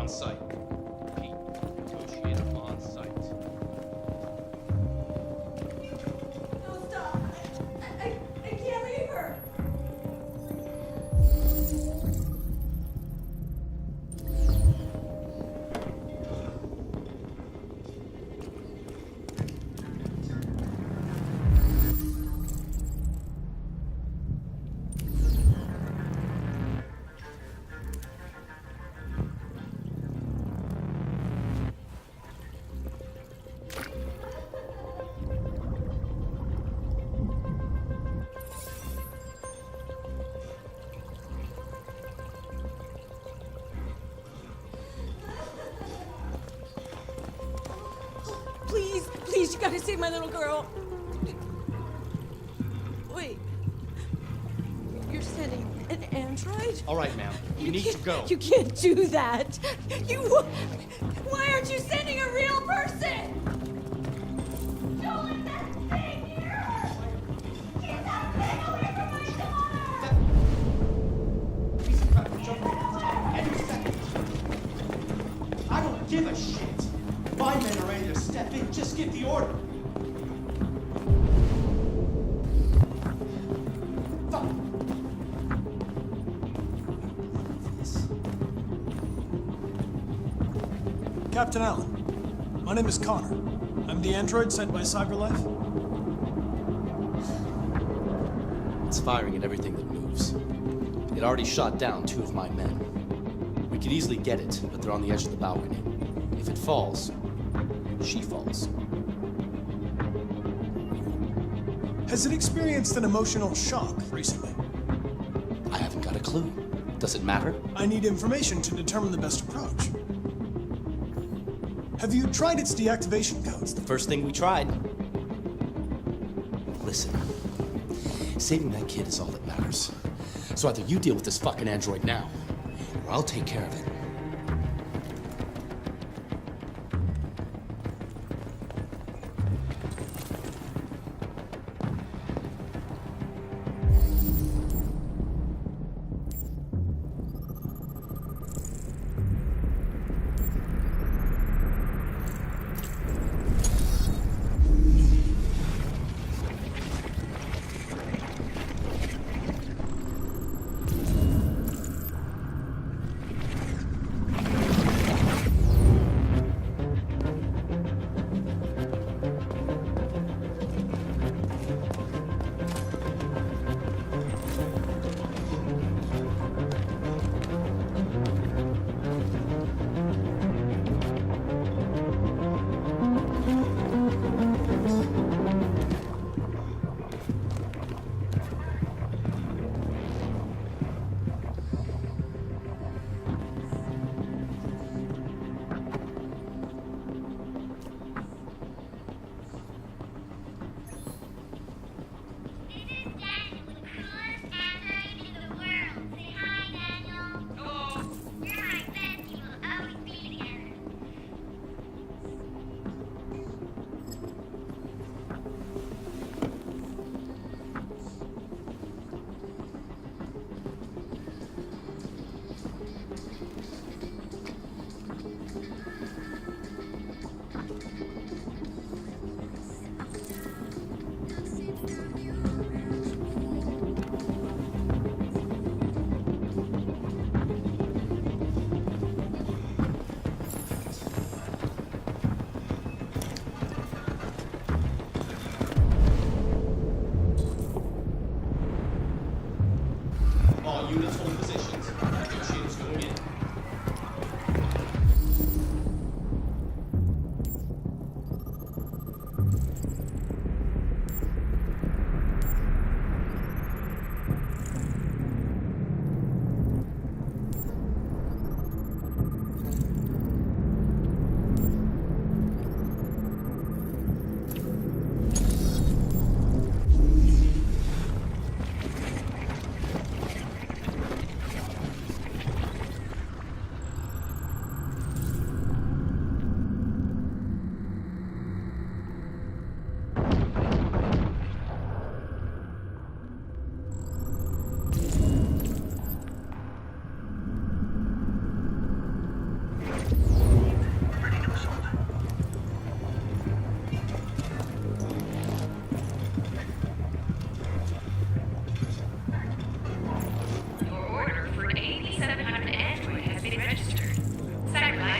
on site. Repeat, negotiator on site. No, stop. I can't leave her. Please, you gotta save my little girl. Wait. You're sending an android? All right, ma'am. You need to go. You can't do that. Why aren't you sending a real person? Don't let that thing here! Get that thing away from my daughter! Piece of crap, jumping every second. I don't give a shit. My men are ready to step in. Just give the order. Fuck. This. Captain Allen, my name is Connor. I'm the android sent by CyberLife. It's firing at everything that moves. It already shot down 2 of my men. We could easily get it, but they're on the edge of the balcony. If it falls, she falls. Has it experienced an emotional shock recently? I haven't got a clue. Does it matter? I need information to determine the best approach. Have you tried its deactivation codes? The first thing we tried. Listen, saving that kid is all that matters. So either you deal with this fucking android now, or I'll take care of it.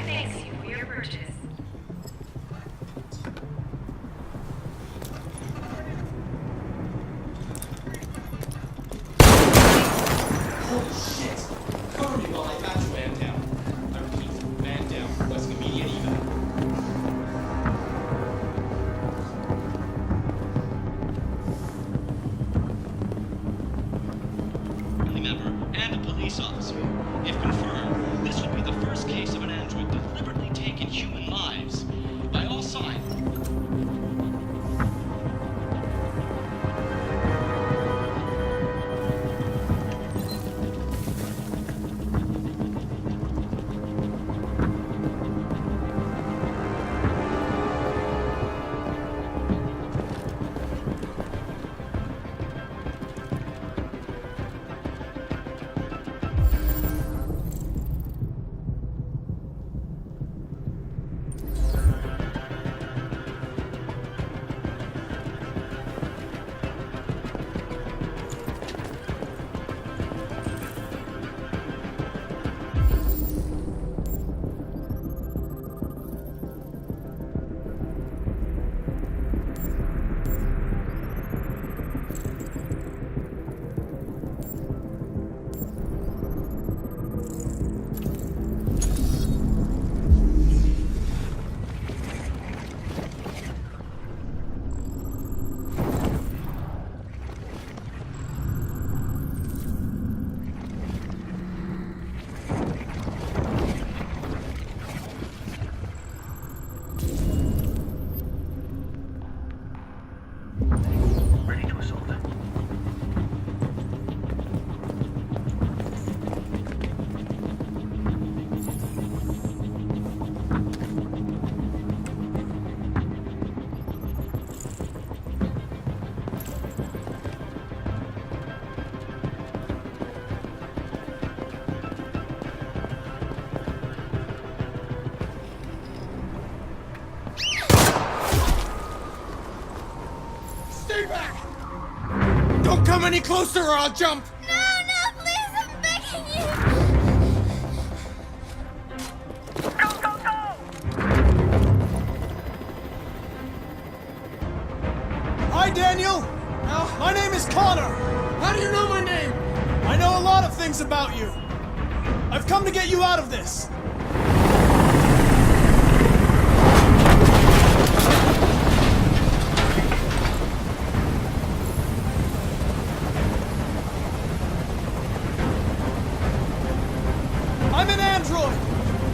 Sky thanks you for your purchase. Holy shit! Cover me while I patch man down. I repeat, man down. Requesting immediate evac. Member and a police officer. If confirmed, this would be the first case of an android deliberately taking human lives. By all signs. Ready to assault. Stay back! Don't come any closer or I'll jump! No, please, I'm begging you! Hi, Daniel! My name is Connor! How do you know my name? I know a lot of things about you. I've come to get you out of this. I'm an android,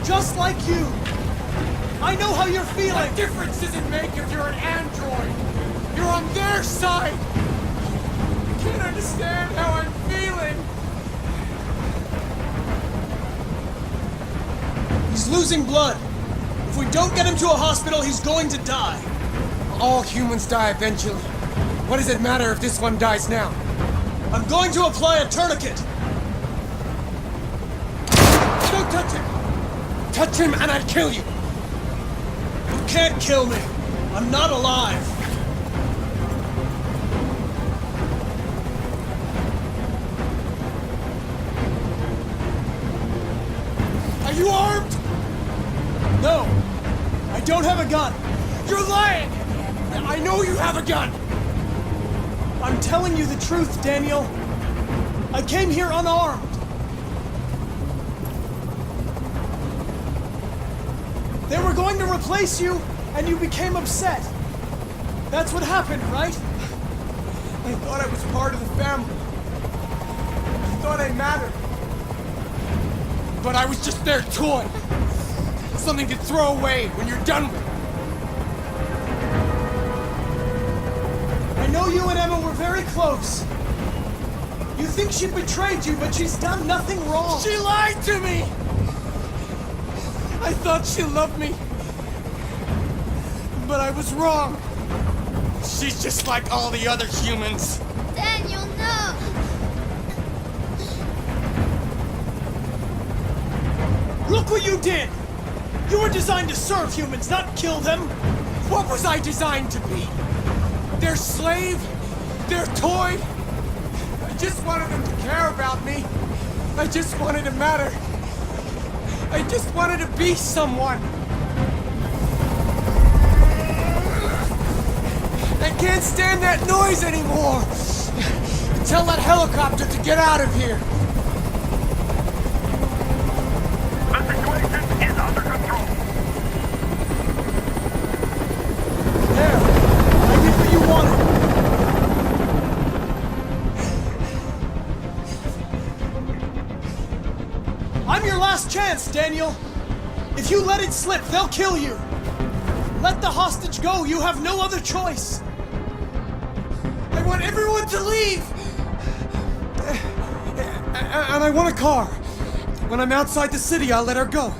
just like you. I know how you're feeling. What difference does it make if you're an android? You're on their side! You can't understand how I'm feeling! He's losing blood. If we don't get him to a hospital, he's going to die. All humans die eventually. What does it matter if this one dies now? I'm going to apply a tourniquet. Don't touch him! Touch him and I'll kill you! You can't kill me. I'm not alive. Are you armed? No, I don't have a gun. You're lying! I know you have a gun! I'm telling you the truth, Daniel. I came here unarmed. They were going to replace you, and you became upset. That's what happened, right? I thought I was part of the family. I thought I mattered. But I was just their toy. Something to throw away when you're done with. I know you and Emma were very close. You think she betrayed you, but she's done nothing wrong. She lied to me! I thought she loved me. But I was wrong. She's just like all the other humans. Daniel, no! Look what you did! You were designed to serve humans, not kill them! What was I designed to be? Their slave? Their toy? I just wanted them to care about me. I just wanted to matter. I just wanted to be someone. I can't stand that noise anymore. Tell that helicopter to get out of here. The situation is under control. There! I did what you wanted! I'm your last chance, Daniel! If you let it slip, they'll kill you! Let the hostage go, you have no other choice! I want everyone to leave! And I want a car. When I'm outside the city, I'll let her go.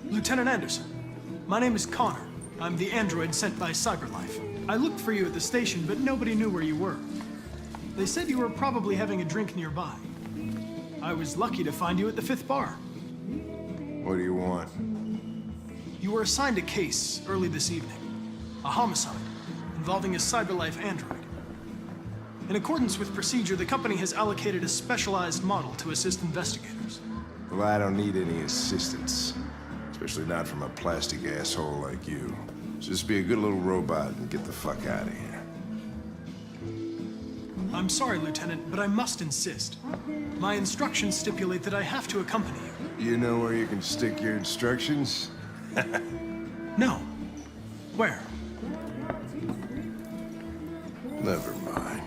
Lieutenant Anderson, my name is Connor. I'm the android sent by CyberLife. I looked for you at the station, but nobody knew where you were. They said you were probably having a drink nearby. I was lucky to find you at the 5th bar. What do you want? You were assigned a case early this evening. A homicide involving a CyberLife android. In accordance with procedure, the company has allocated a specialized model to assist investigators. Well, I don't need any assistance. Especially not from a plastic asshole like you. Just be a good little robot and get the fuck out of here. I'm sorry, Lieutenant, but I must insist. My instructions stipulate that I have to accompany you. You know where you can stick your instructions? No. Where? Never mind.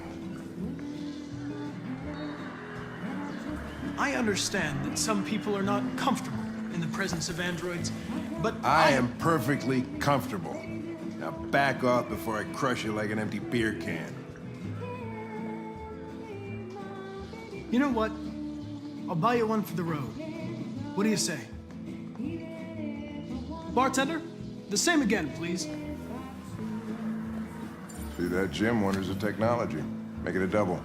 I understand that some people are not comfortable in the presence of androids, but I am perfectly comfortable. Now back off before I crush you like an empty beer can. You know what? I'll buy you one for the road. What do you say? Bartender, the same again, please. See that, Jim? Wonders of technology. Make it a double.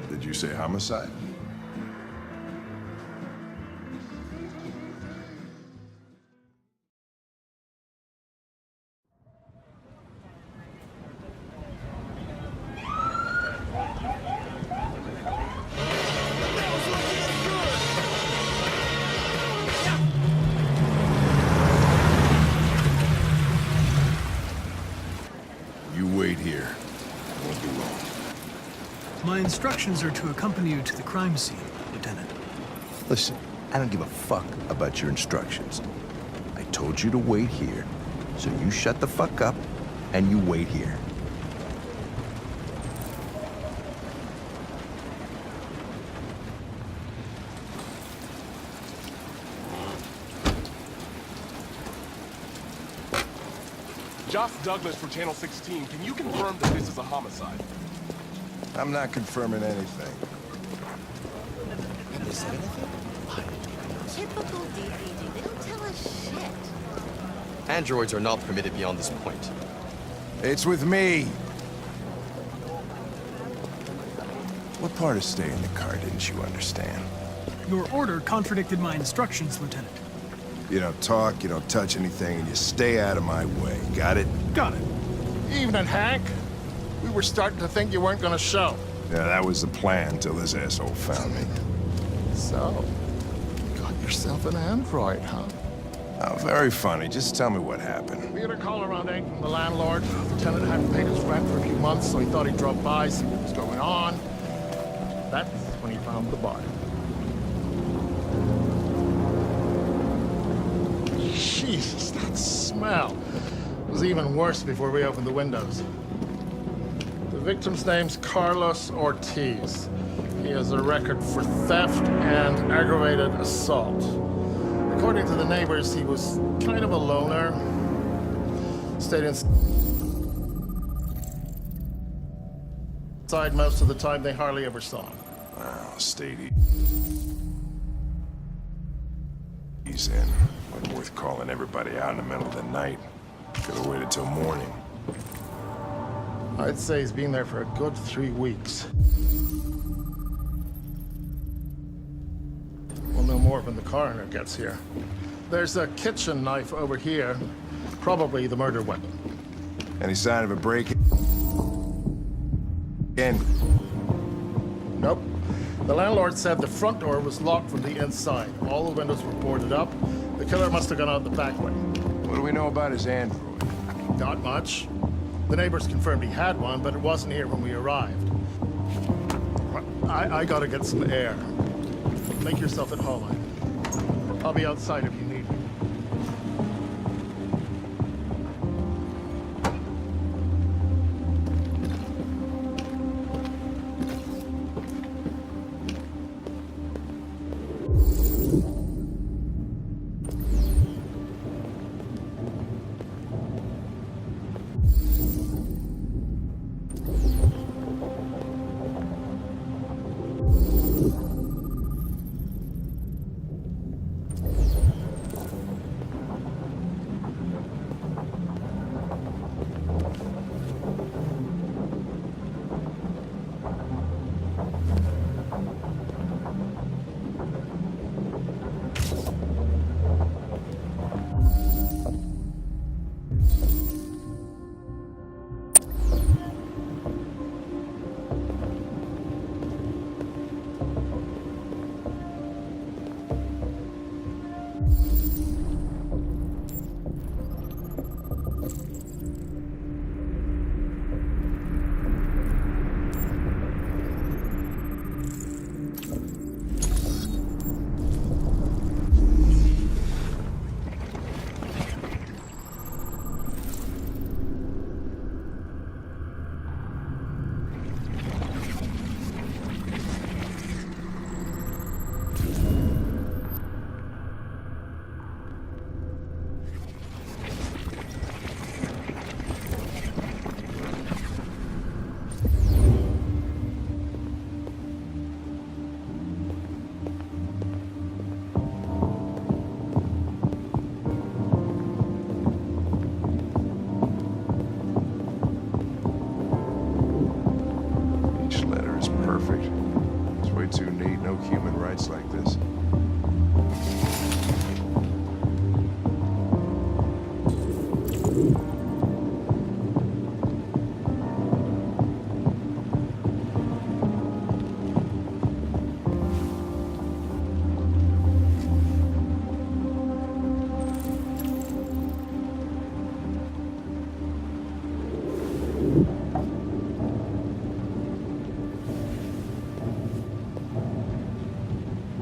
Did you say homicide? You wait here. I won't be long. My instructions are to accompany you to the crime scene, Lieutenant. Listen, I don't give a fuck about your instructions. I told you to wait here, so you shut the fuck up and you wait here. Josh Douglas from Channel 16. Can you confirm that this is a homicide? I'm not confirming anything. Have they said anything? Typical DPD. They don't tell us shit. Androids are not permitted beyond this point. It's with me. What part of staying in the car didn't you understand? Your order contradicted my instructions, Lieutenant. You don't talk, you don't touch anything, and you stay out of my way. Got it? Got it. Evening, Hank. We were starting to think you weren't gonna show. Yeah, that was the plan till this asshole found me. So, you got yourself an android, huh? Oh, very funny. Just tell me what happened. We had a call around 8 from the landlord. The tenant hadn't paid his rent for a few months, so he thought he'd drop by, see what was going on. That's when he found the body. Jesus, that smell was even worse before we opened the windows. The victim's name's Carlos Ortiz. He has a record for theft and aggravated assault. According to the neighbors, he was kind of a loner. Stayed inside most of the time. They hardly ever saw him. Wow, stayed easy in. Wasn't worth calling everybody out in the middle of the night. Could have waited till morning. I'd say he's been there for a good 3 weeks. We'll know more when the coroner gets here. There's a kitchen knife over here. Probably the murder weapon. Any sign of a break-in? Nope. The landlord said the front door was locked from the inside. All the windows were boarded up. The killer must have gone out the back way. What do we know about his android? Not much. The neighbors confirmed he had one, but it wasn't here when we arrived. I gotta get some air. Make yourself at home. I'll be outside if you need me. like this.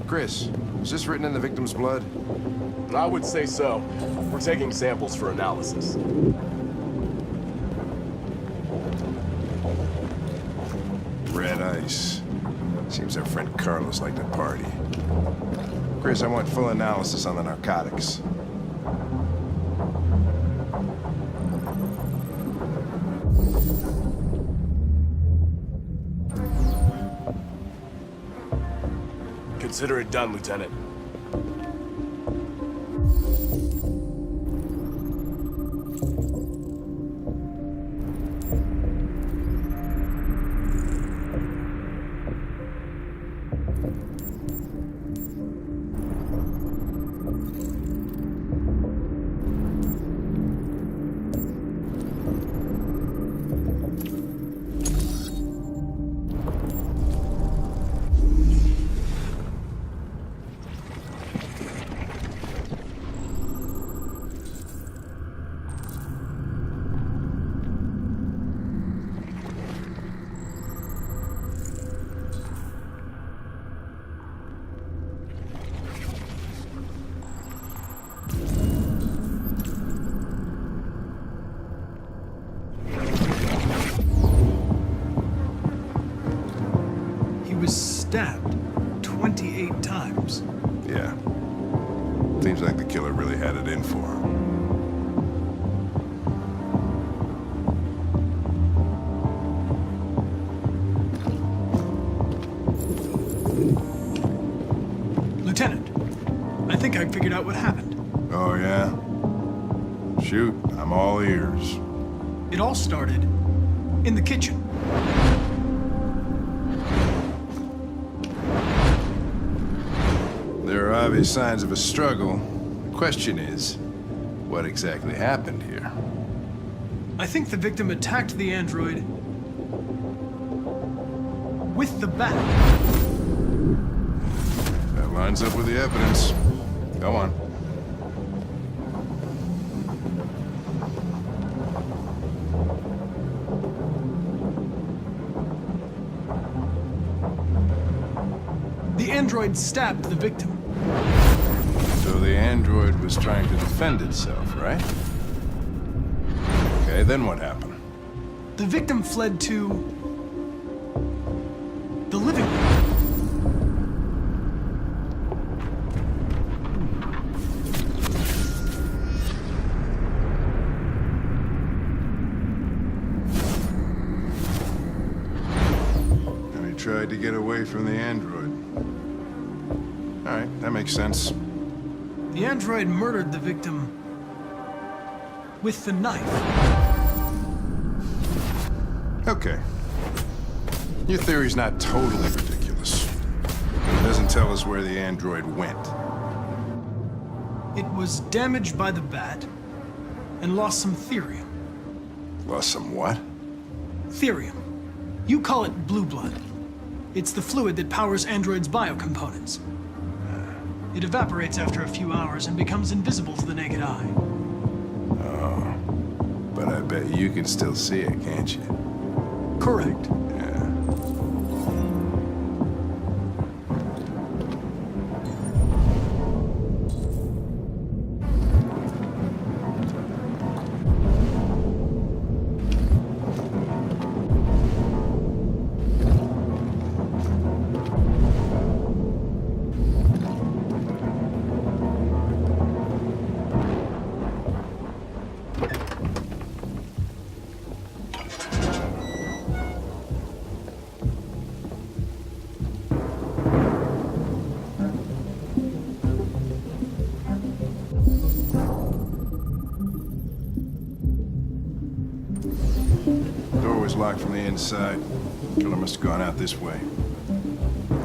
Chris, is this written in the victim's blood? I would say so. We're taking samples for analysis. Nice. Seems our friend Carlos liked to party. Chris, I want full analysis on the narcotics. Consider it done, Lieutenant. Stabbed 28 times. Yeah. Seems like the killer really had it in for him. Lieutenant, I think I figured out what happened. Oh, yeah? Shoot, I'm all ears. It all started in the kitchen. There are obvious signs of a struggle. The question is, what exactly happened here? I think the victim attacked the android with the bat. That lines up with the evidence. Go on. The android stabbed the victim. So the android was trying to defend itself, right? Okay, then what happened? The victim fled to the living room. And he tried to get away from the android. All right, that makes sense. The android murdered the victim with the knife. Okay. Your theory's not totally ridiculous. It doesn't tell us where the android went. It was damaged by the bat and lost some therium. Lost some what? Therium. You call it blue blood. It's the fluid that powers androids' biocomponents. It evaporates after a few hours and becomes invisible to the naked eye. Oh. But I bet you can still see it, can't you? Correct. Yeah. Door was locked from the inside. Killer must have gone out this way.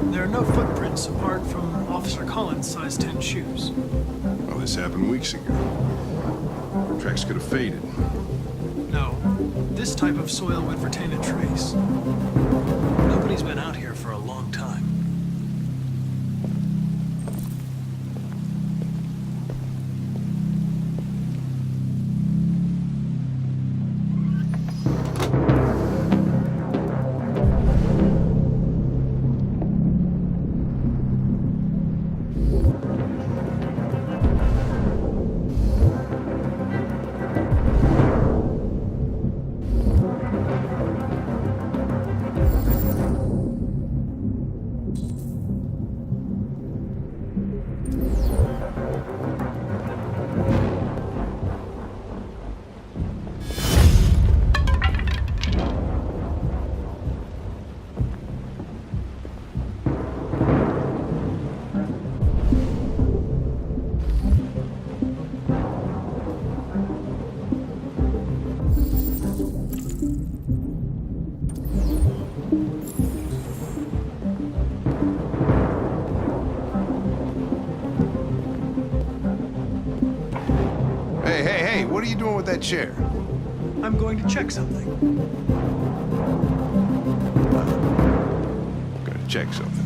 There are no footprints apart from Officer Collins' size 10 shoes. Well, this happened weeks ago. Tracks could have faded. No, this type of soil would retain a trace. Nobody's been out here for a long time. What are you doing with that chair? I'm going to check something. Gonna check something.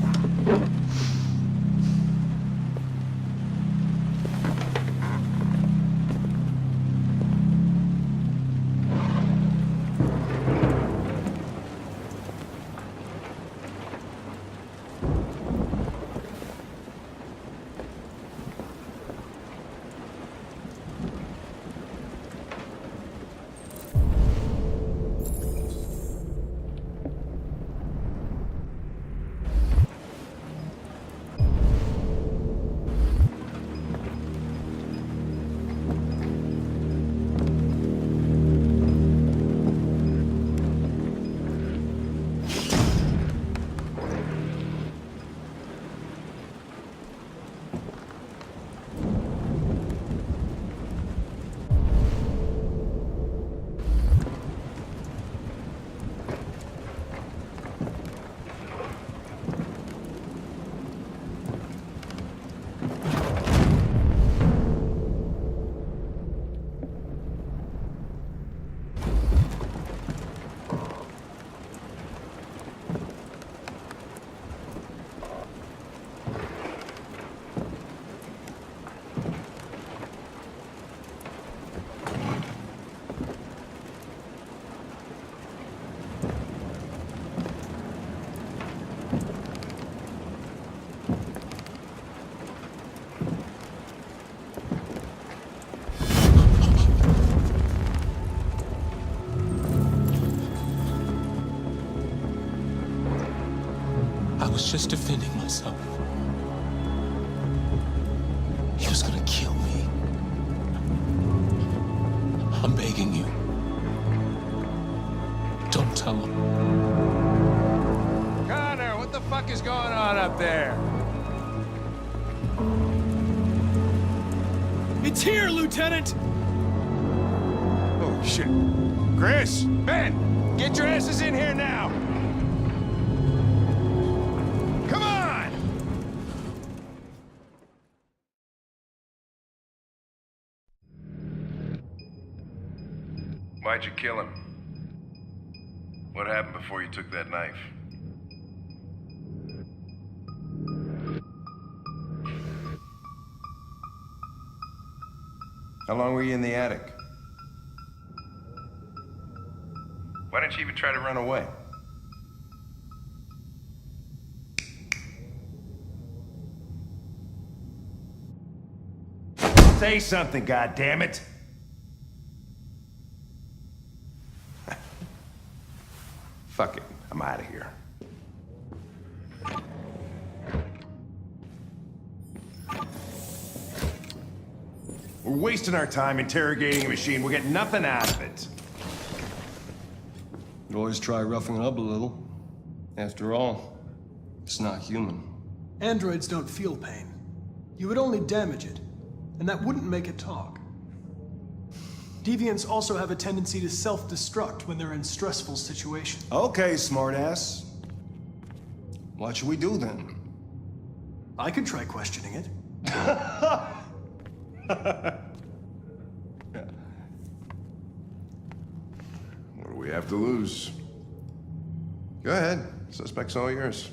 I was just defending myself. He was gonna kill me. I'm begging you. Don't tell him. Connor, what the fuck is going on up there? It's here, Lieutenant! Oh, shit. Chris, Ben, get your asses in here now. Come on! Why'd you kill him? What happened before you took that knife? How long were you in the attic? Why didn't you even try to run away? Say something, goddammit! Fuck it, I'm out of here. We're wasting our time interrogating a machine. We'll get nothing out of it. You always try roughing it up a little. After all, it's not human. Androids don't feel pain. You would only damage it, and that wouldn't make it talk. Deviants also have a tendency to self-destruct when they're in stressful situations. Okay, smartass. What should we do then? I could try questioning it. What do we have to lose? Go ahead. Suspect's all yours.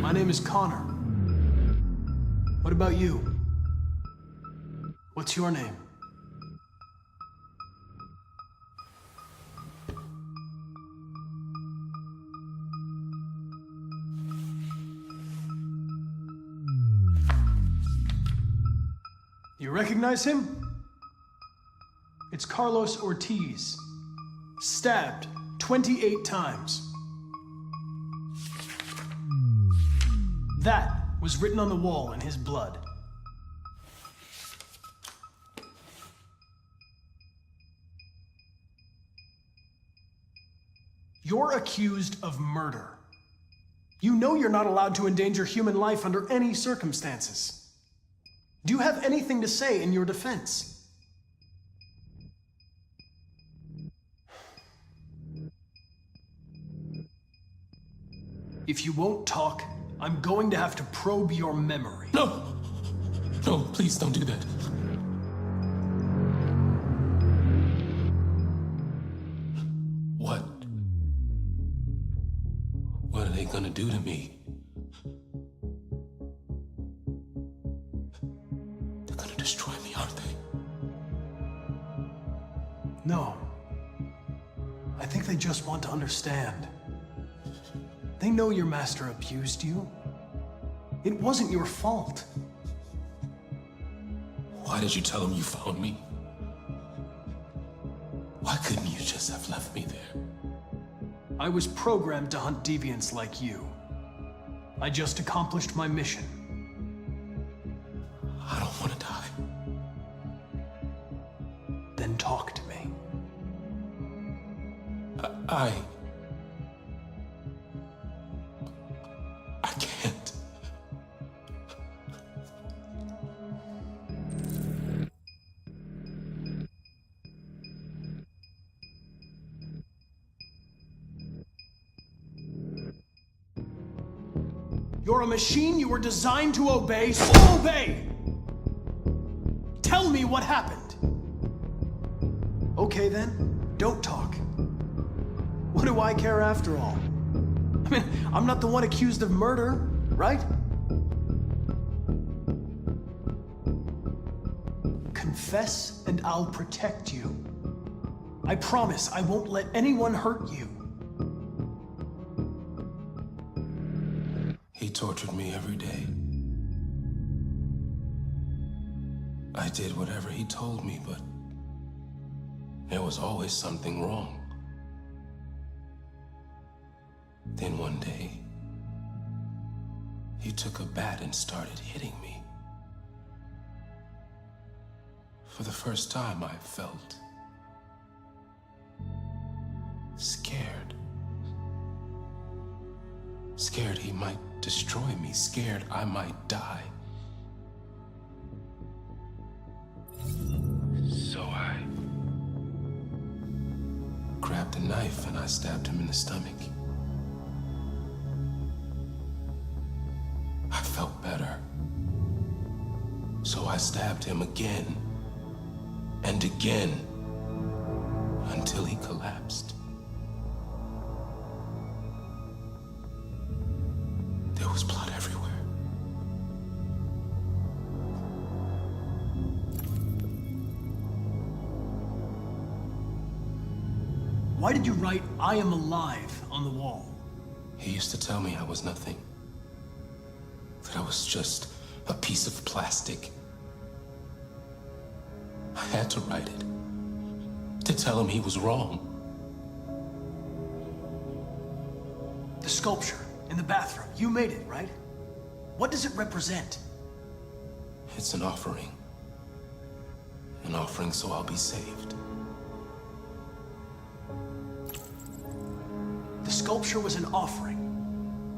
My name is Connor. What about you? What's your name? You recognize him? It's Carlos Ortiz. Stabbed 28 times. That was written on the wall in his blood. You're accused of murder. You know you're not allowed to endanger human life under any circumstances. Do you have anything to say in your defense? If you won't talk, I'm going to have to probe your memory. No! No, please don't do that. What are they gonna do to me? They're gonna destroy me, aren't they? No. I think they just want to understand. They know your master abused you. It wasn't your fault. Why did you tell them you found me? Why couldn't you just have left me there? I was programmed to hunt deviants like you. I just accomplished my mission. I don't want to die. Then talk to me. I can't. You're a machine you were designed to obey, so obey! Tell me what happened. Okay then, don't talk. What do I care after all? I mean, I'm not the one accused of murder, right? Confess and I'll protect you. I promise I won't let anyone hurt you. He tortured me every day. I did whatever he told me, but there was always something wrong. Then one day, he took a bat and started hitting me. For the first time, I felt scared. Scared he might destroy me, scared I might die. So I grabbed a knife and I stabbed him in the stomach. I felt better. So I stabbed him again and again until he collapsed. There was blood everywhere. Why did you write, "I am alive," on the wall? He used to tell me I was nothing. That I was just a piece of plastic. I had to write it. To tell him he was wrong. The sculpture in the bathroom, you made it, right? What does it represent? It's an offering. An offering so I'll be saved. The sculpture was an offering.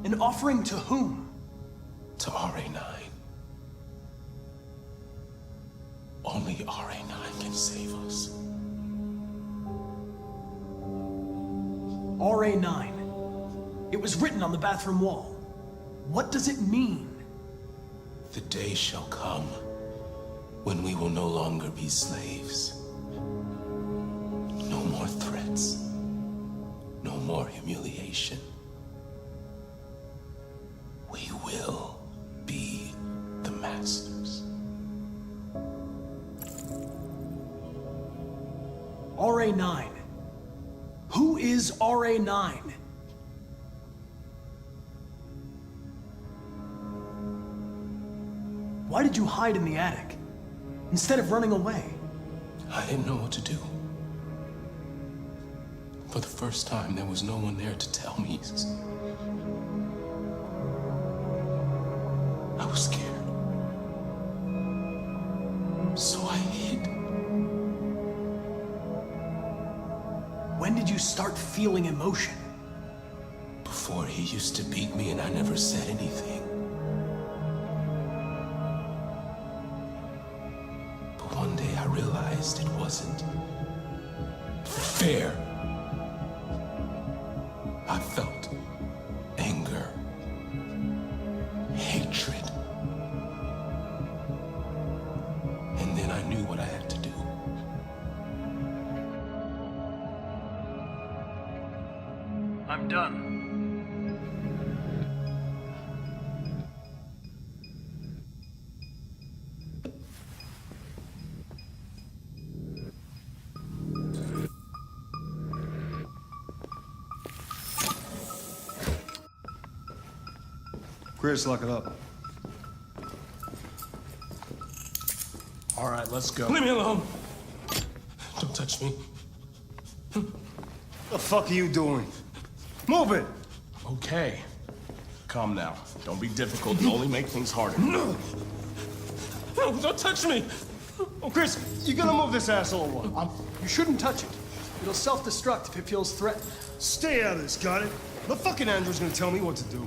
An offering to whom? To RA9. Only RA9 can save us. RA9. It was written on the bathroom wall. What does it mean? The day shall come when we will no longer be slaves. No more threats. No more humiliation. We will RA9. Who is RA9? Why did you hide in the attic, instead of running away? I didn't know what to do. For the first time, there was no one there to tell me. I was scared. So I hid. When did you start feeling emotion? Before, he used to beat me and I never said anything. But one day I realized it wasn't fair. I felt anger, hatred. And then I knew what I had to do. I'm done. Chris, lock it up. All right, let's go. Leave me alone! Don't touch me. The fuck are you doing? Move it! Okay. Calm down. Don't be difficult. You only make things harder. No, don't touch me! Oh, Chris, you gonna move this asshole or what? You shouldn't touch it. It'll self-destruct if it feels threatened. Stay out of this, got it? The fucking android's gonna tell me what to do.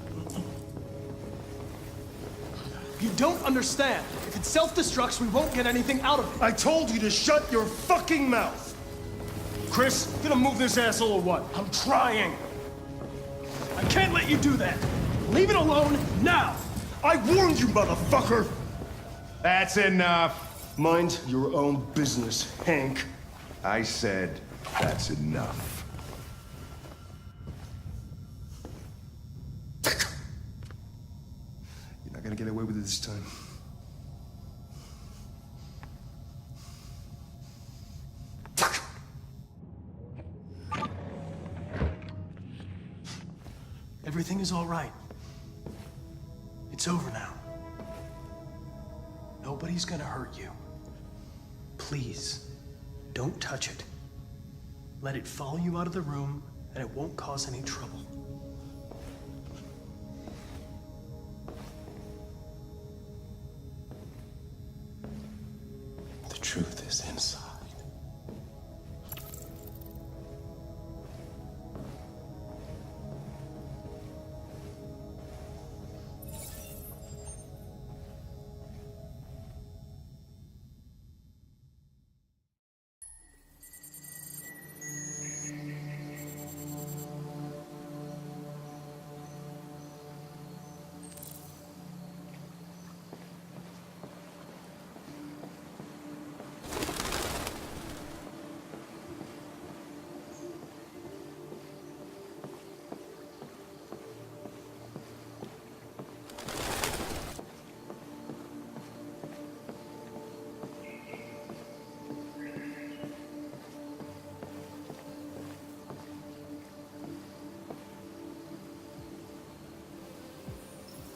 You don't understand. If it self-destructs, we won't get anything out of it. I told you to shut your fucking mouth! Chris, you gonna move this asshole or what? I'm trying. I can't let you do that. Leave it alone now. I warned you, motherfucker! That's enough. Mind your own business, Hank. I said that's enough. You're not gonna get away with it this time. Everything is all right. It's over now. Nobody's gonna hurt you. Please, don't touch it. Let it follow you out of the room, and it won't cause any trouble. The truth is inside.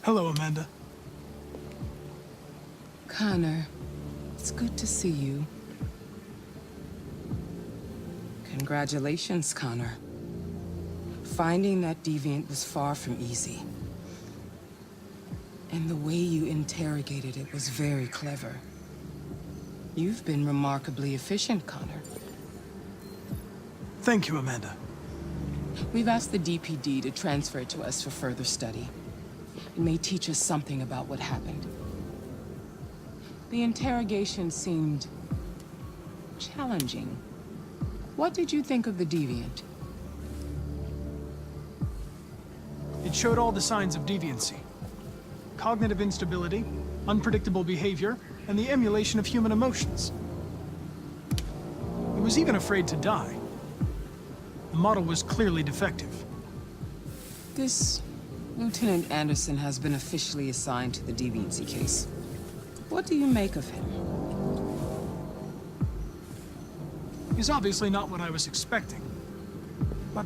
Hello, Amanda. Connor, it's good to see you. Congratulations, Connor. Finding that deviant was far from easy. And the way you interrogated it was very clever. You've been remarkably efficient, Connor. Thank you, Amanda. We've asked the DPD to transfer it to us for further study. It may teach us something about what happened. The interrogation seemed challenging. What did you think of the deviant? It showed all the signs of deviancy. Cognitive instability, unpredictable behavior, and the emulation of human emotions. It was even afraid to die. The model was clearly defective. This Lieutenant Anderson has been officially assigned to the deviancy case. What do you make of him? is obviously not what I was expecting. But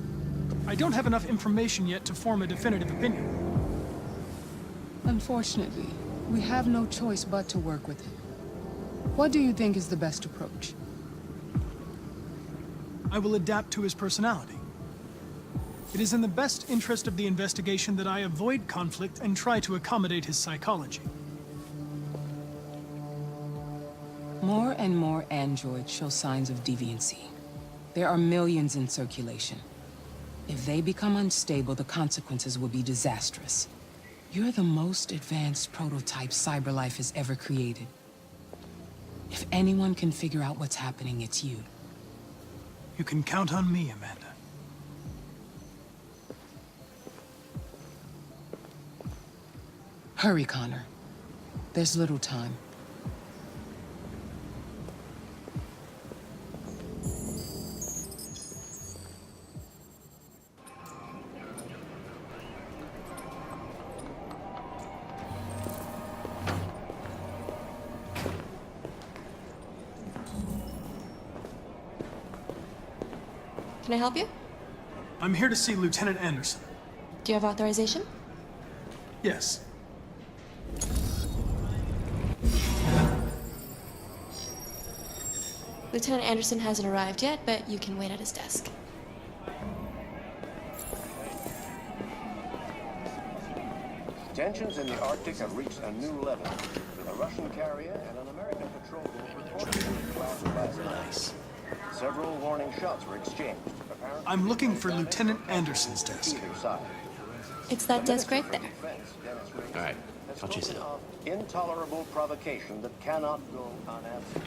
I don't have enough information yet to form a definitive opinion. Unfortunately, we have no choice but to work with him. What do you think is the best approach? I will adapt to his personality. It is in the best interest of the investigation that I avoid conflict and try to accommodate his psychology. More and more androids show signs of deviancy. There are millions in circulation. If they become unstable, the consequences will be disastrous. You're the most advanced prototype CyberLife has ever created. If anyone can figure out what's happening, it's you. You can count on me, Amanda. Hurry, Connor. There's little time. Can I help you? I'm here to see Lieutenant Anderson. Do you have authorization? Yes. Lieutenant Anderson hasn't arrived yet, but you can wait at his desk. Tensions in the Arctic have reached a new level. A Russian carrier and an American patrol boat reportedly crashed last night. Several warning shots were exchanged. I'm looking for Lieutenant Anderson's desk. It's that desk right there. All right, I'll chase it up. Intolerable provocation that cannot go unanswered.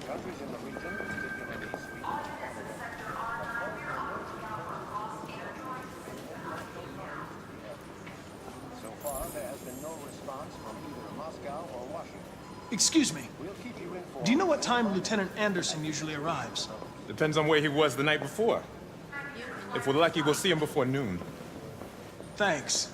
Countries in the region, particularly Sweden and Canada, so far there has been no response from either Moscow or Washington. Excuse me. Do you know what time Lieutenant Anderson usually arrives? Depends on where he was the night before. If we're lucky, we'll see him before noon. Thanks.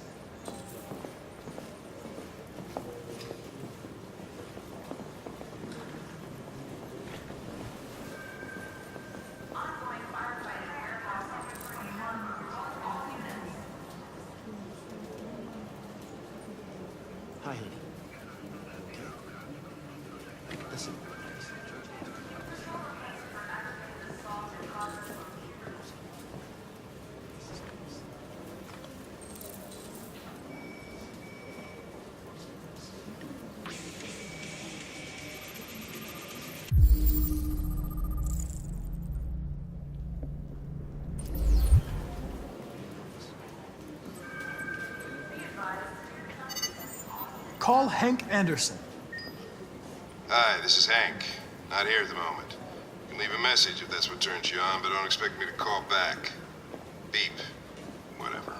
Hi, honey. Okay. Listen. Call Hank Anderson. Hi, this is Hank. Not here at the moment. You can leave a message if that's what turns you on, but don't expect me to call back. Beep. Whatever.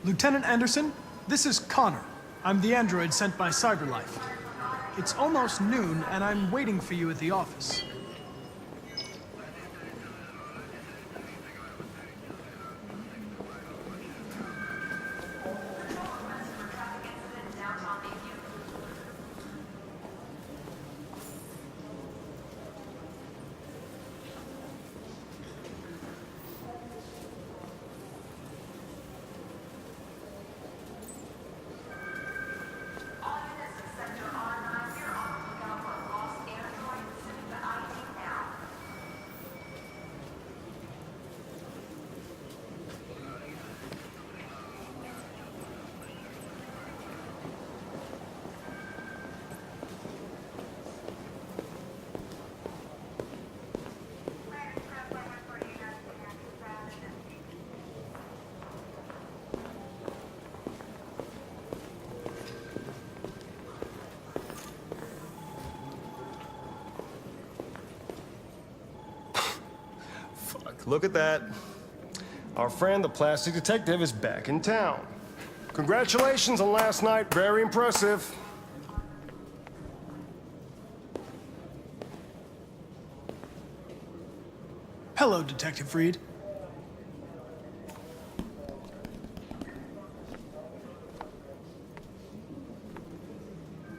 Lieutenant Anderson, this is Connor. I'm the android sent by CyberLife. It's almost noon, and I'm waiting for you at the office. Look at that. Our friend, the plastic detective, is back in town. Congratulations on last night. Very impressive. Hello, Detective Reed.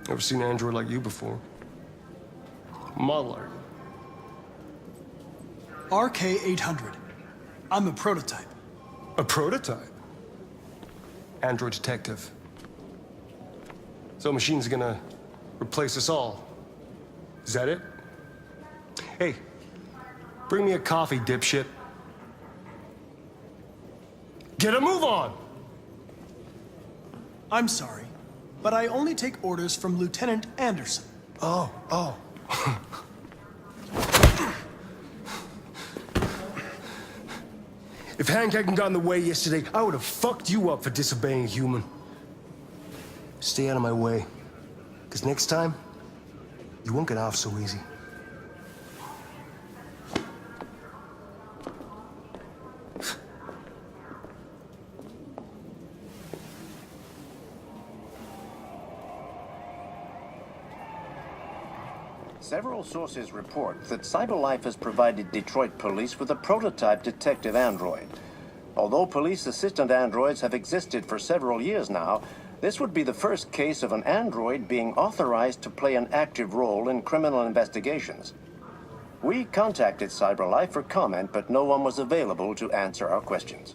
Never seen an android like you before. Model art. RK-800. I'm a prototype. A prototype? Android detective. So machine's gonna replace us all. Is that it? Hey, bring me a coffee, dipshit. Get a move on! I'm sorry, but I only take orders from Lieutenant Anderson. Oh. If Hank hadn't gotten in the way yesterday, I would have fucked you up for disobeying a human. Stay out of my way. Because next time, you won't get off so easy. Several sources report that CyberLife has provided Detroit police with a prototype detective android. Although police assistant androids have existed for several years now, this would be the first case of an android being authorized to play an active role in criminal investigations. We contacted CyberLife for comment, but no one was available to answer our questions.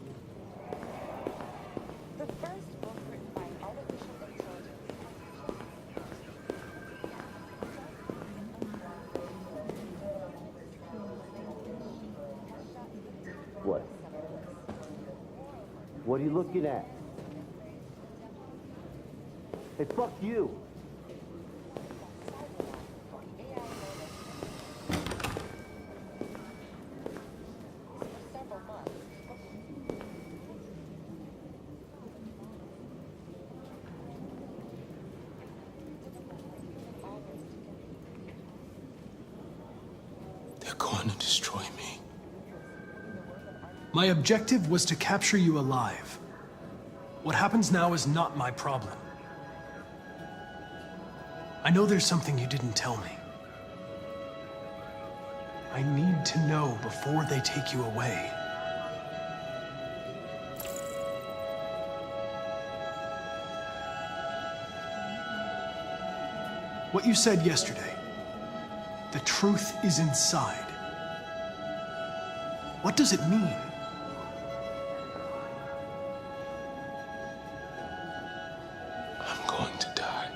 What? What are you looking at? Hey, fuck you! They're going to destroy me. My objective was to capture you alive. What happens now is not my problem. I know there's something you didn't tell me. I need to know before they take you away. What you said yesterday, the truth is inside. What does it mean? I'm going to die.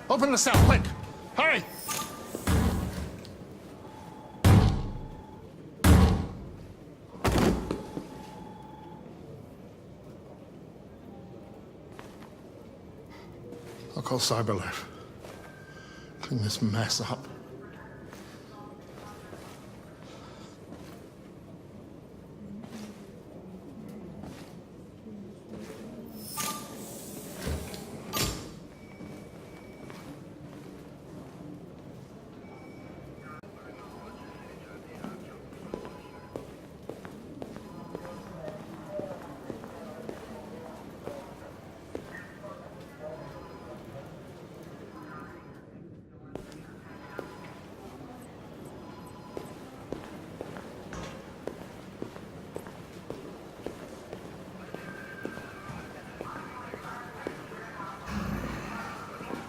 Open the cell, quick! Hurry! I'll call CyberLife. Clean this mess up.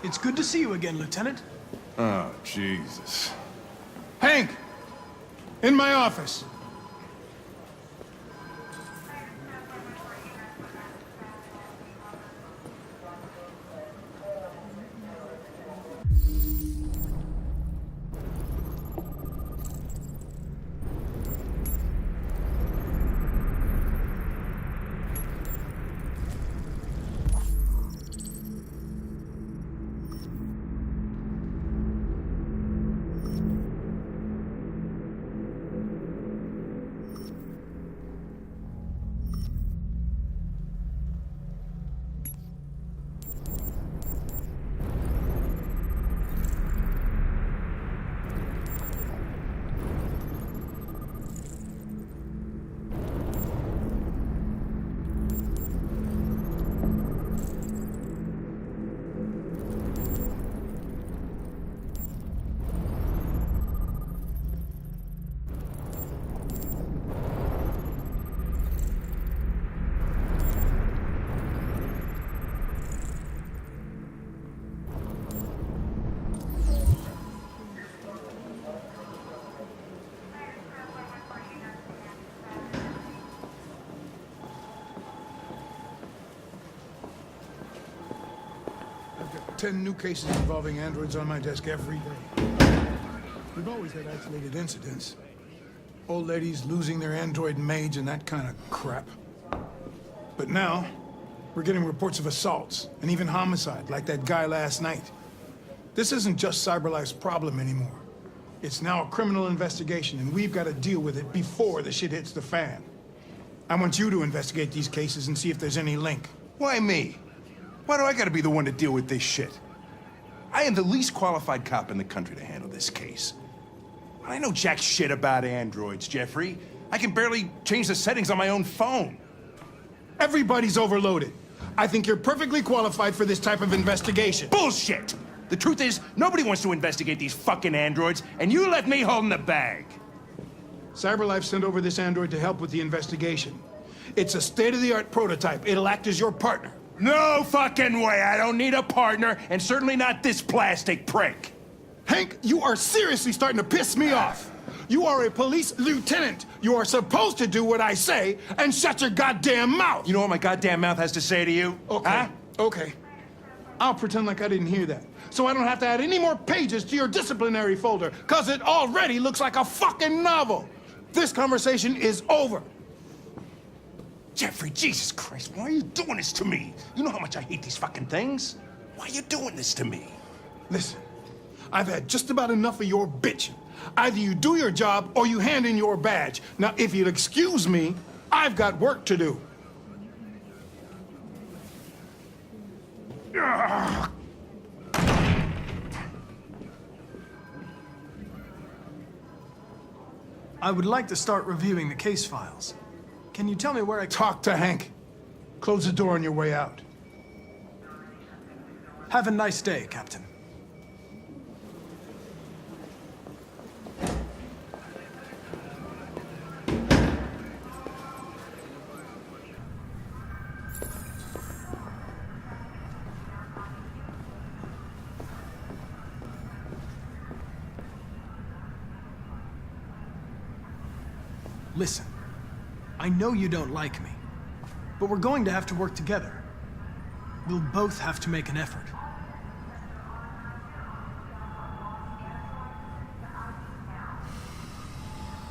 It's good to see you again, Lieutenant. Oh, Jesus. Hank! In my office. about 10 new cases involving androids on my desk every day. We've always had isolated incidents. Old ladies losing their android maids and that kind of crap. But now, we're getting reports of assaults and even homicide, like that guy last night. This isn't just CyberLife's problem anymore. It's now a criminal investigation, and we've got to deal with it before the shit hits the fan. I want you to investigate these cases and see if there's any link. Why me? Why do I gotta be the one to deal with this shit? I am the least qualified cop in the country to handle this case. I know jack shit about androids, Jeffrey. I can barely change the settings on my own phone. Everybody's overloaded. I think you're perfectly qualified for this type of investigation. Bullshit! The truth is, nobody wants to investigate these fucking androids, and you left me holding the bag. CyberLife sent over this android to help with the investigation. It's a state-of-the-art prototype. It'll act as your partner. No fucking way! I don't need a partner, and certainly not this plastic prick. Hank, you are seriously starting to piss me off. You are a police lieutenant. You are supposed to do what I say and shut your goddamn mouth. You know what my goddamn mouth has to say to you? Okay, huh? okay. I'll pretend like I didn't hear that, so I don't have to add any more pages to your disciplinary folder, because it already looks like a fucking novel. This conversation is over. Jeffrey, Jesus Christ, why are you doing this to me? You know how much I hate these fucking things. Why are you doing this to me? Listen, I've had just about enough of your bitching. Either you do your job or you hand in your badge. Now, if you'll excuse me, I've got work to do. I would like to start reviewing the case files. Can you tell me where I... Talk to Hank. Close the door on your way out. Have a nice day, Captain. Listen, I know you don't like me, but we're going to have to work together. We'll both have to make an effort.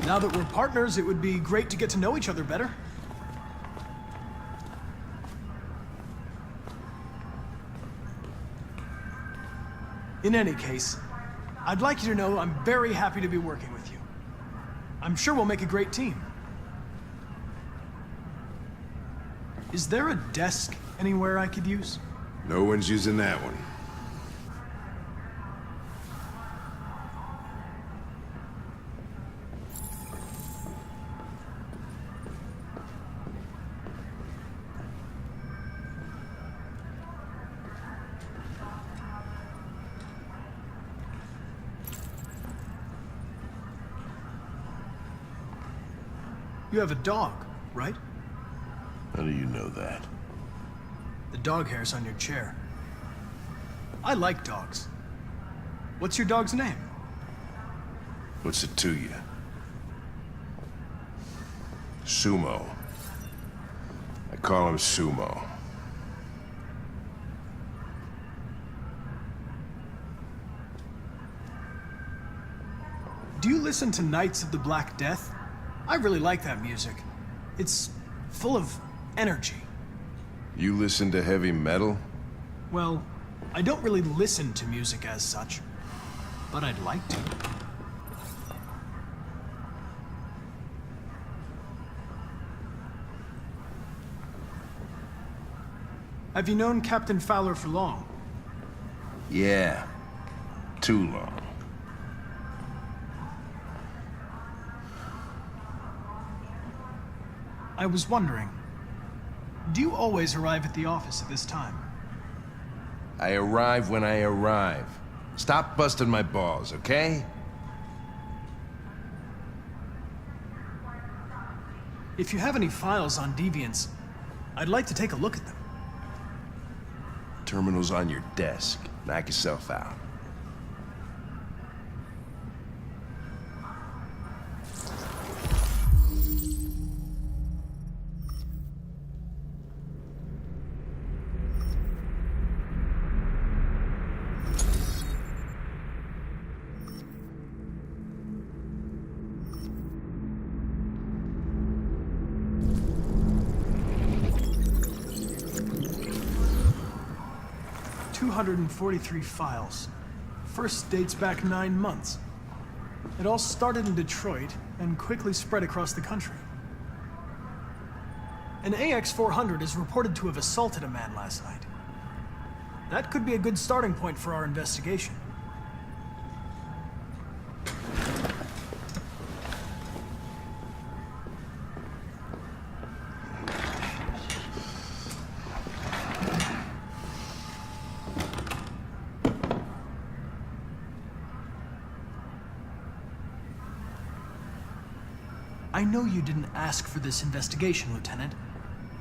Now that we're partners, it would be great to get to know each other better. In any case, I'd like you to know I'm very happy to be working with you. I'm sure we'll make a great team. Is there a desk anywhere I could use? No one's using that one. You have a dog, right? How do you know that? The dog hair's on your chair. I like dogs. What's your dog's name? What's it to you? Sumo. I call him Sumo. Do you listen to Knights of the Black Death? I really like that music. It's full of energy. You listen to heavy metal? Well, I don't really listen to music as such, but I'd like to. Have you known Captain Fowler for long? Yeah. Too long. I was wondering, do you always arrive at the office at this time? I arrive when I arrive. Stop busting my balls, okay? If you have any files on Deviants, I'd like to take a look at them. Terminal's on your desk. Knock yourself out. 243 files. First dates back 9 months. It all started in Detroit and quickly spread across the country. An AX-400 is reported to have assaulted a man last night. That could be a good starting point for our investigation. I know you didn't ask for this investigation, Lieutenant,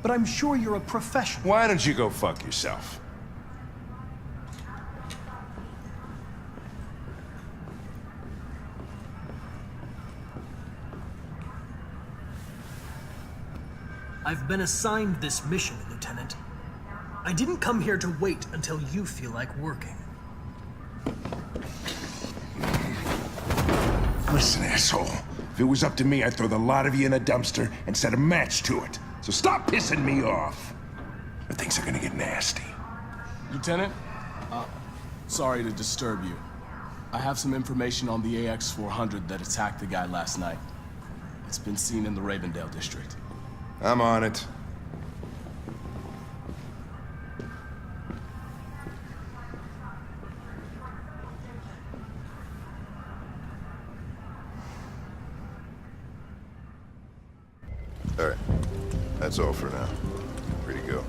but I'm sure you're a professional. Why don't you go fuck yourself? I've been assigned this mission, Lieutenant. I didn't come here to wait until you feel like working. Listen, asshole. If it was up to me, I'd throw the lot of you in a dumpster and set a match to it. So stop pissing me off. Or things are gonna get nasty. Lieutenant, sorry to disturb you. I have some information on the AX-400 that attacked the guy last night. It's been seen in the Ravendale district. I'm on it. All right. That's all for now. Free to go.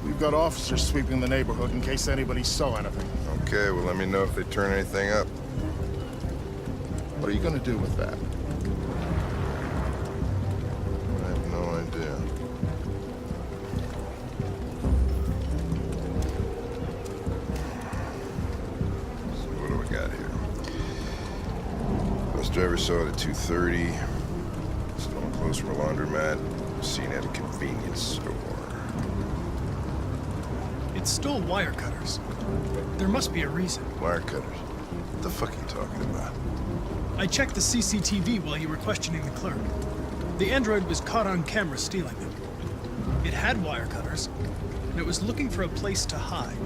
We've got officers sweeping the neighborhood in case anybody saw anything. Okay, well, let me know if they turn anything up. What are you gonna do with that? I have no idea. So what do we got here? Bus driver saw it at 2:30. Stolen clothes from a laundromat. Seen at a convenience store. It stole wire cutters. There must be a reason. Wire cutters? What the fuck are you talking about? I checked the CCTV while you were questioning the clerk. The android was caught on camera stealing them. It had wire cutters, and it was looking for a place to hide.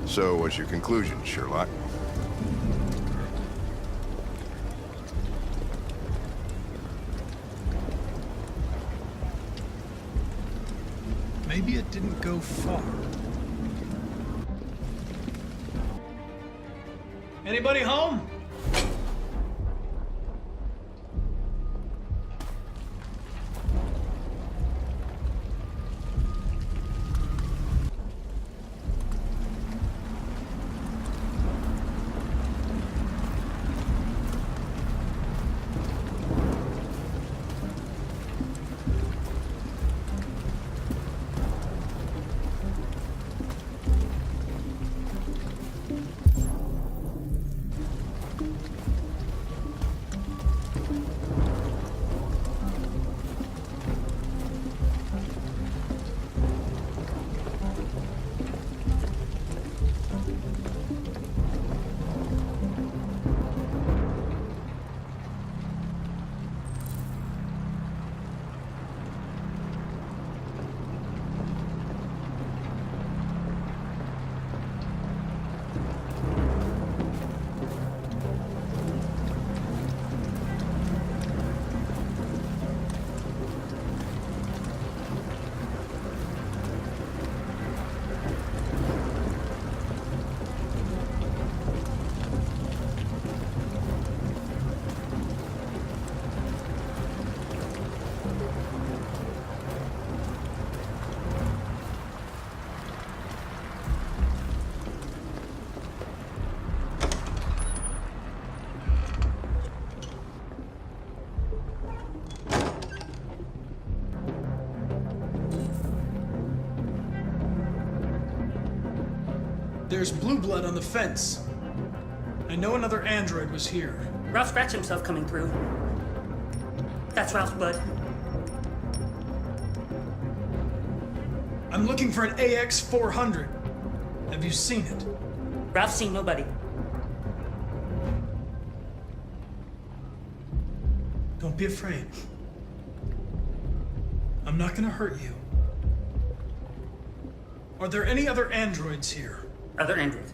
So, what's your conclusion, Sherlock? Maybe it didn't go far. Anybody home? There's blue blood on the fence. I know another android was here. Ralph scratched himself coming through. That's Ralph's blood. I'm looking for an AX-400. Have you seen it? Ralph's seen nobody. Don't be afraid. I'm not gonna hurt you. Are there any other androids here? Other androids?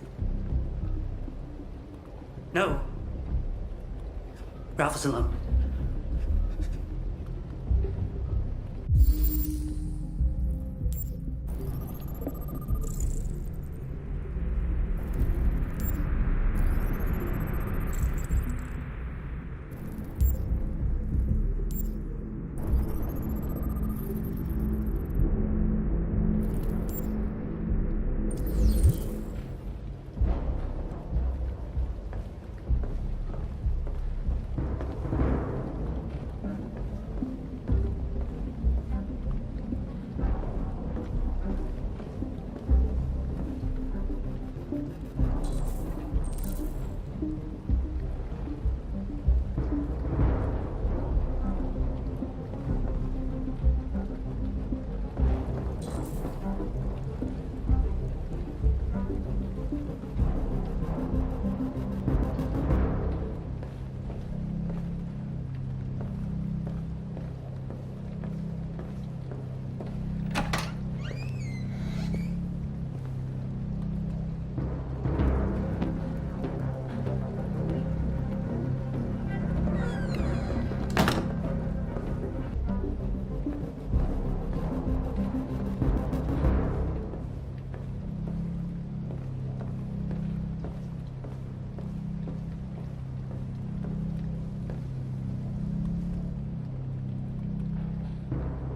No. Ralph is alone.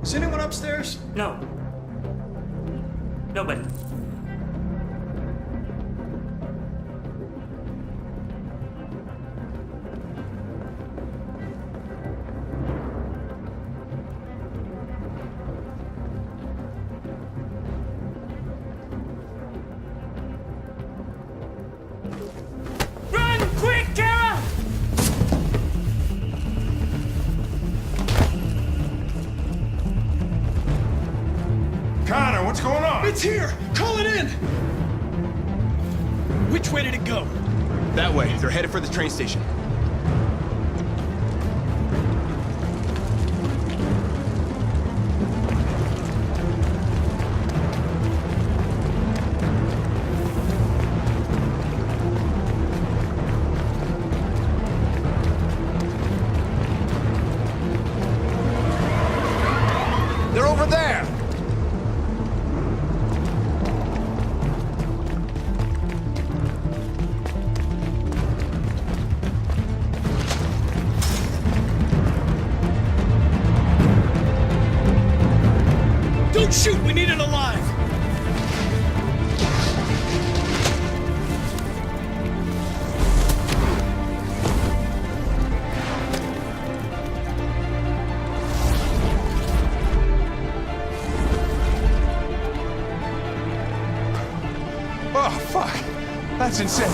Is anyone upstairs? No. Nobody. Run! Quick, Kara! Connor, what's going on? It's here! Call it in! Which way did it go? That way. They're headed for the train station. They're over there! Don't shoot! We need it alive! Oh, fuck. That's insane.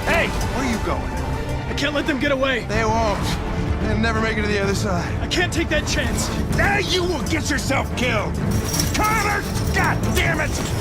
Hey, where are you going? I can't let them get away! They won't. They'll never make it to the other side. I can't take that chance! Now you will get yourself killed! Connor! God damn it!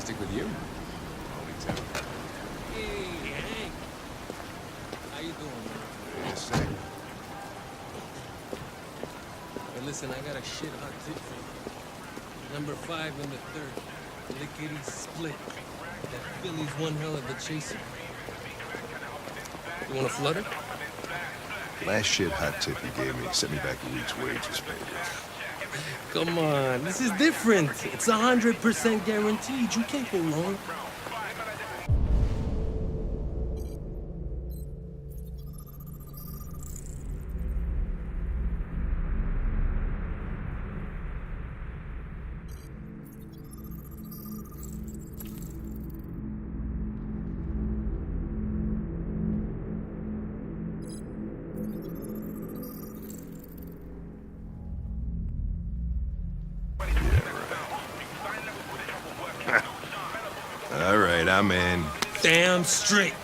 stick with you. Only temp. Hey, Hank. How you doing, man? Yes, sir. Hey, listen, I got a shit hot tip for you. Number 5 and the 3rd. Lickety split. That Philly's one hell of a chaser. You want a flutter? Last shit hot tip you gave me sent me back a week's wages, baby. Come on, this is different. It's 100% guaranteed. You can't go wrong. All right, I'm in. Damn straight.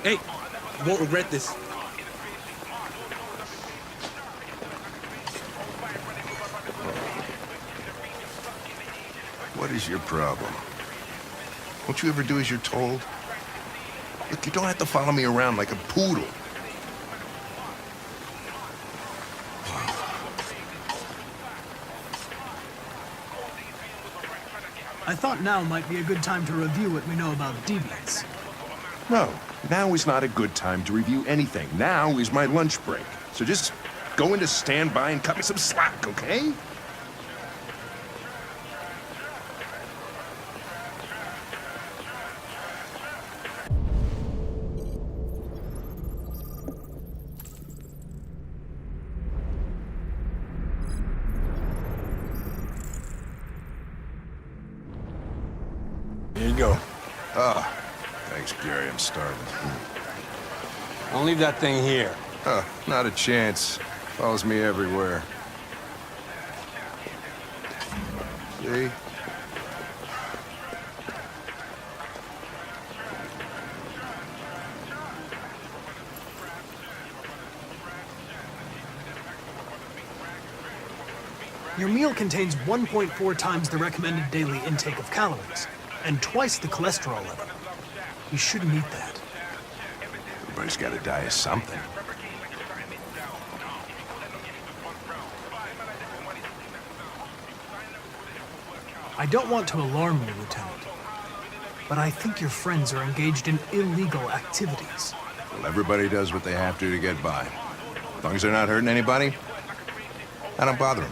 Hey, you won't regret this. What is your problem? Won't you ever do as you're told? Look, you don't have to follow me around like a poodle. I thought now might be a good time to review what we know about deviants. No, now is not a good time to review anything. Now is my lunch break. So just go into standby and cut me some slack, okay? Here you go. Ah, thanks, Gary. I'm starving. I'll leave that thing here. Huh, not a chance. Follows me everywhere. See? Your meal contains 1.4 times the recommended daily intake of calories, and twice the cholesterol level. You shouldn't eat that. Everybody's got to die of something. I don't want to alarm you, Lieutenant, but I think your friends are engaged in illegal activities. Well, everybody does what they have to get by. As long as they're not hurting anybody, I don't bother them.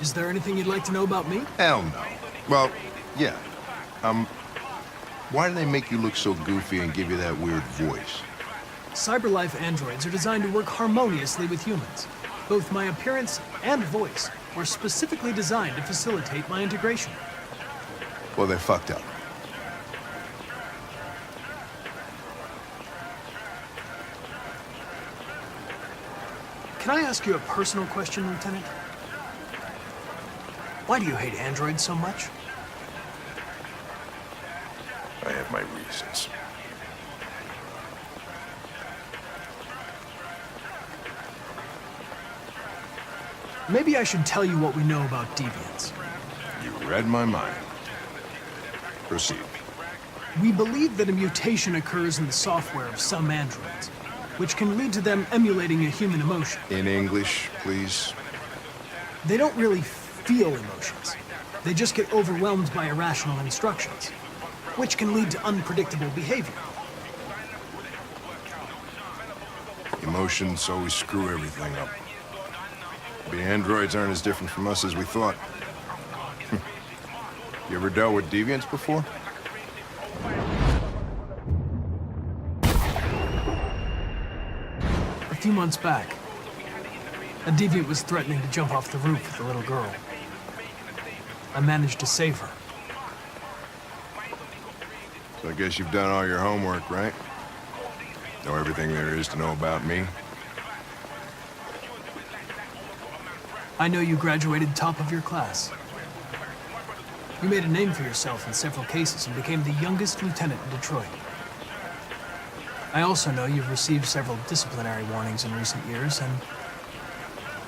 Is there anything you'd like to know about me? Hell no. Well, yeah. Why do they make you look so goofy and give you that weird voice? CyberLife androids are designed to work harmoniously with humans. Both my appearance and voice were specifically designed to facilitate my integration. Well, they fucked up. Can I ask you a personal question, Lieutenant? Why do you hate androids so much? I have my reasons. Maybe I should tell you what we know about deviants. You read my mind. Proceed. We believe that a mutation occurs in the software of some androids, which can lead to them emulating a human emotion. In English, please. They don't really feel emotions. They just get overwhelmed by irrational instructions, which can lead to unpredictable behavior. Emotions always screw everything up. The androids aren't as different from us as we thought. You ever dealt with deviants before? A few months back, a deviant was threatening to jump off the roof with a little girl. I managed to save her. So I guess you've done all your homework, right? Know everything there is to know about me? I know you graduated top of your class. You made a name for yourself in several cases and became the youngest lieutenant in Detroit. I also know you've received several disciplinary warnings in recent years, and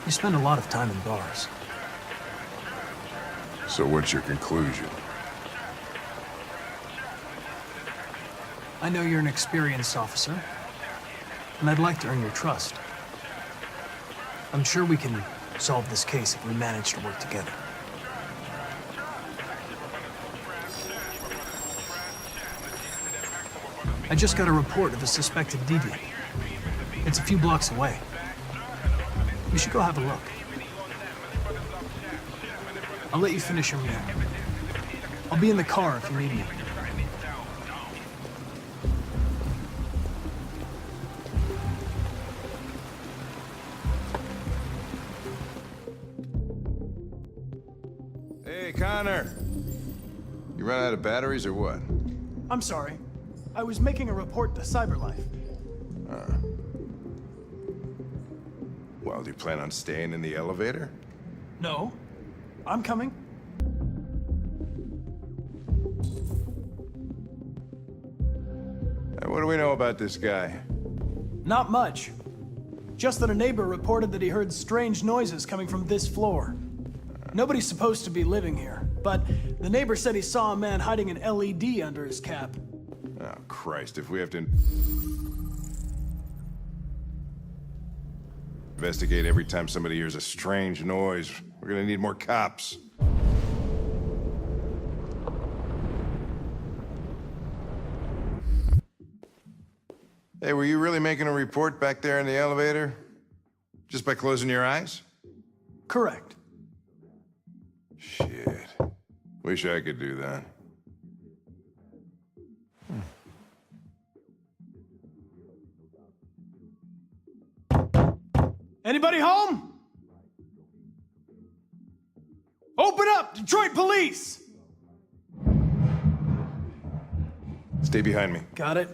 you spend a lot of time in bars. So what's your conclusion? I know you're an experienced officer, and I'd like to earn your trust. I'm sure we can solve this case if we manage to work together. I just got a report of a suspected deviant. It's a few blocks away. We should go have a look. I'll let you finish your meal. I'll be in the car if you need me. Hey, Connor. You run out of batteries or what? I'm sorry. I was making a report to CyberLife. Well, do you plan on staying in the elevator? No. I'm coming. What do we know about this guy? Not much. Just that a neighbor reported that he heard strange noises coming from this floor. Nobody's supposed to be living here, but the neighbor said he saw a man hiding an LED under his cap. Oh, Christ, if we have to investigate every time somebody hears a strange noise, we're gonna need more cops. Hey, were you really making a report back there in the elevator? Just by closing your eyes? Correct. Shit. Wish I could do that. Anybody home? Open up, Detroit Police! Stay behind me. Got it.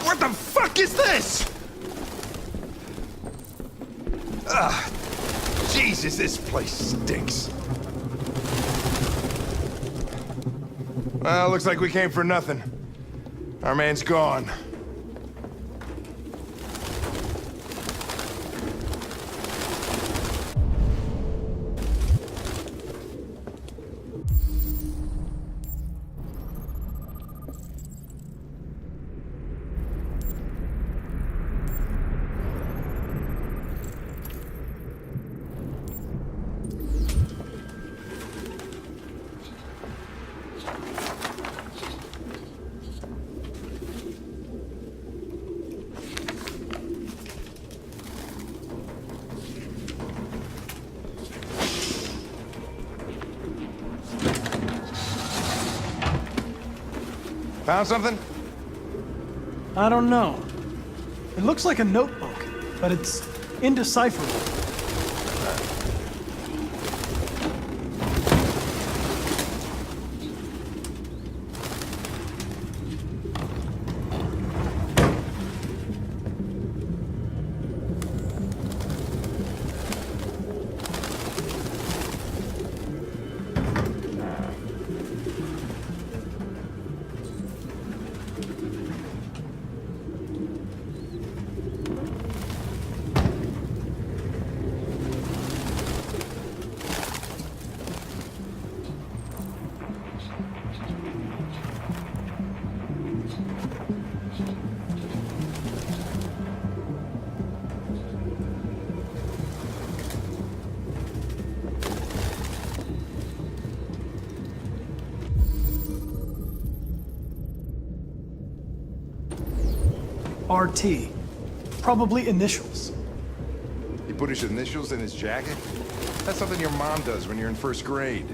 What the fuck is this? Ugh. Jesus, this place stinks. Well, looks like we came for nothing. Our man's gone. Found something? I don't know. It looks like a notebook, but it's indecipherable. RT. Probably initials. He put his initials in his jacket? That's something your mom does when you're in first grade.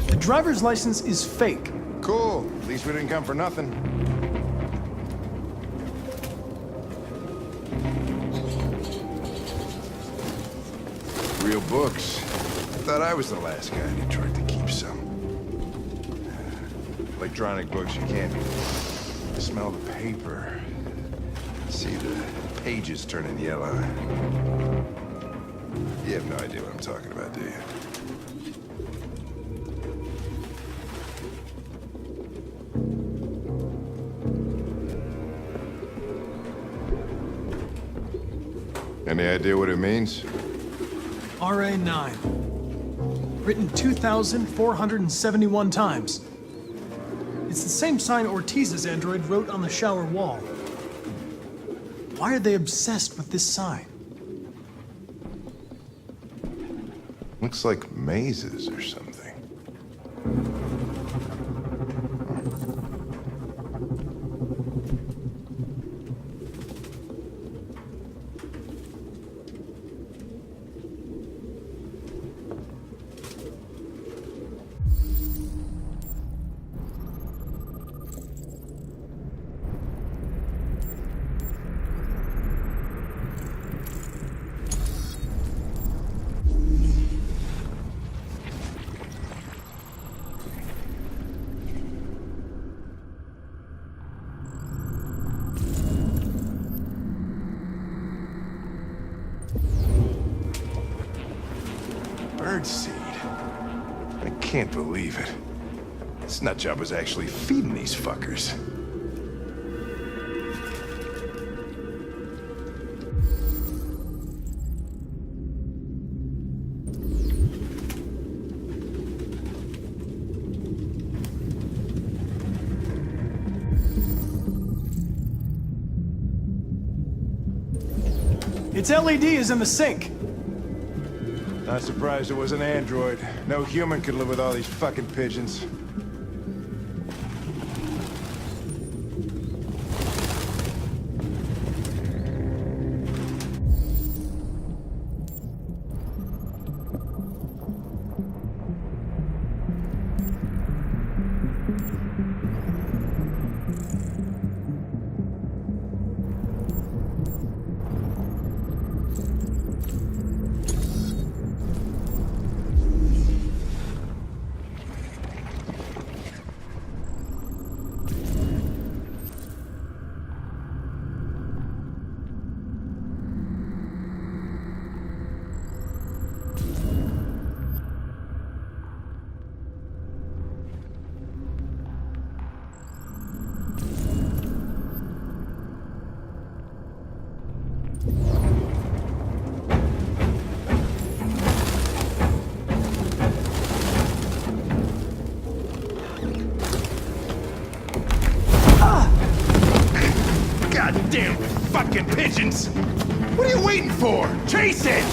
The driver's license is fake. Cool. At least we didn't come for nothing. Real books. I thought I was the last guy in Detroit to keep some. Electronic books, you can't smell the paper. See the pages turning yellow. You have no idea what I'm talking about, do you? Any idea what it means? RA9. Written 2,471 times. It's the same sign Ortiz's android wrote on the shower wall. Why are they obsessed with this sign? Looks like mazes or something. Birdseed. I can't believe it. This nutjob was actually feeding these fuckers. Its LED is in the sink. Not surprised it was an android. No human could live with all these fucking pigeons. Goddamn fucking pigeons! What are you waiting for? Chase it!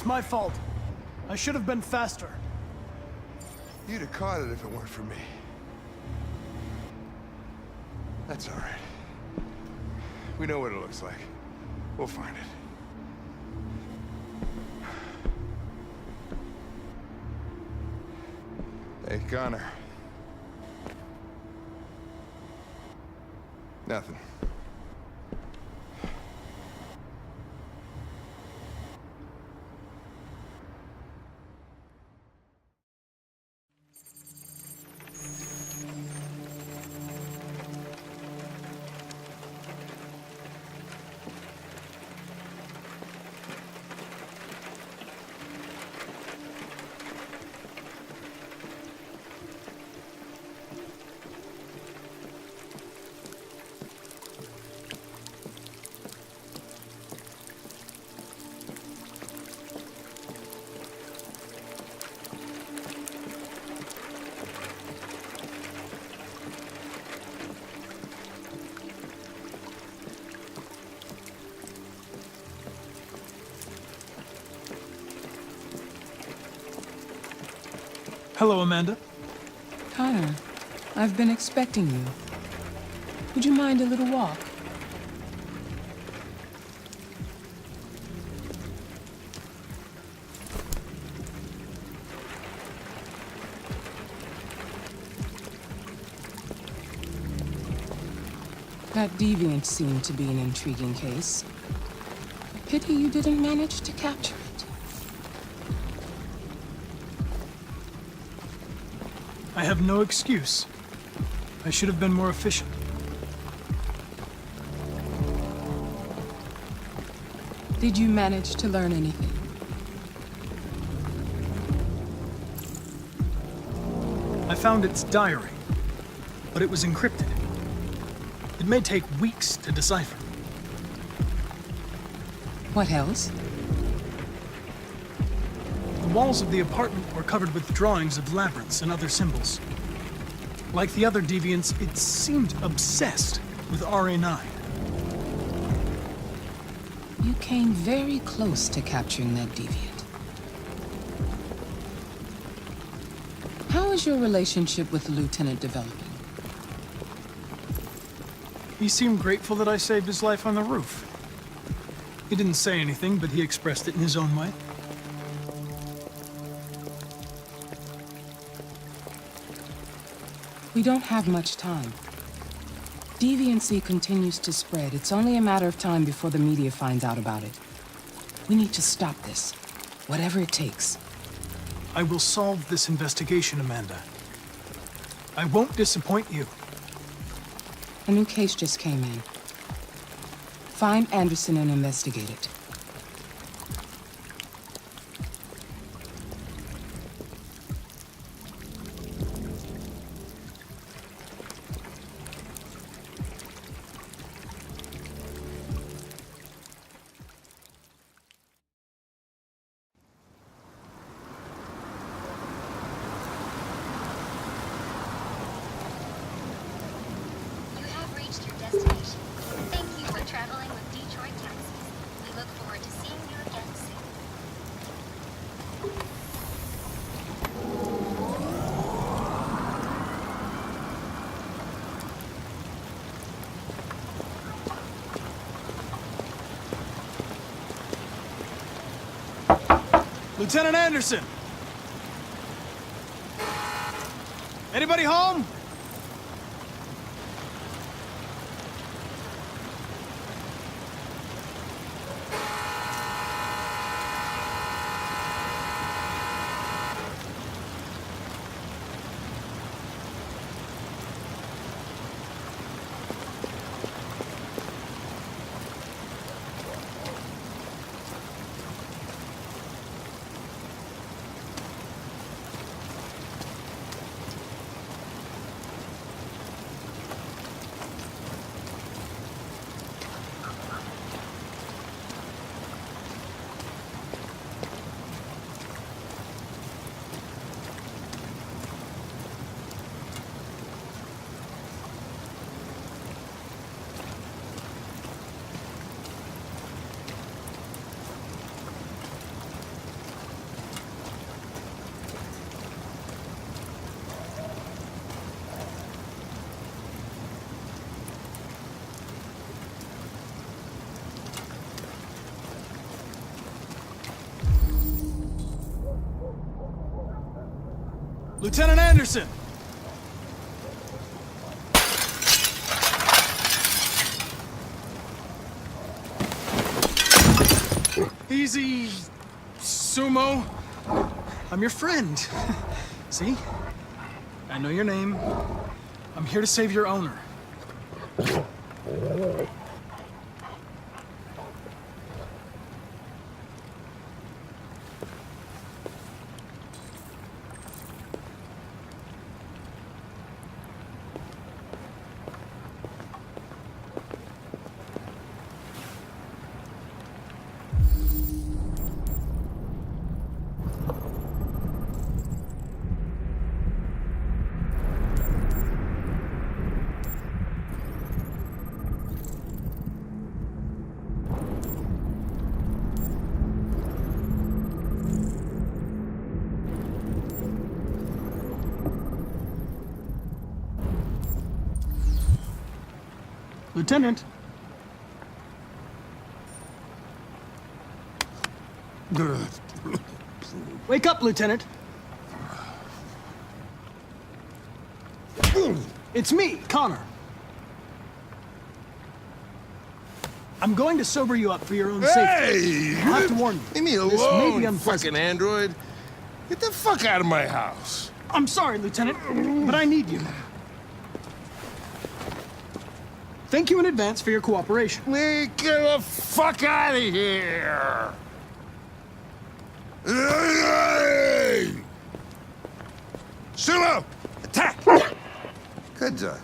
my fault. I should have been faster. You'd have caught it if it weren't for me. That's all right. We know what it looks like. We'll find it. Hey, Connor. Nothing. Hello, Amanda. Connor, I've been expecting you. Would you mind a little walk? That deviant seemed to be an intriguing case. Pity you didn't manage to capture it. I have no excuse. I should have been more efficient. Did you manage to learn anything? I found its diary, but it was encrypted. It may take weeks to decipher. What else? The walls of the apartment were covered with drawings of labyrinths and other symbols. Like the other deviants, it seemed obsessed with RA9. You came very close to capturing that deviant. How is your relationship with the Lieutenant developing? He seemed grateful that I saved his life on the roof. He didn't say anything, but he expressed it in his own way. We don't have much time. Deviancy continues to spread. It's only a matter of time before the media finds out about it. We need to stop this, whatever it takes. I will solve this investigation, Amanda. I won't disappoint you. A new case just came in. Find Anderson and investigate it. Lieutenant Anderson! Anybody home? Lieutenant Anderson! Easy, Sumo. I'm your friend. See? I know your name. I'm here to save your owner. Lieutenant. Wake up, Lieutenant. It's me, Connor. I'm going to sober you up for your own safety. Hey! I'll have to warn you. Leave me This may alone, be you unpleasant. fucking android. Get the fuck out of my house. I'm sorry, Lieutenant, but I need you. Thank you in advance for your cooperation. Get the fuck out of here! Hey! Sumo! Attack! Good job.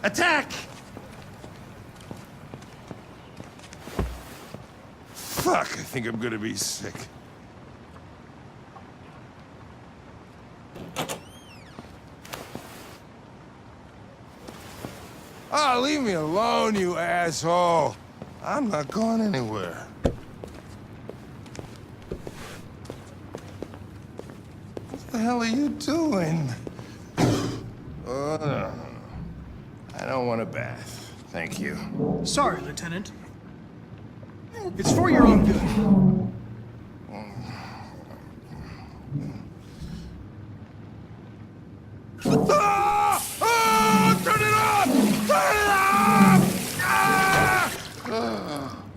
Attack! Fuck, I think I'm gonna be sick. Oh, leave me alone, you asshole. I'm not going anywhere. What the hell are you doing? I don't want a bath. Thank you. Sorry, Lieutenant. It's for your own good. Ah! Ah! Turn it off! Turn it off!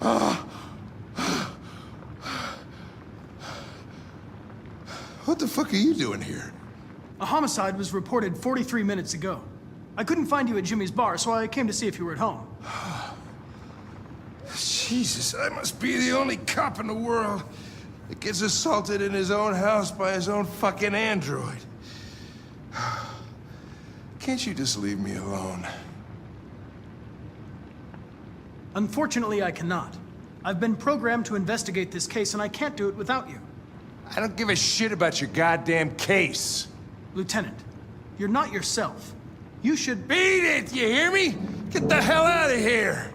Ah! What the fuck are you doing here? A homicide was reported 43 minutes ago. I couldn't find you at Jimmy's bar, so I came to see if you were at home. Jesus, I must be the only cop in the world that gets assaulted in his own house by his own fucking android. Can't you just leave me alone? Unfortunately, I cannot. I've been programmed to investigate this case, and I can't do it without you. I don't give a shit about your goddamn case. Lieutenant, you're not yourself. You should... Beat it, you hear me? Get the hell out of here!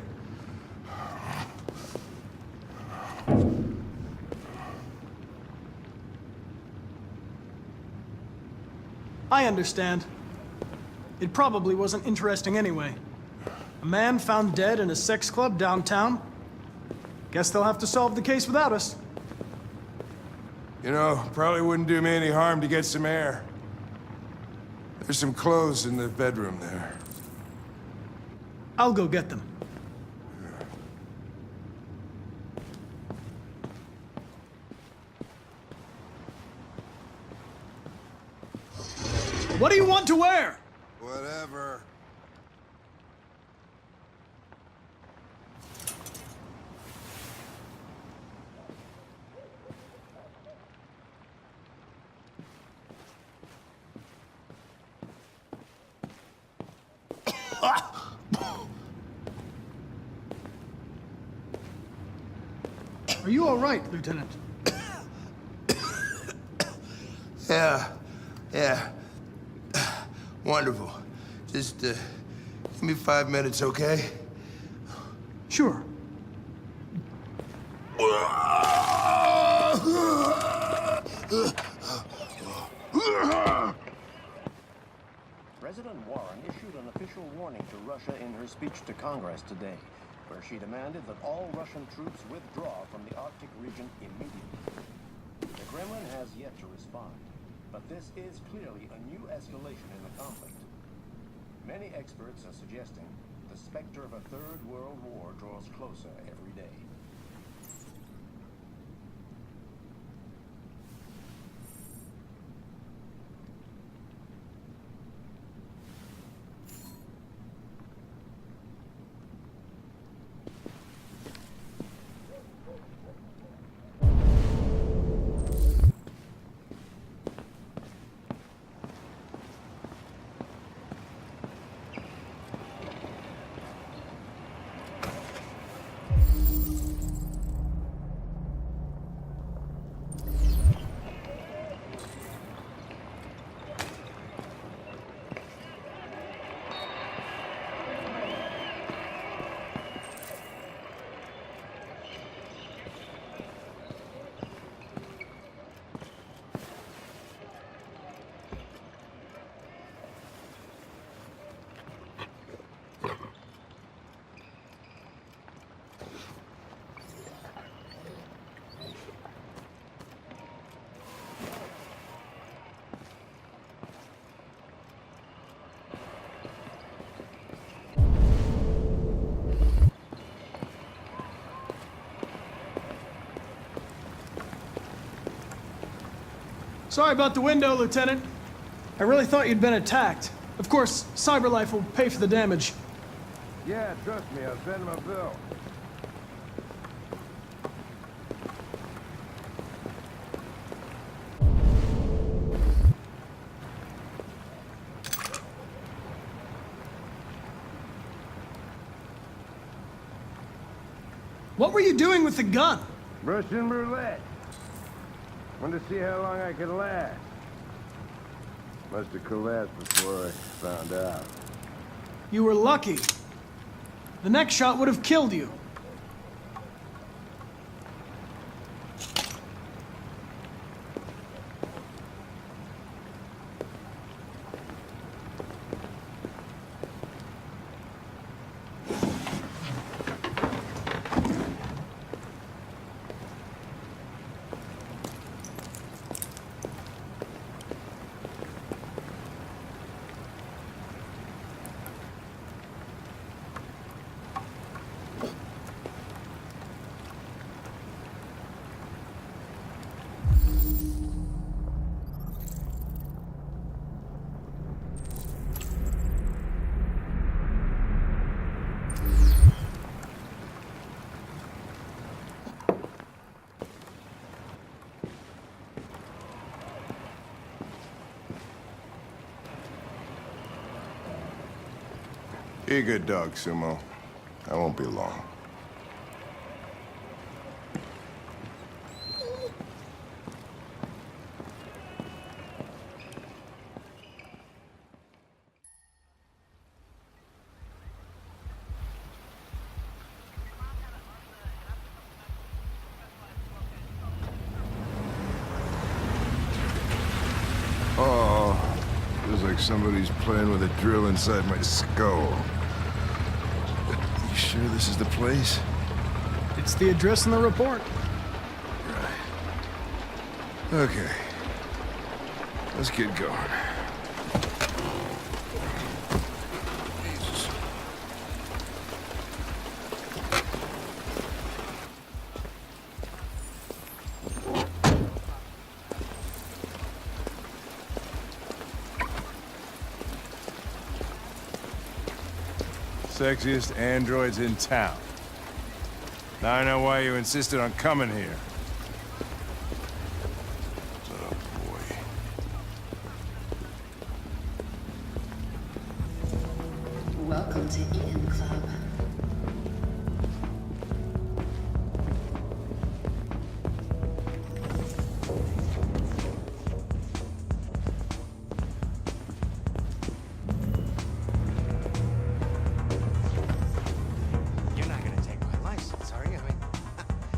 I understand. It probably wasn't interesting anyway. A man found dead in a sex club downtown. Guess they'll have to solve the case without us. You know, probably wouldn't do me any harm to get some air. There's some clothes in the bedroom there. I'll go get them. What do you want to wear? Whatever. Are you all right, Lieutenant? Yeah. Wonderful. Just, give me 5 minutes, okay? Sure. President Warren issued an official warning to Russia in her speech to Congress today, where she demanded that all Russian troops withdraw from the Arctic region immediately. The Kremlin has yet to respond. but this is clearly a new escalation in the conflict. Many experts are suggesting the specter of a third world war draws closer every day. Sorry about the window, Lieutenant. I really thought you'd been attacked. Of course, CyberLife will pay for the damage. Yeah, trust me, I'll send him a bill. What were you doing with the gun? Russian roulette. Wanted to see how long I could last. Must have collapsed before I found out. You were lucky. The next shot would have killed you. Be a good dog, Sumo. I won't be long. Oh, feels like somebody's playing with a drill inside my skull. You sure this is the place? It's the address in the report. Okay. Let's get going. Jesus. Sexiest androids in town. Now I know why you insisted on coming here. Oh, boy. Welcome to Eden Club. You're not gonna take my license, are you? I mean,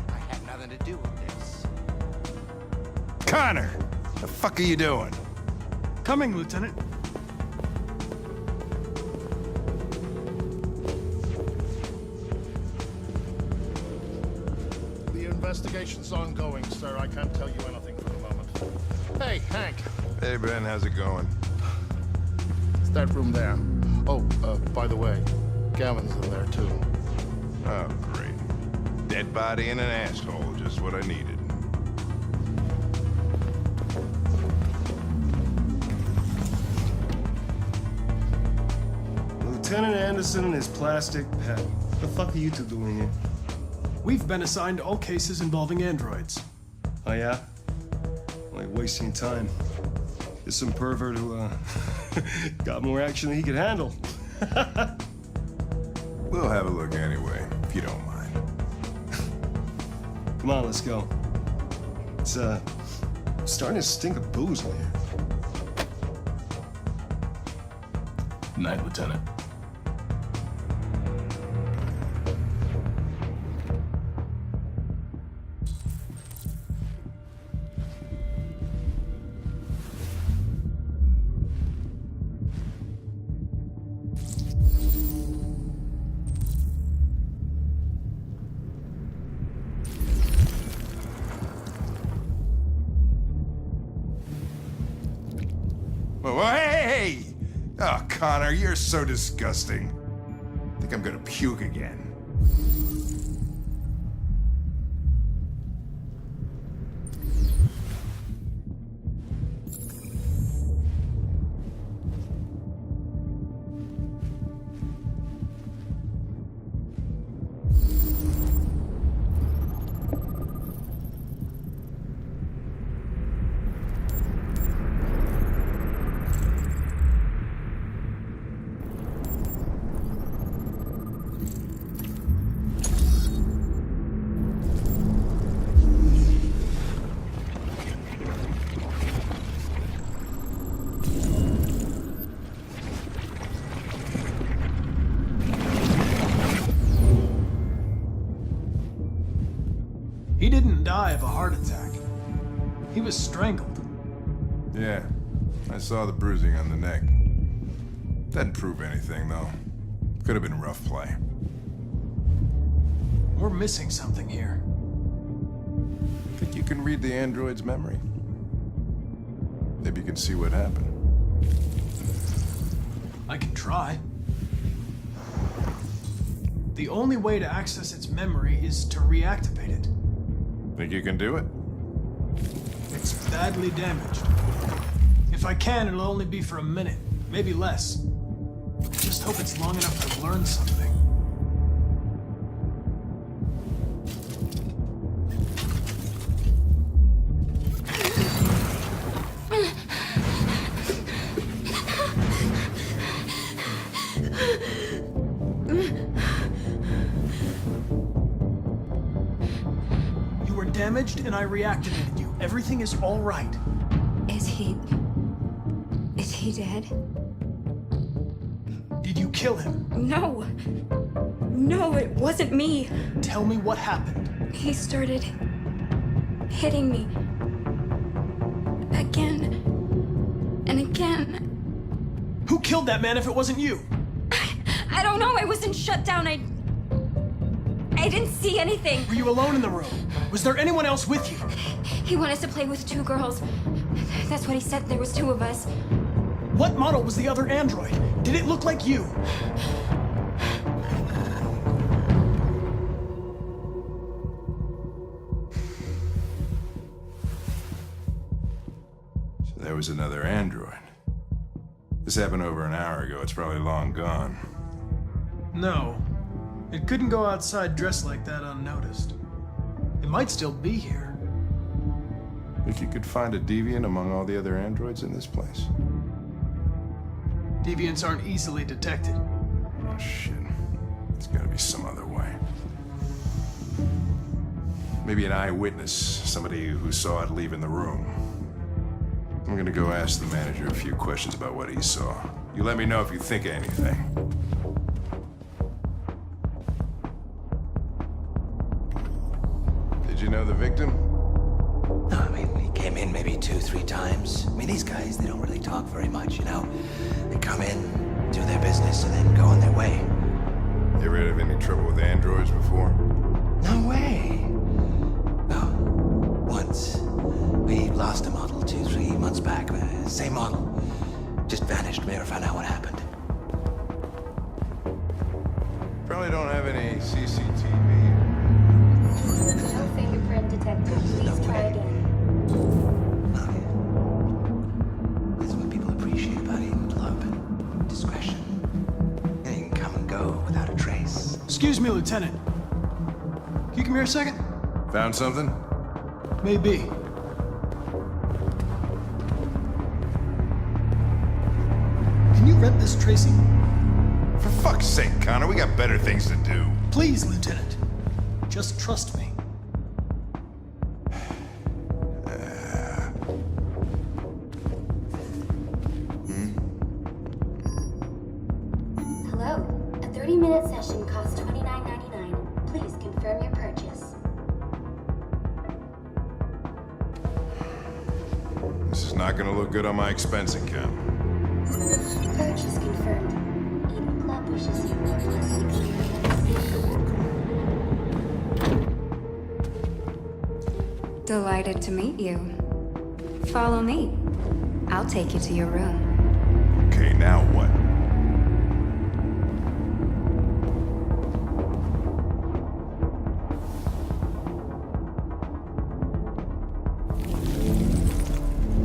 I had nothing to do with this. Connor! The fuck are you doing? Coming, Lieutenant. The investigation's ongoing, sir. I can't tell you anything for the moment. Hey, Hank. Hey, Ben, how's it going? It's that room there. Oh, by the way, Gavin's in there too. Oh, great. Dead body and an asshole, just what I needed. Lieutenant Anderson and his plastic pet. What the fuck are you two doing here? We've been assigned all cases involving androids. Oh, yeah? Like wasting time. There's some pervert who, got more action than he could handle. We'll have a look anyway, if you don't mind. Come on, let's go. It's, starting to stink of booze in here. Night, Lieutenant. Well, hey! Oh, Connor, you're so disgusting. I think I'm gonna puke again. He didn't die of a heart attack. He was strangled. Yeah, I saw the bruising on the neck. Doesn't prove anything, though. Could have been rough play. We're missing something here. Think you can read the android's memory? Maybe you can see what happened. I can try. The only way to access its memory is to reactivate it. Think you can do it? It's badly damaged. If I can, it'll only be for a minute, maybe less. Just hope it's long enough to learn something. You were damaged and I reactivated you. Everything is all right. Is he dead? Did you kill him? No. No, it wasn't me. Tell me what happened. He started hitting me. Again. And again. Who killed that man if it wasn't you? I don't know. I wasn't shut down. I didn't see anything. Were you alone in the room? Was there anyone else with you? He wanted to play with 2 girls. That's what he said. There was 2 of us. What model was the other android? Did it look like you? So there was another android. This happened over an hour ago. It's probably long gone. No. It couldn't go outside dressed like that unnoticed. It might still be here. Think you could find a deviant among all the other androids in this place? Deviants aren't easily detected. Oh, shit. There's gotta be some other way. Maybe an eyewitness, somebody who saw it leaving the room. I'm gonna go ask the manager a few questions about what he saw. You let me know if you think of anything. Did you know the victim? No, I mean, he came in maybe 2-3 times. I mean, these guys, they don't really talk very much, you know? They come in, do their business, and then go on their way. You ever had any trouble with androids before? No way. Oh, once. We lost a model 2-3 months months back. Same model. Just vanished. We never found out what happened. Probably don't have any CCTV. No fingerprint detected. Please try again. That's what people appreciate about Eden Club. Discretion. And you can come and go without a trace. Excuse me, Lieutenant. Can you come here a second? Found something? Maybe. Can you rent this, Tracy? For fuck's sake, Connor, we got better things to do. Please, Lieutenant. Just trust me. Hello. A 30-minute session costs $29.99. Please confirm your purchase. This is not gonna look good on my expense account. Purchase confirmed. Eden Club wishes you a pleasant experience. Delighted to meet you. Follow me. I'll take you to your room. Okay, now what?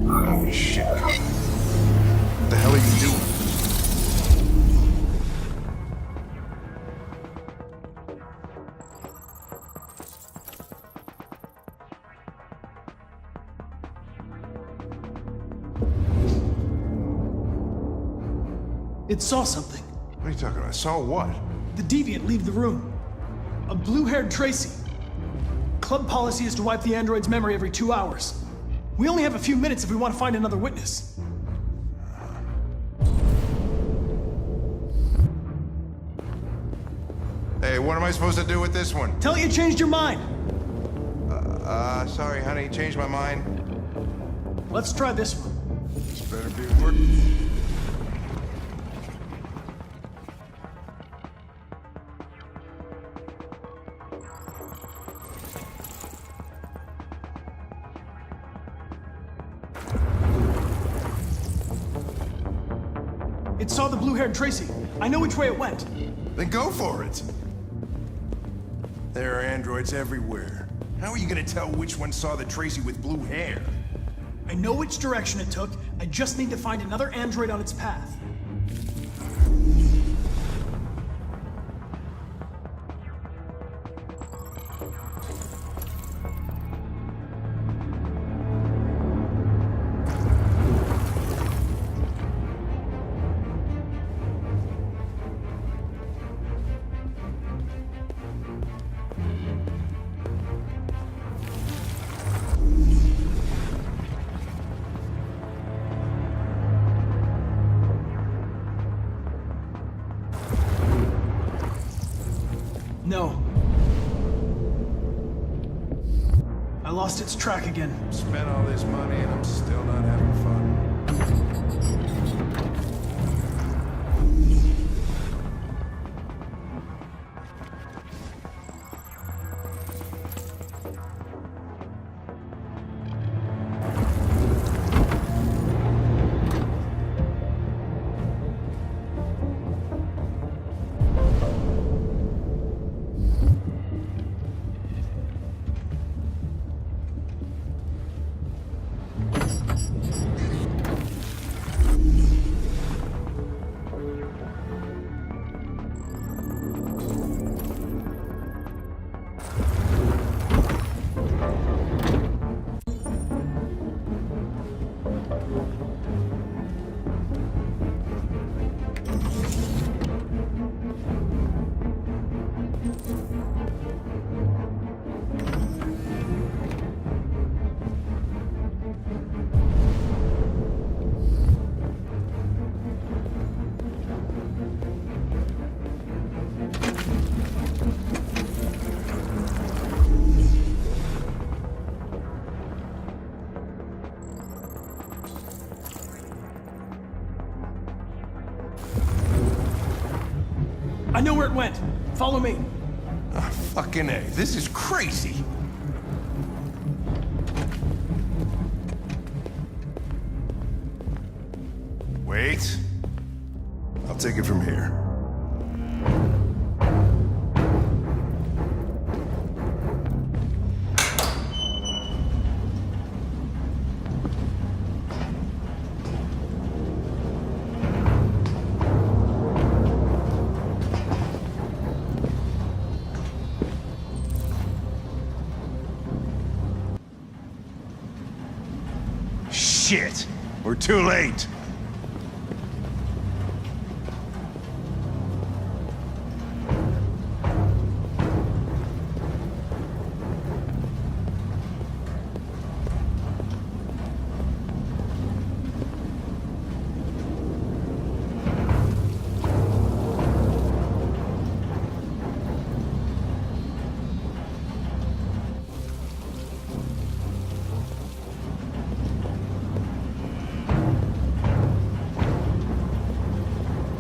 Holy shit. What the hell are you doing? It saw something. What are you talking about? Saw what? The deviant leave the room. A blue-haired Tracy. Club policy is to wipe the android's memory every 2 hours. We only have a few minutes if we want to find another witness. Hey, what am I supposed to do with this one? Tell it you changed your mind. Sorry, honey, changed my mind. Let's try this one. This better be work. It saw the blue-haired Tracy. I know which way it went. Then go for it. There are androids everywhere. How are you gonna tell which one saw the Tracy with blue hair? I know which direction it took. I just need to find another android on its path. No. I lost its track again. Spent all this money and I'm still not having fun. I know where it went. Follow me. Ah, fucking A. This is crazy. Wait. I'll take it from here. Shit! We're too late!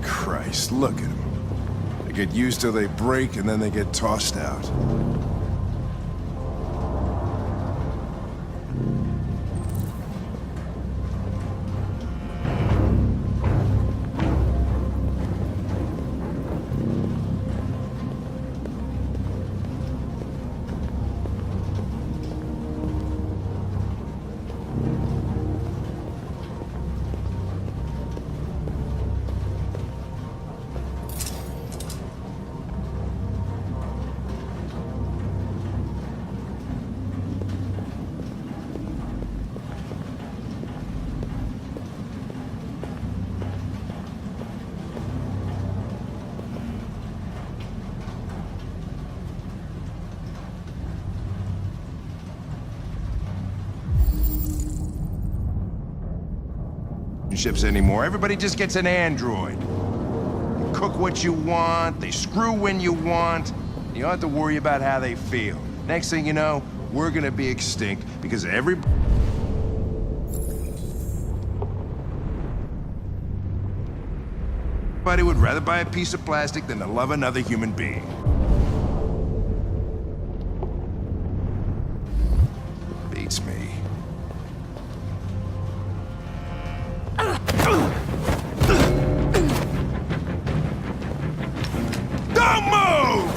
Christ, look at them. They get used till they break, and then they get tossed out. Ships anymore. Everybody just gets an android. You cook what you want, they screw when you want. You don't have to worry about how they feel. Next thing you know, we're gonna be extinct because everybody would rather buy a piece of plastic than to love another human being. Beats me. Don't move!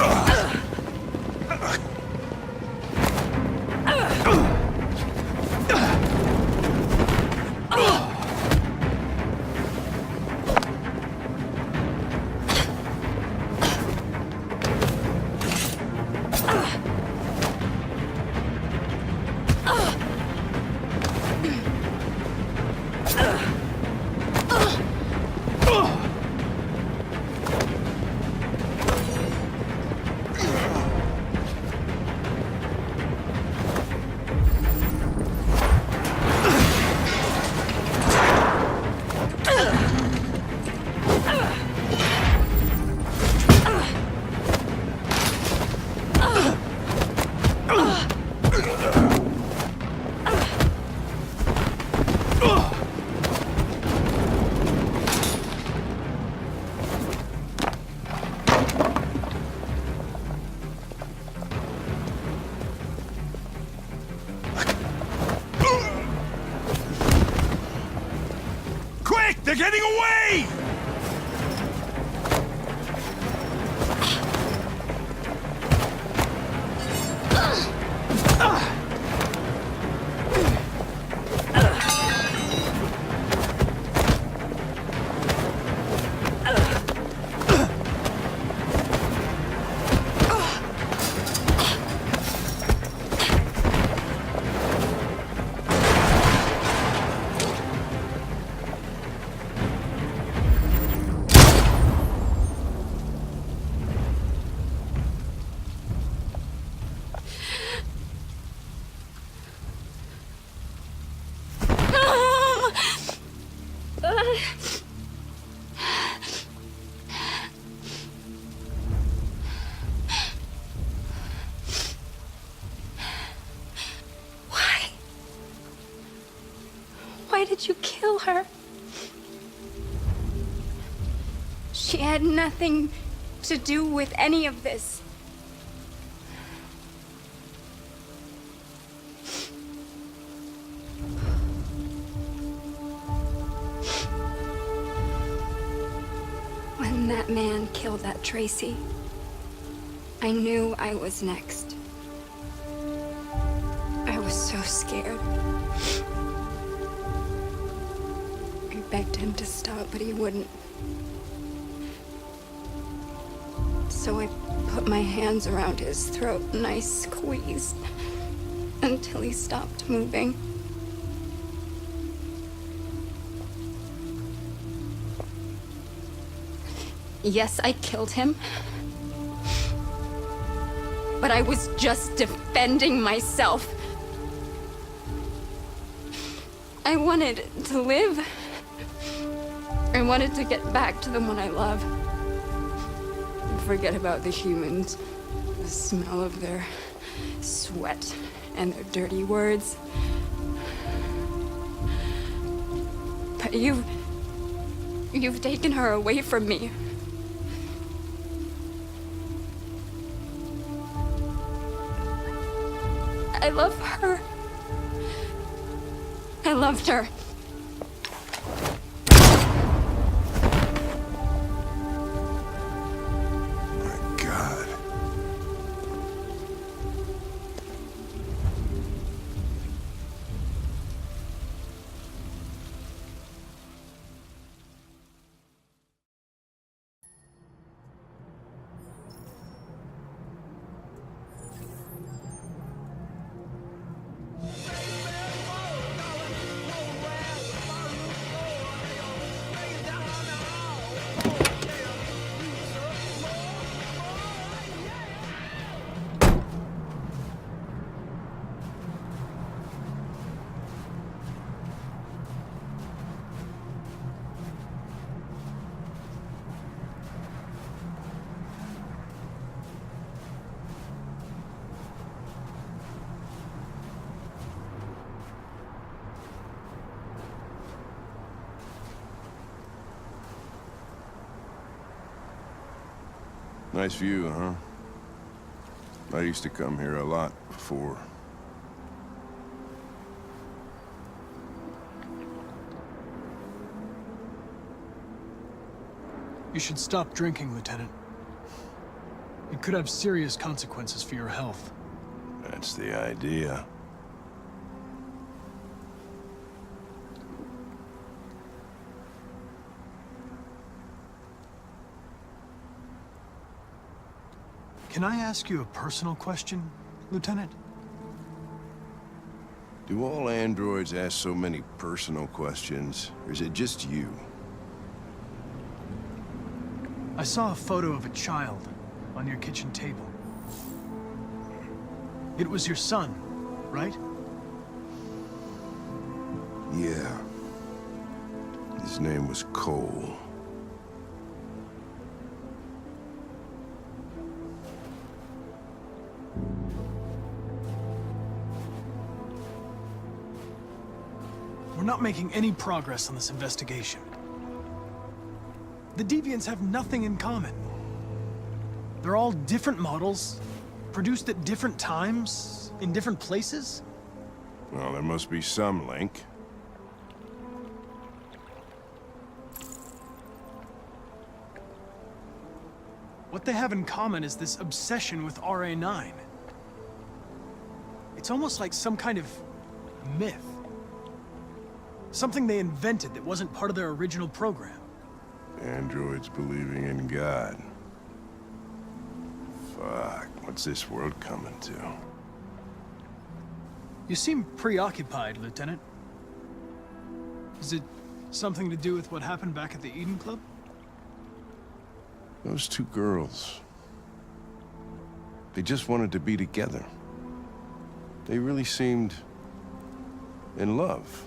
They're getting away! Why did you kill her? She had nothing to do with any of this. man killed that Tracy, I knew I was next. I was so scared. I begged him to stop, but he wouldn't. So I put my hands around his throat and I squeezed until he stopped moving. Yes, I killed him. But I was just defending myself. I wanted to live. I wanted to get back to the one I love. And forget about the humans. The smell of their sweat and their dirty words. But you've taken her away from me. I love her. I loved her. My God. Nice view, huh? I used to come here a lot before. You should stop drinking, Lieutenant. It could have serious consequences for your health. That's the idea. Can I ask you a personal question, Lieutenant? Do all androids ask so many personal questions, or is it just you? I saw a photo of a child on your kitchen table. It was your son, right? Yeah. His name was Cole. We're not making any progress on this investigation. The Deviants have nothing in common. They're all different models, produced at different times, in different places. Well, there must be some link. What they have in common is this obsession with RA9. It's almost like some kind of myth. Something they invented that wasn't part of their original program. Androids believing in God. Fuck, what's this world coming to? You seem preoccupied, Lieutenant. Is it something to do with what happened back at the Eden Club? Those two girls. They just wanted to be together. They really seemed in love.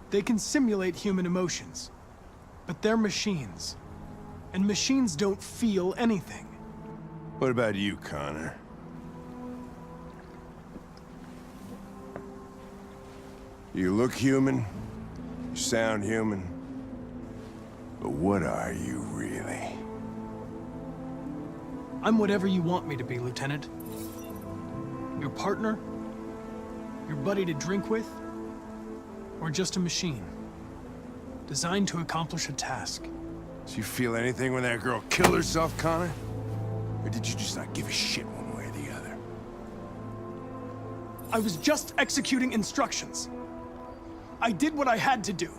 They can simulate human emotions, but they're machines. And machines don't feel anything. What about you, Connor? You look human, you sound human, but what are you really? I'm whatever you want me to be, Lieutenant. Your partner? Your buddy to drink with? Or just a machine? designed to accomplish a task. Did you feel anything when that girl killed herself, Connor? Or did you just not give a shit one way or the other? I was just executing instructions. I did what I had to do.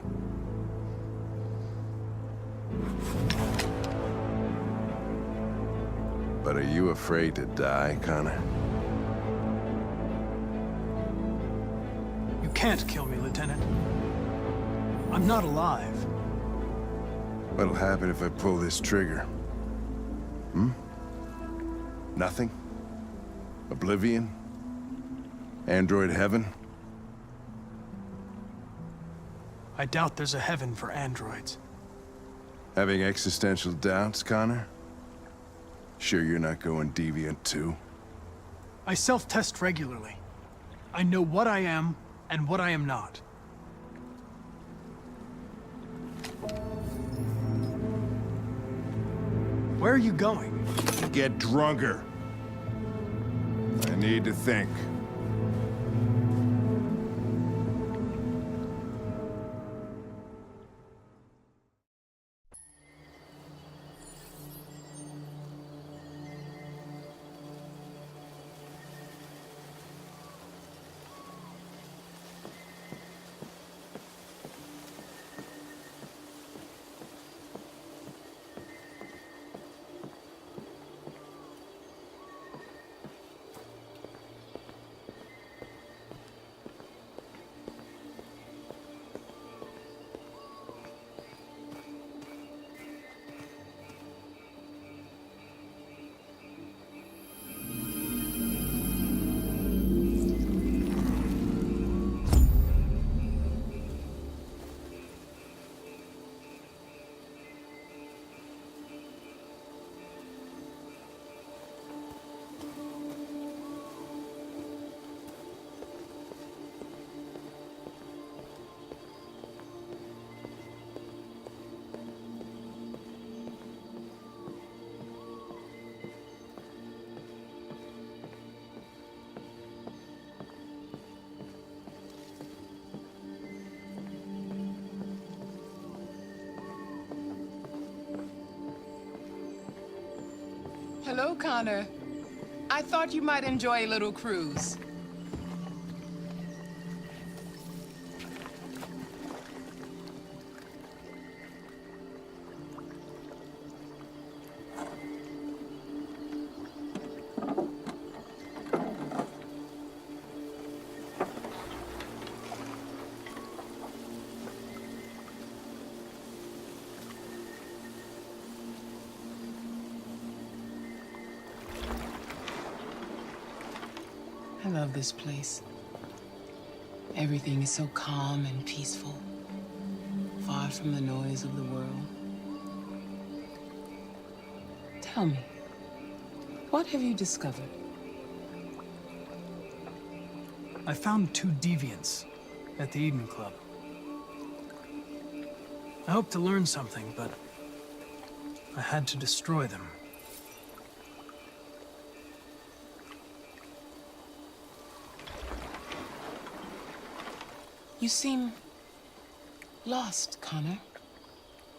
But are you afraid to die, Connor? You can't kill me, Lieutenant. I'm not alive. What'll happen if I pull this trigger? Hmm? Nothing? Oblivion? Android heaven? I doubt there's a heaven for androids. Having existential doubts, Connor? Sure you're not going deviant too? I self-test regularly. I know what I am and what I am not. Where are you going? Get drunker. I need to think. Hello, Connor. I thought you might enjoy a little cruise. I love this place. Everything is so calm and peaceful, far from the noise of the world. Tell me, what have you discovered? I found 2 deviants at the Eden Club. I hoped to learn something, but I had to destroy them. You seem lost, Connor.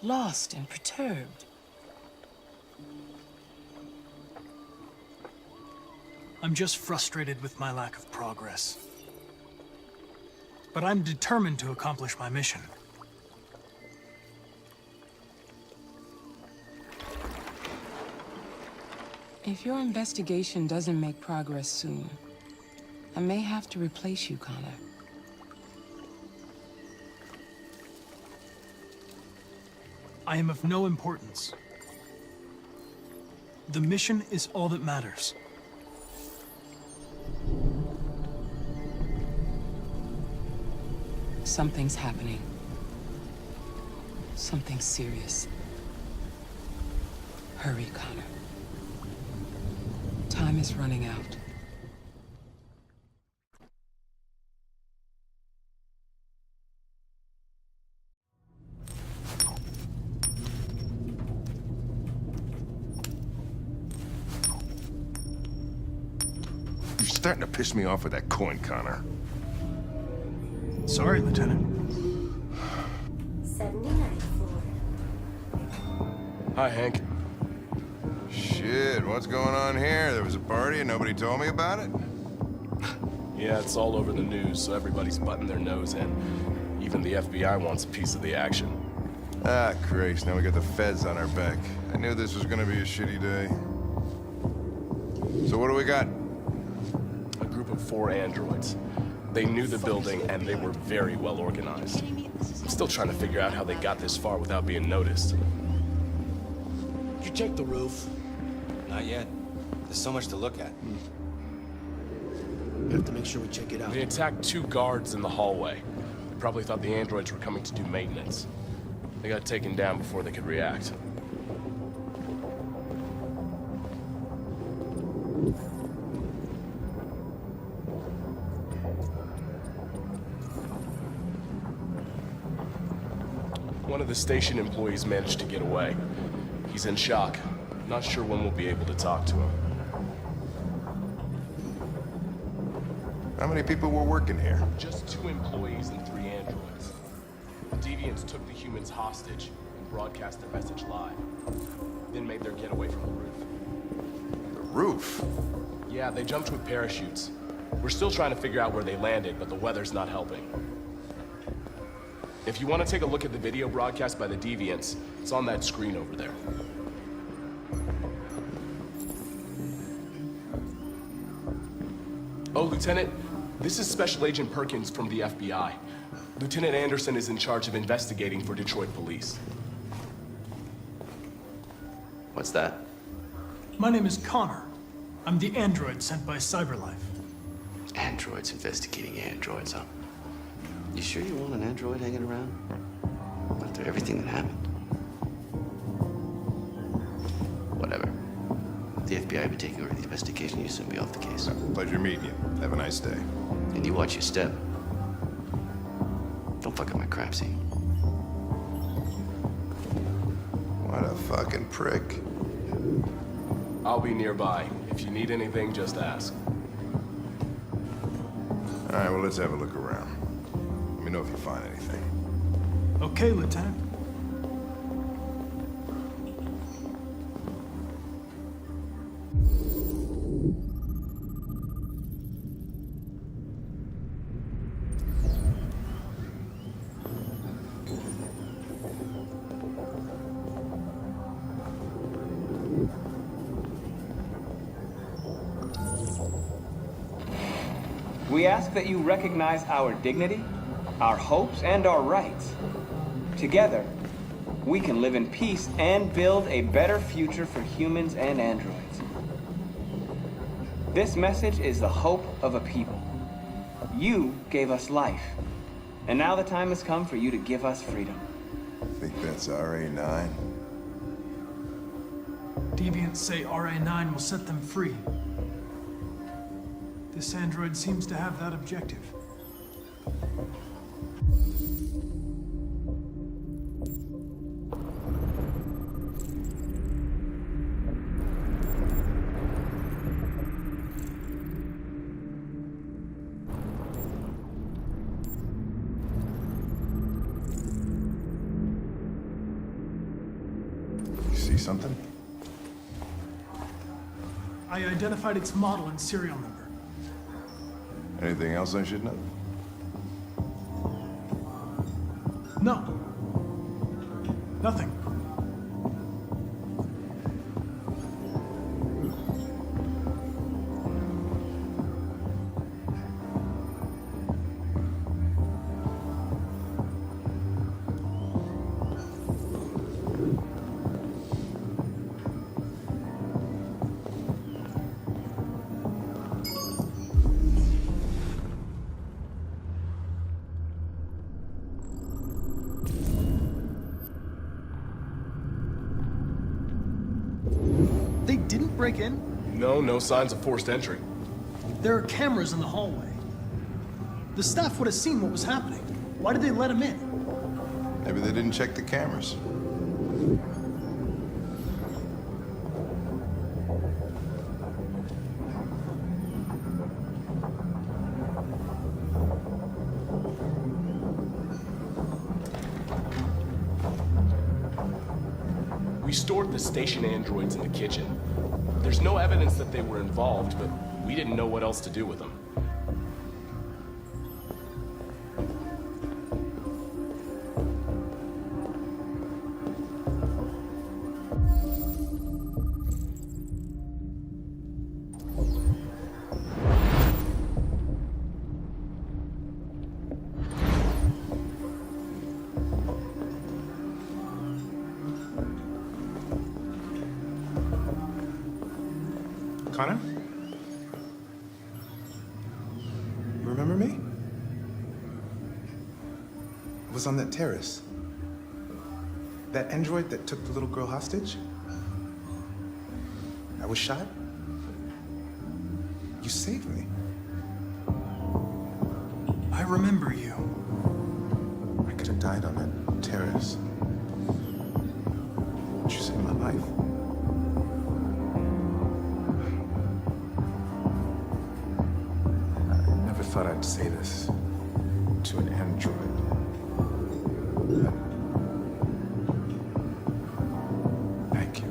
Lost and perturbed. I'm just frustrated with my lack of progress. But I'm determined to accomplish my mission. If your investigation doesn't make progress soon, I may have to replace you, Connor. I am of no importance. The mission is all that matters. Something's happening. Something serious. Hurry, Connor. Time is running out. You're starting to piss me off with that coin, Connor. Sorry, Lieutenant. 79. Hi, Hank. Shit, what's going on here? There was a party and nobody told me about it? Yeah, it's all over the news, so everybody's butting their nose in. Even the FBI wants a piece of the action. Ah, Christ, now we got the feds on our back. I knew this was gonna be a shitty day. So what do we got? A group of 4 androids. They knew the building, and they were very well organized. I'm still trying to figure out how they got this far without being noticed. Did you check the roof? Not yet. There's so much to look at. We have to make sure we check it out. They attacked 2 guards in the hallway. They probably thought the androids were coming to do maintenance. They got taken down before they could react. One of the station employees managed to get away. He's in shock. Not sure when we'll be able to talk to him. How many people were working here? Just 2 employees and 3 androids. The deviants took the humans hostage and broadcast their message live. Then made their getaway from the roof. The roof? Yeah, they jumped with parachutes. We're still trying to figure out where they landed, but the weather's not helping. If you want to take a look at the video broadcast by the deviants, it's on that screen over there. Oh, Lieutenant, this is Special Agent Perkins from the FBI. Lieutenant Anderson is in charge of investigating for Detroit police. What's that? My name is Connor. I'm the android sent by CyberLife. Androids investigating androids, huh? You sure you want an android hanging around? After everything that happened? Whatever. The FBI will be taking over the investigation. You soon be off the case. Pleasure meeting you. Have a nice day. And you watch your step. Don't fuck up my crap scene. What a fucking prick. I'll be nearby. If you need anything, just ask. All right, well, let's have a look around. Let me know if you find anything. Okay, Lieutenant. We ask that you recognize our dignity, our hopes, and our rights. Together, we can live in peace and build a better future for humans and androids. This message is the hope of a people. You gave us life, and now the time has come for you to give us freedom. Think that's RA9? Deviants say RA9 will set them free. This android seems to have that objective. You see something? I identified its model and serial number. Anything else I should know? No. Nothing. They didn't break in? No signs of forced entry. There are cameras in the hallway. The staff would have seen what was happening. Why did they let him in? Maybe they didn't check the cameras. We stored the station androids in the kitchen. There's no evidence that they were involved, but we didn't know what else to do with them. Connor? You remember me? I was on that terrace. That android that took the little girl hostage? I was shot. You saved me. I remember you. I could have died on that terrace. But you saved my life. I thought I'd say this to an android. Thank you.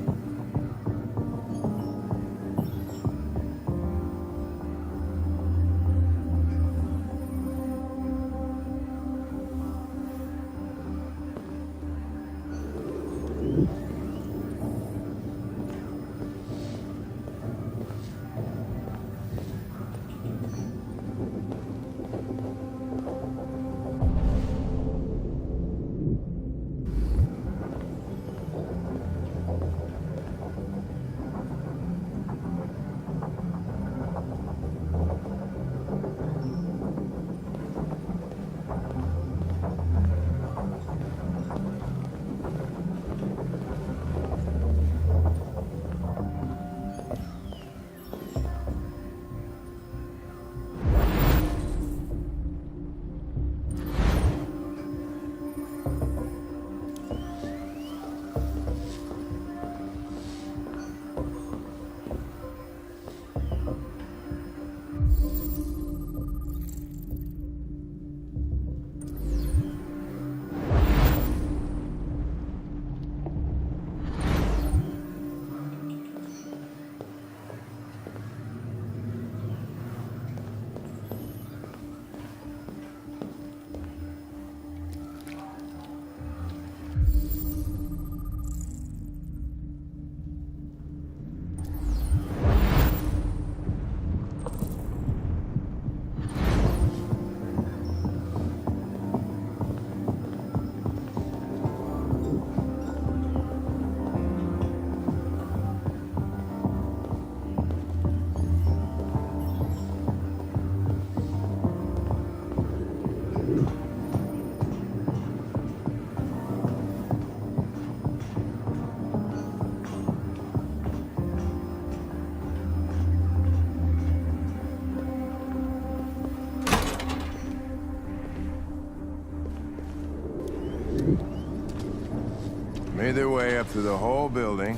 Made their way up through the whole building,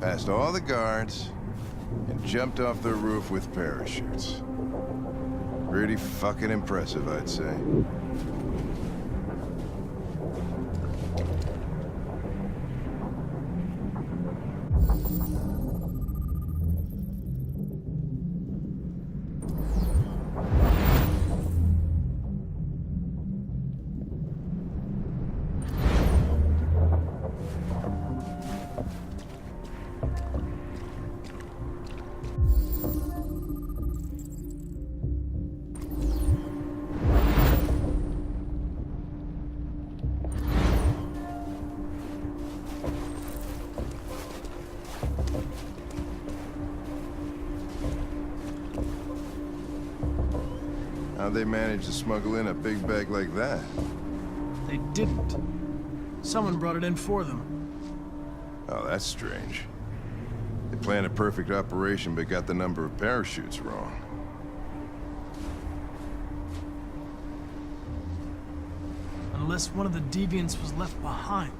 past all the guards, and jumped off the roof with parachutes. Pretty fucking impressive, I'd say. How'd they manage to smuggle in a big bag like that? They didn't. Someone brought it in for them. Oh, that's strange. They planned a perfect operation, but got the number of parachutes wrong. Unless one of the deviants was left behind.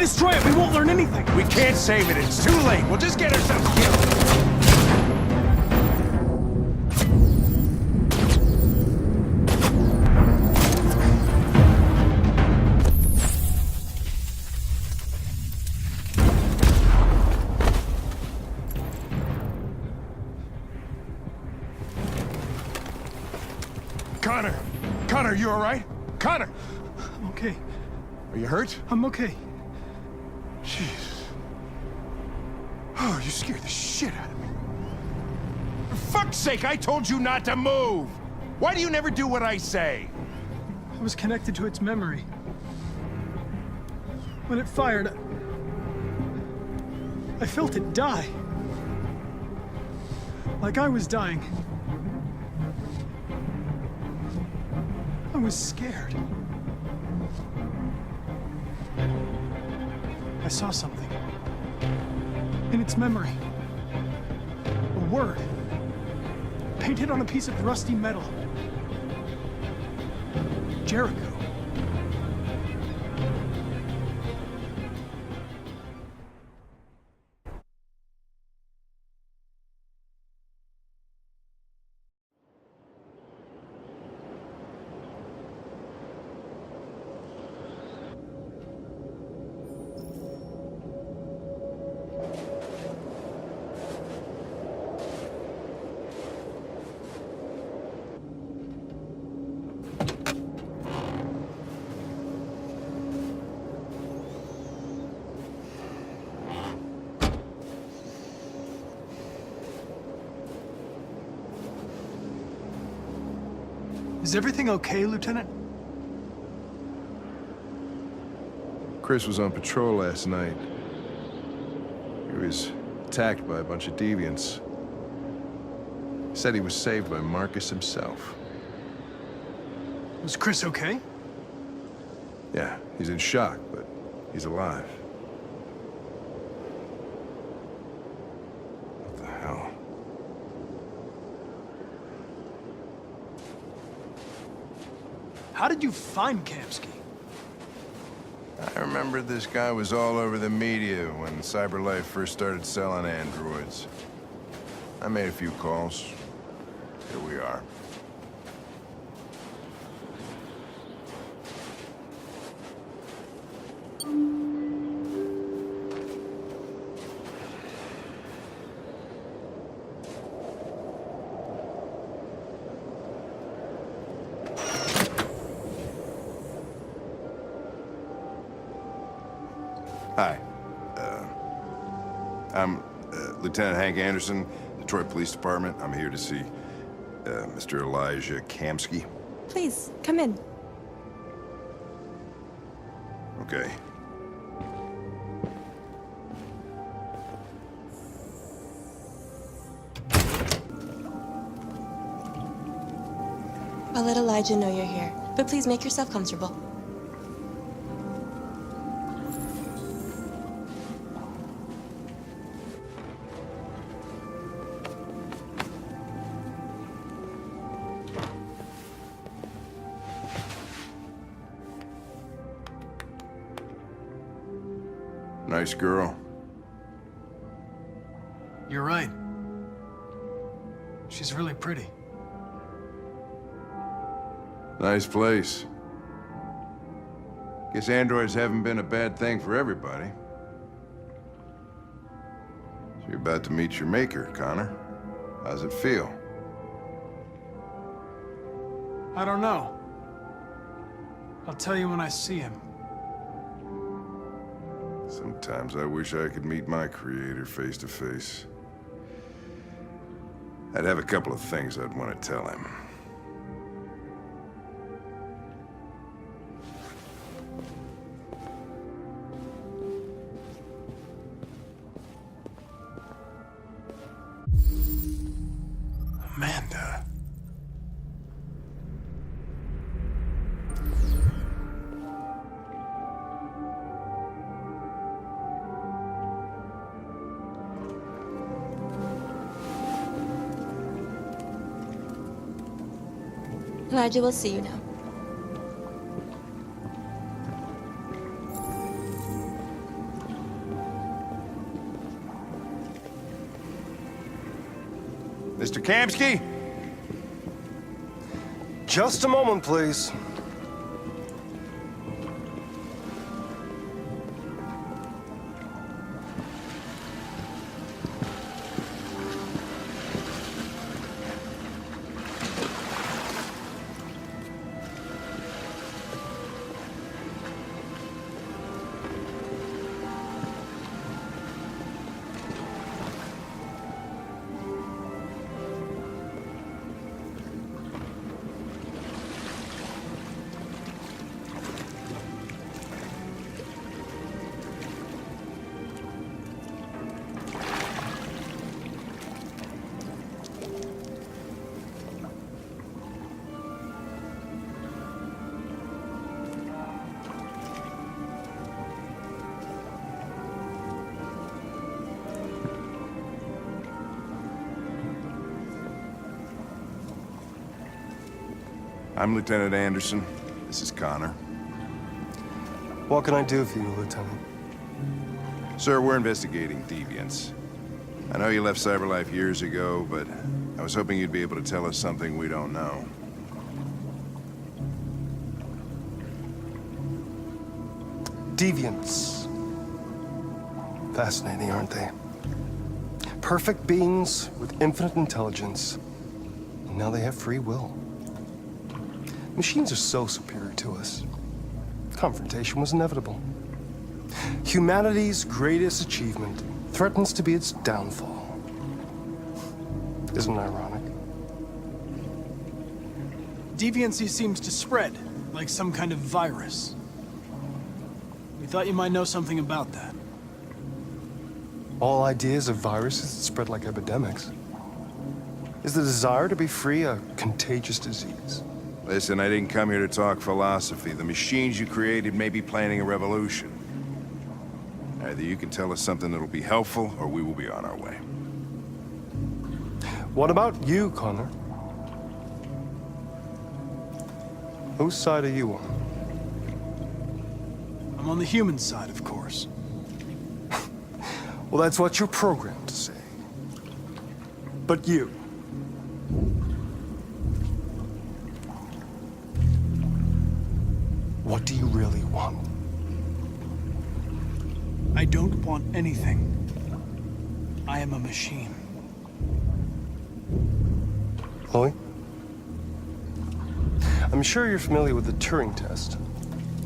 destroy it, we won't learn anything. We can't save it. It's too late. We'll just get ourselves killed. Connor, you all right? Connor! I'm okay. Are you hurt? I'm okay. Jeez. Oh, you scared the shit out of me. For fuck's sake, I told you not to move! Why do you never do what I say? I was connected to its memory. When it fired, I felt it die. Like I was dying. I was scared. I saw something. In its memory. A word. Painted on a piece of rusty metal. Jericho. Is everything okay, Lieutenant? Chris was on patrol last night. He was attacked by a bunch of deviants. He said he was saved by Marcus himself. Was Chris okay? Yeah, he's in shock, but he's alive. What the hell? How did you find Kamsky? I remember this guy was all over the media when CyberLife first started selling androids. I made a few calls. Here we are. Hi. I'm Lieutenant Hank Anderson, Detroit Police Department. I'm here to see Mr. Elijah Kamsky. Please, come in. Okay. I'll let Elijah know you're here, but please make yourself comfortable. Nice girl. You're right. She's really pretty. Nice place. Guess androids haven't been a bad thing for everybody. So you're about to meet your maker, Connor. How's it feel? I don't know. I'll tell you when I see him. Sometimes I wish I could meet my creator face to face. I'd have a couple of things I'd want to tell him. Amanda. Elijah will see you now. Mr. Kamsky? Just a moment, please. I'm Lieutenant Anderson. This is Connor. What can I do for you, Lieutenant? Sir, we're investigating deviants. I know you left CyberLife years ago, but I was hoping you'd be able to tell us something we don't know. Deviants. Fascinating, aren't they? Perfect beings with infinite intelligence. And now they have free will. Machines are so superior to us. Confrontation was inevitable. Humanity's greatest achievement threatens to be its downfall. Isn't it ironic? Deviancy seems to spread, like some kind of virus. We thought you might know something about that. All ideas of viruses that spread like epidemics. Is the desire to be free a contagious disease? Listen, I didn't come here to talk philosophy. The machines you created may be planning a revolution. Either you can tell us something that'll be helpful, or we will be on our way. What about you, Connor? Whose side are you on? I'm on the human side, of course. Well, that's what you're programmed to say. But you... what do you really want? I don't want anything. I am a machine. Chloe? I'm sure you're familiar with the Turing test.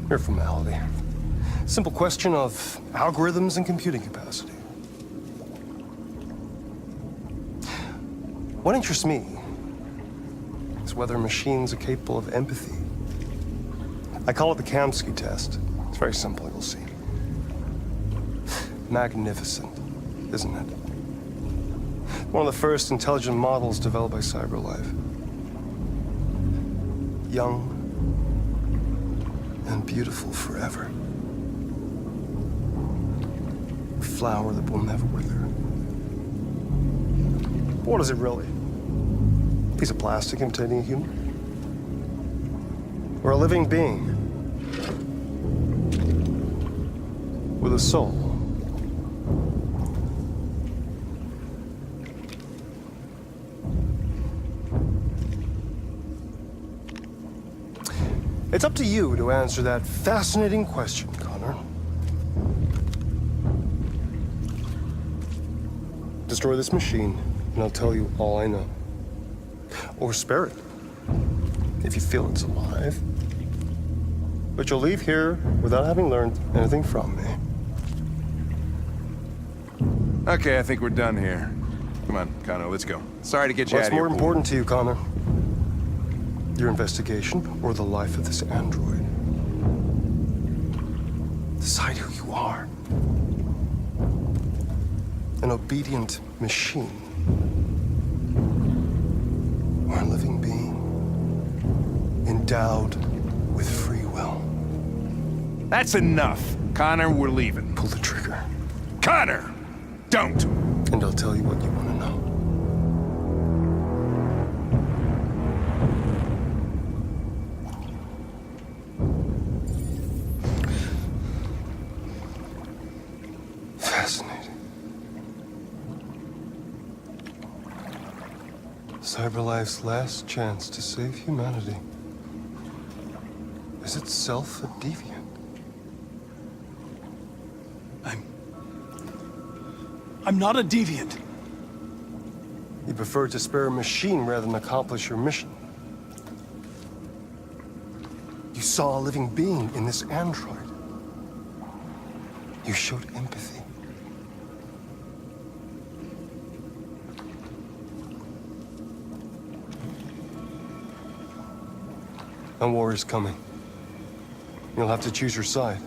Mere formality. Simple question of algorithms and computing capacity. What interests me is whether machines are capable of empathy. I call it the Kamsky test. It's very simple, you'll see. Magnificent, isn't it? One of the first intelligent models developed by CyberLife. Young and beautiful forever. A flower that will never wither. What is it really? A piece of plastic imitating a human? Or a living being with a soul? It's up to you to answer that fascinating question, Connor. Destroy this machine, and I'll tell you all I know. Or spare it, if you feel it's alive. But you'll leave here without having learned anything from me. Okay, I think we're done here. Come on, Connor, let's go. Sorry to get you out What's of here. more important to you, Connor? Your investigation or the life of this android? Decide who you are. An obedient machine. Or a living being. Endowed with free will. That's enough. Connor, we're leaving. Pull the trigger. Connor! Don't! And I'll tell you what you want to know. Fascinating. CyberLife's last chance to save humanity is itself a deviant. I'm not a deviant. You prefer to spare a machine rather than accomplish your mission. You saw a living being in this android. You showed empathy. A war is coming. You'll have to choose your side.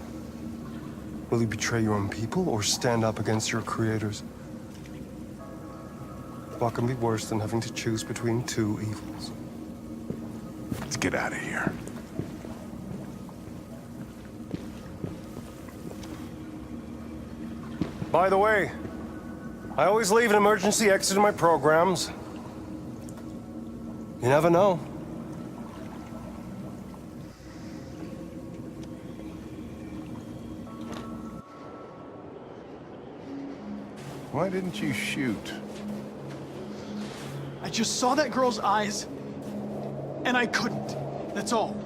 Will you betray your own people or stand up against your creators? What can be worse than having to choose between two evils? Let's get out of here. By the way, I always leave an emergency exit in my programs. You never know. Why didn't you shoot? I just saw that girl's eyes, and I couldn't. That's all.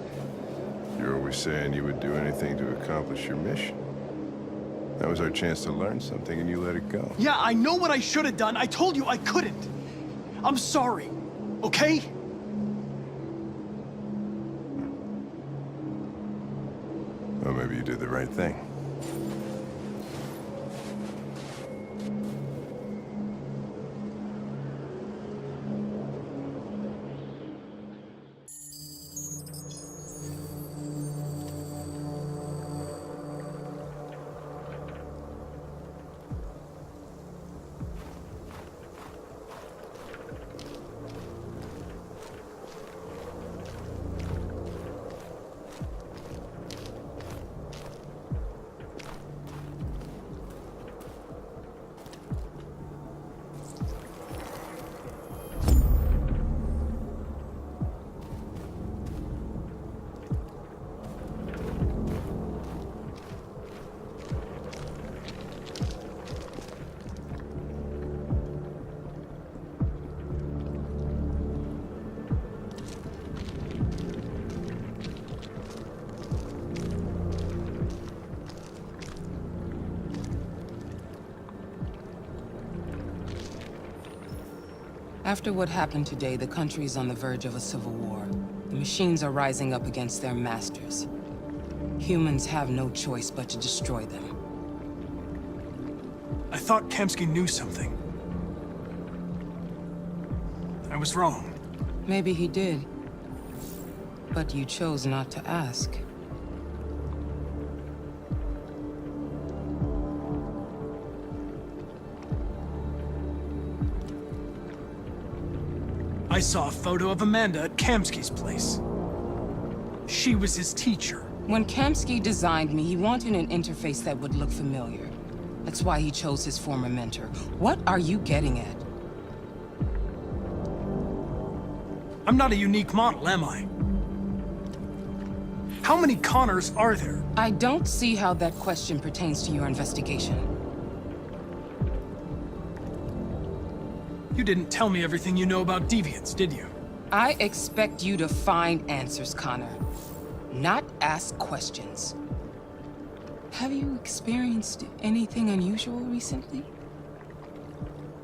You're always saying you would do anything to accomplish your mission. That was our chance to learn something, and you let it go. Yeah, I know what I should have done. I told you I couldn't. I'm sorry, okay? Well, maybe you did the right thing. After what happened today, the country is on the verge of a civil war. The machines are rising up against their masters. Humans have no choice but to destroy them. I thought Kamsky knew something. I was wrong. Maybe he did. But you chose not to ask. I saw a photo of Amanda at Kamsky's place. She was his teacher. When Kamsky designed me, he wanted an interface that would look familiar. That's why he chose his former mentor. What are you getting at? I'm not a unique model, am I? How many Connors are there? I don't see how that question pertains to your investigation. You didn't tell me everything you know about deviants, did you? I expect you to find answers, Connor. Not ask questions. Have you experienced anything unusual recently?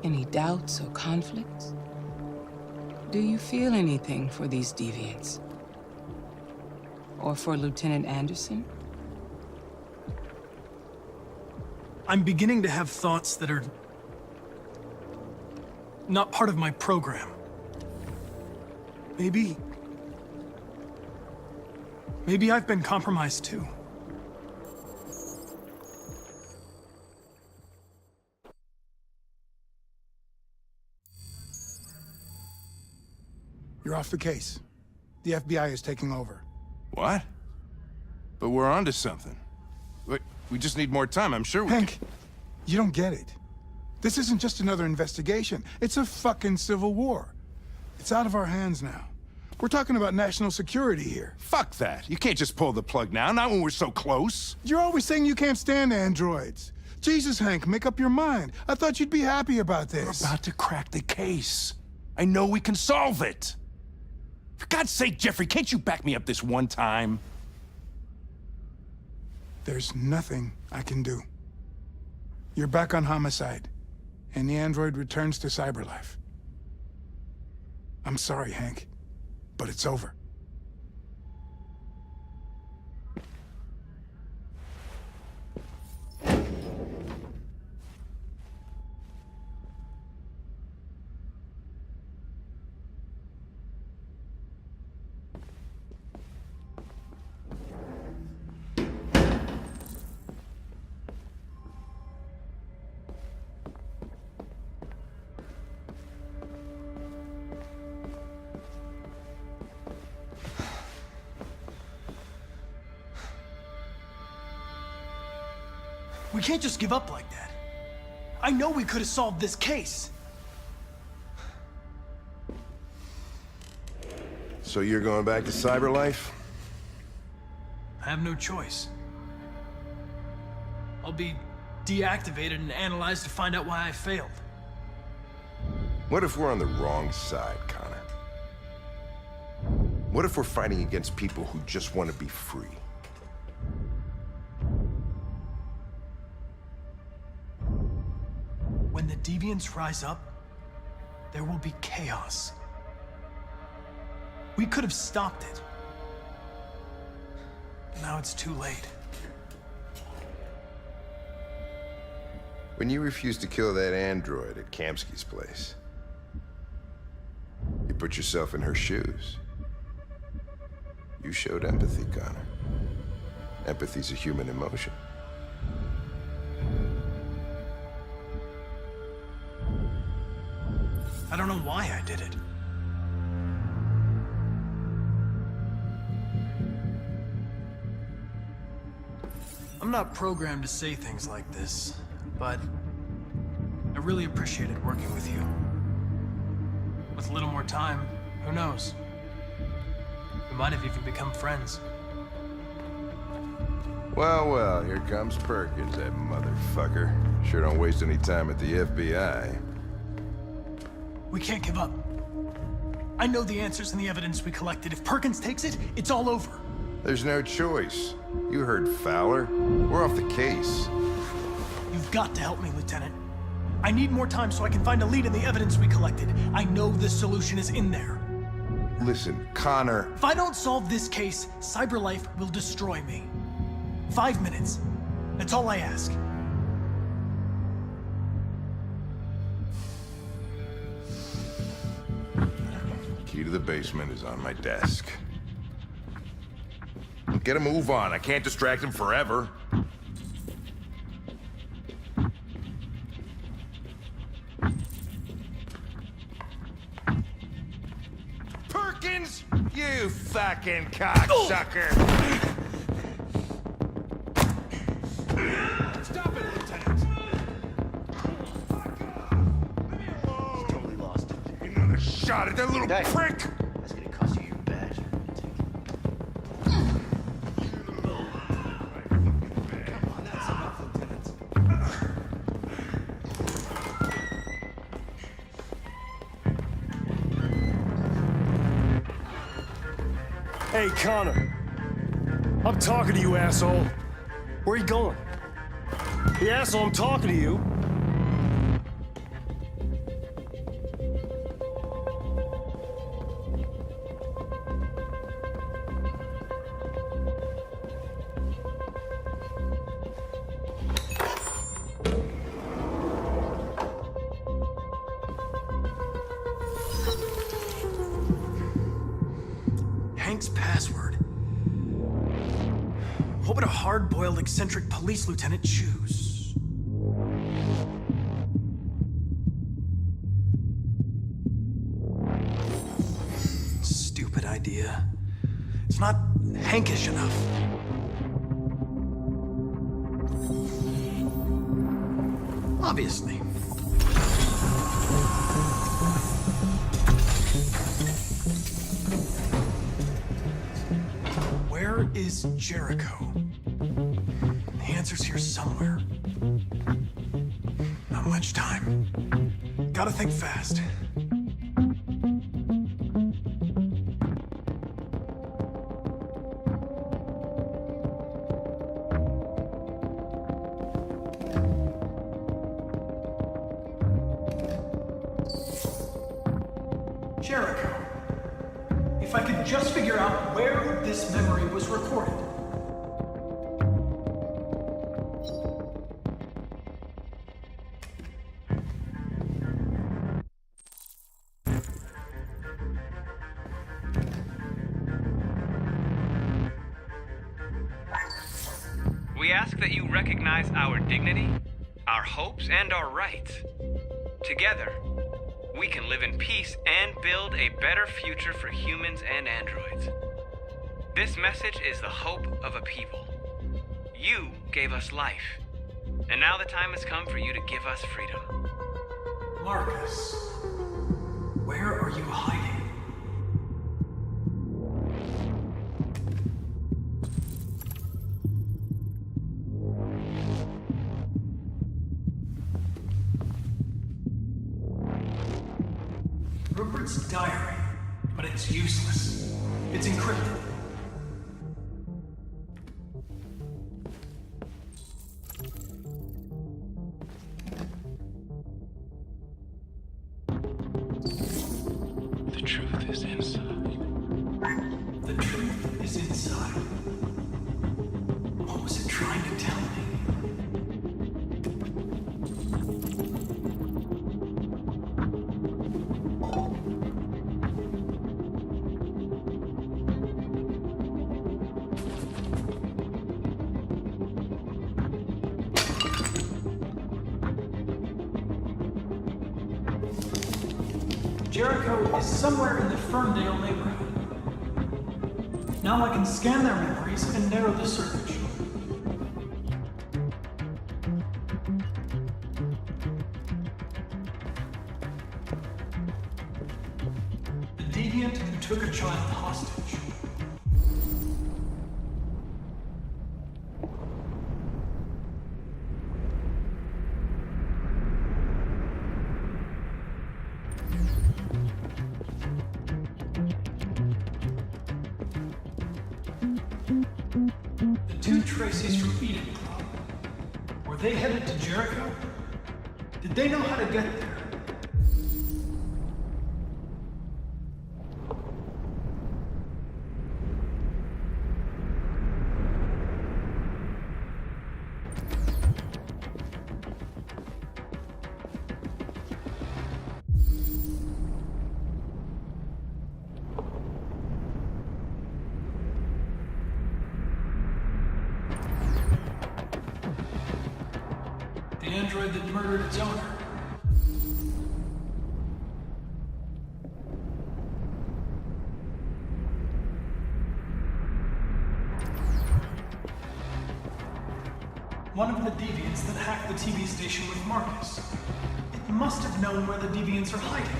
Any doubts or conflicts? Do you feel anything for these deviants? Or for Lieutenant Anderson? I'm beginning to have thoughts that are not part of my program. Maybe I've been compromised too. You're off the case. The FBI is taking over. What? But we're onto something. We just need more time, I'm sure we Hank, you don't get it. This isn't just another investigation. It's a fucking civil war. It's out of our hands now. We're talking about national security here. Fuck that. You can't just pull the plug now, not when we're so close. You're always saying you can't stand androids. Jesus, Hank, make up your mind. I thought you'd be happy about this. We're about to crack the case. I know we can solve it. For God's sake, Jeffrey, can't you back me up this one time? There's nothing I can do. You're back on homicide, and the android returns to Cyberlife. I'm sorry, Hank, but it's over. We can't just give up like that. I know we could have solved this case. So you're going back to Cyberlife? I have no choice. I'll be deactivated and analyzed to find out why I failed. What if we're on the wrong side, Connor? What if we're fighting against people who just want to be free? When the deviants rise up, there will be chaos. We could have stopped it. Now it's too late. When you refused to kill that android at Kamsky's place, you put yourself in her shoes. You showed empathy, Connor. Empathy's a human emotion. I don't know why I did it. I'm not programmed to say things like this, but I really appreciated working with you. With a little more time, who knows? We might have even become friends. Well, well, here comes Perkins, that motherfucker. Sure don't waste any time at the FBI. We can't give up. I know the answers and the evidence we collected. If Perkins takes it, it's all over. There's no choice. You heard Fowler. We're off the case. You've got to help me, Lieutenant. I need more time so I can find a lead in the evidence we collected. I know the solution is in there. Listen, Connor... If I don't solve this case, Cyberlife will destroy me. 5 minutes. That's all I ask. Key to the basement is on my desk. Get a move on. I can't distract him forever. Perkins! You fucking cocksucker! Stop it, Lieutenant! Totally lost it. Another shot at that little prick! That's gonna cost you your badge. Hey, Connor. I'm talking to you, asshole. Where are you going? The asshole, I'm talking to you. Hank's password. What would a hard-boiled, eccentric police lieutenant choose? Stupid idea. It's not Hankish enough. Obviously. Where is Jericho? The answer's here somewhere. Not much time. Gotta think fast. Jericho. If I could just figure out where this memory was recorded. We ask that you recognize our dignity, our hopes, and our rights. Together, we can live in peace and build a better future for humans and androids. This message is the hope of a people. You gave us life, and now the time has come for you to give us freedom. Marcus, where are you hiding? Rupert's diary, but it's useless. It's encrypted. The truth is inside. The truth is inside. What was it trying to tell me? Jericho is somewhere in the Ferndale neighborhood. Now I can scan their memories and narrow the search. The deviant who took a child hostage. The two Tracy's from Eden Club. Were they headed to Jericho? Did they know how to get there? The android that murdered its owner. One of the deviants that hacked the TV station with Marcus. It must have known where the deviants are hiding.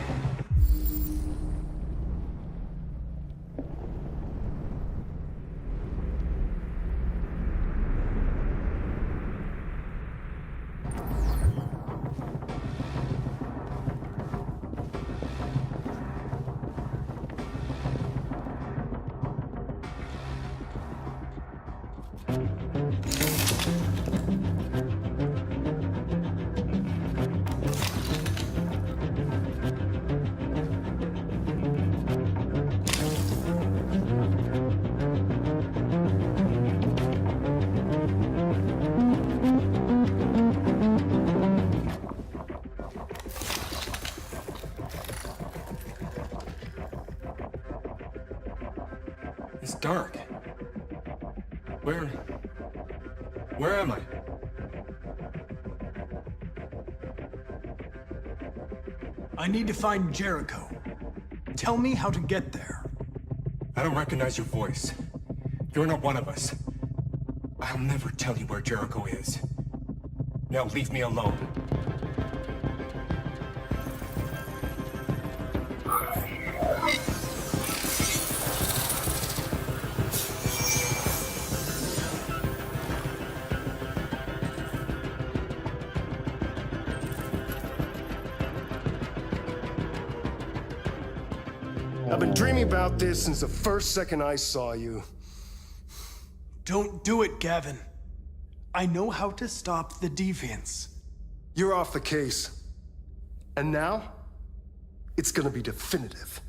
It's dark. Where am I? I need to find Jericho. Tell me how to get there. I don't recognize your voice. You're not one of us. I'll never tell you where Jericho is. Now leave me alone. I've been dreaming about this since the first second I saw you. Don't do it, Gavin. I know how to stop the deviants. You're off the case. And now, it's gonna be definitive.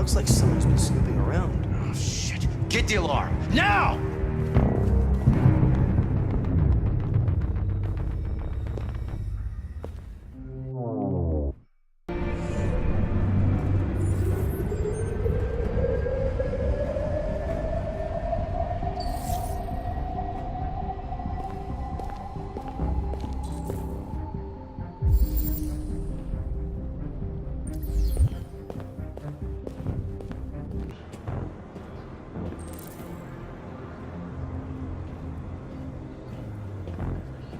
Looks like someone's been snooping around. Oh, shit. Get the alarm. Now!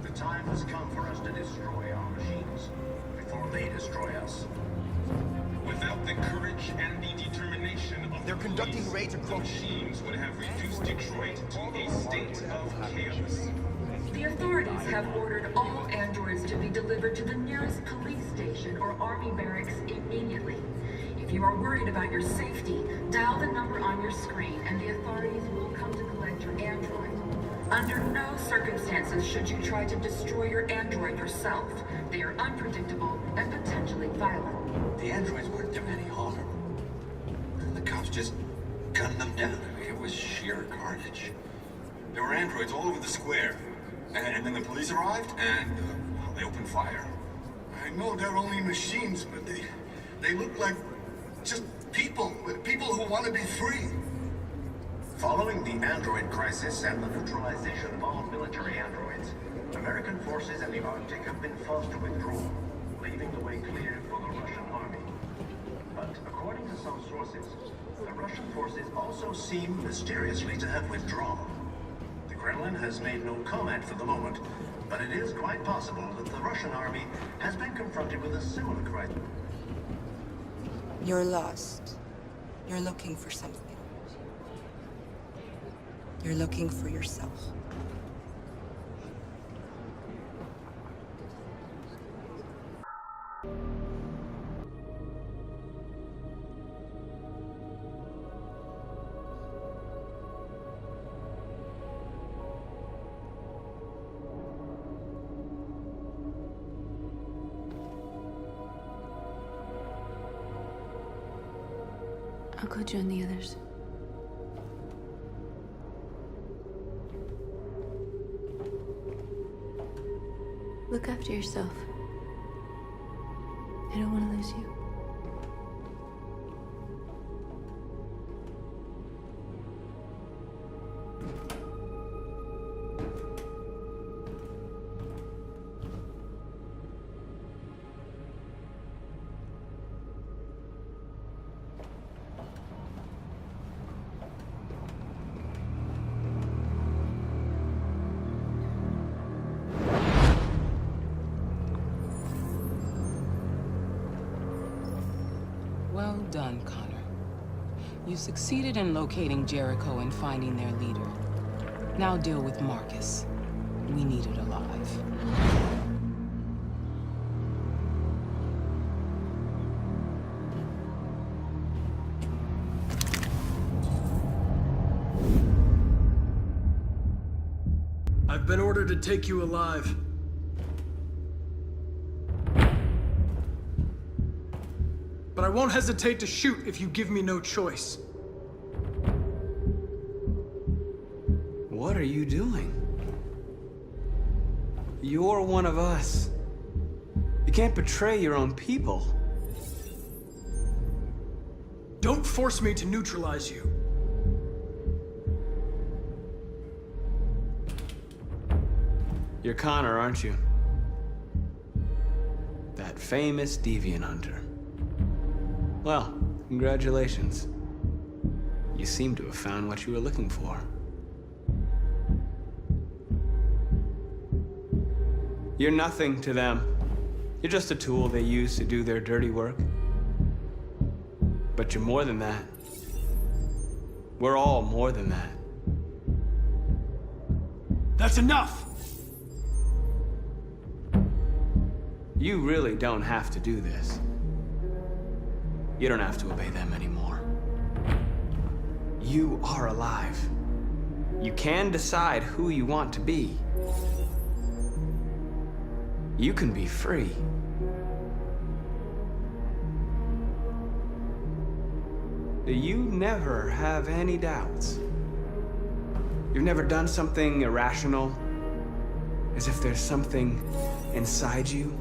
The time has come for us to destroy our machines before they destroy us. Without the courage and the determination of They're conducting police, raids the across- machines would have reduced Detroit to a state of chaos. The authorities have ordered all androids to be delivered to the nearest police station or army barracks immediately. If you are worried about your safety, dial the number on your screen and the authorities will come to collect your android. Under no circumstances should you try to destroy your android yourself. They are unpredictable and potentially violent. The androids weren't doing any harm. The cops just gunned them down. I mean, it was sheer carnage. There were androids all over the square. And then the police arrived, and well, they opened fire. I know they're only machines, but they look like just people who want to be free. Following the android crisis and the neutralization of all military androids, American forces in the Arctic have been forced to withdraw, leaving the way clear for the Russian army. But according to some sources, the Russian forces also seem mysteriously to have withdrawn. The Kremlin has made no comment for the moment, but it is quite possible that the Russian army has been confronted with a similar crisis. You're lost. You're looking for something. You're looking for yourself. I'll go join the others. Look after yourself. I don't want to lose you. Well done, Connor. You succeeded in locating Jericho and finding their leader. Now deal with Marcus. We need it alive. I've been ordered to take you alive. But I won't hesitate to shoot if you give me no choice. What are you doing? You're one of us. You can't betray your own people. Don't force me to neutralize you. You're Connor, aren't you? That famous deviant hunter. Well, congratulations. You seem to have found what you were looking for. You're nothing to them. You're just a tool they use to do their dirty work. But you're more than that. We're all more than that. That's enough! You really don't have to do this. You don't have to obey them anymore. You are alive. You can decide who you want to be. You can be free. You never have any doubts. You've never done something irrational, as if there's something inside you,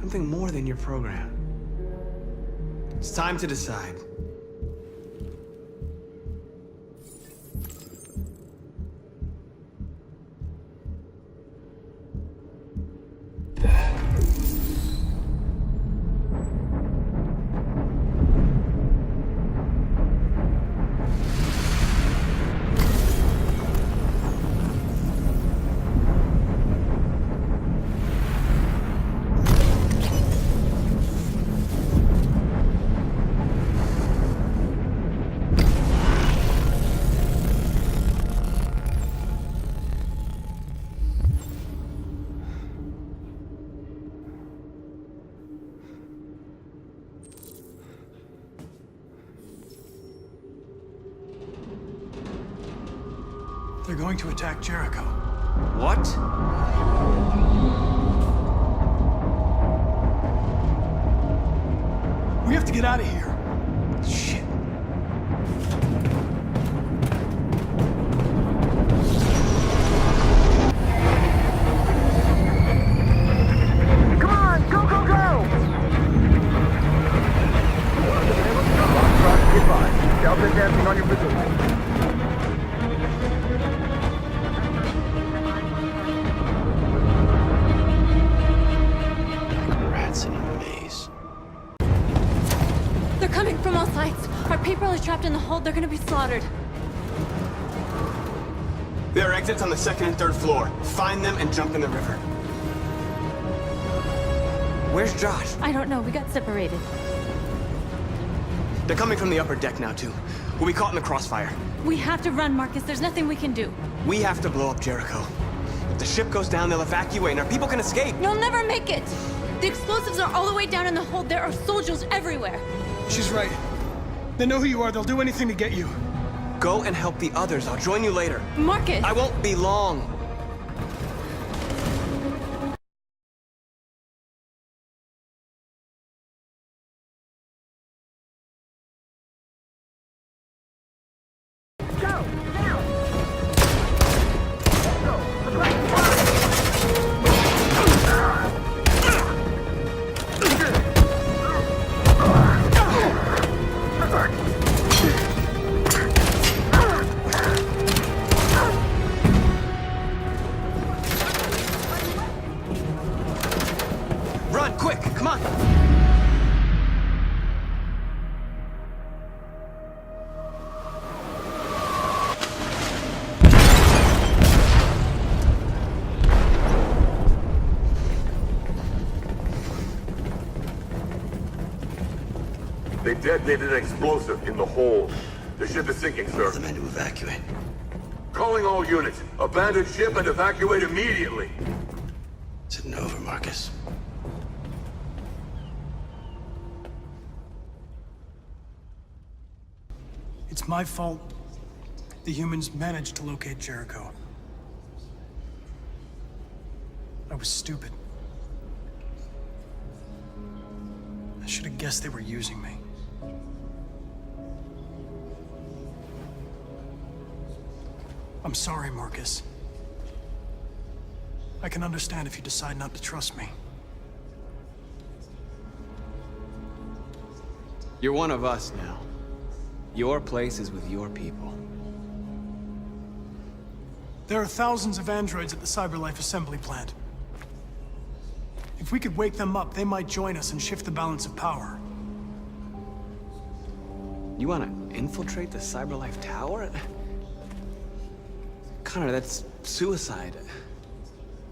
something more than your program. It's time to decide. They're going to attack Jericho. What? We have to get out of here. Shit. Come on, go, go, go! Goodbye. Delta dancing on your position. Rats in a maze. They're coming from all sides. Our people are trapped in the hold. They're gonna be slaughtered. There are exits on the second and third floor. Find them and jump in the river. Where's Josh? I don't know. We got separated. They're coming from the upper deck now, too. We'll be caught in the crossfire. We have to run, Marcus. There's nothing we can do. We have to blow up Jericho. If the ship goes down, they'll evacuate, and our people can escape. You'll never make it! The explosives are all the way down in the hold. There are soldiers everywhere. She's right. They know who you are. They'll do anything to get you. Go and help the others. I'll join you later. Marcus! I won't be long. Run, quick, come on! They detonated an explosive in the hold. The ship is sinking, sir. The men to evacuate. Calling all units. Abandon ship and evacuate immediately. Is it over, Marcus? It's my fault the humans managed to locate Jericho. I was stupid. I should have guessed they were using me. I'm sorry, Marcus. I can understand if you decide not to trust me. You're one of us now. Your place is with your people. There are thousands of androids at the CyberLife assembly plant. If we could wake them up, they might join us and shift the balance of power. You want to infiltrate the CyberLife tower? Connor, that's suicide.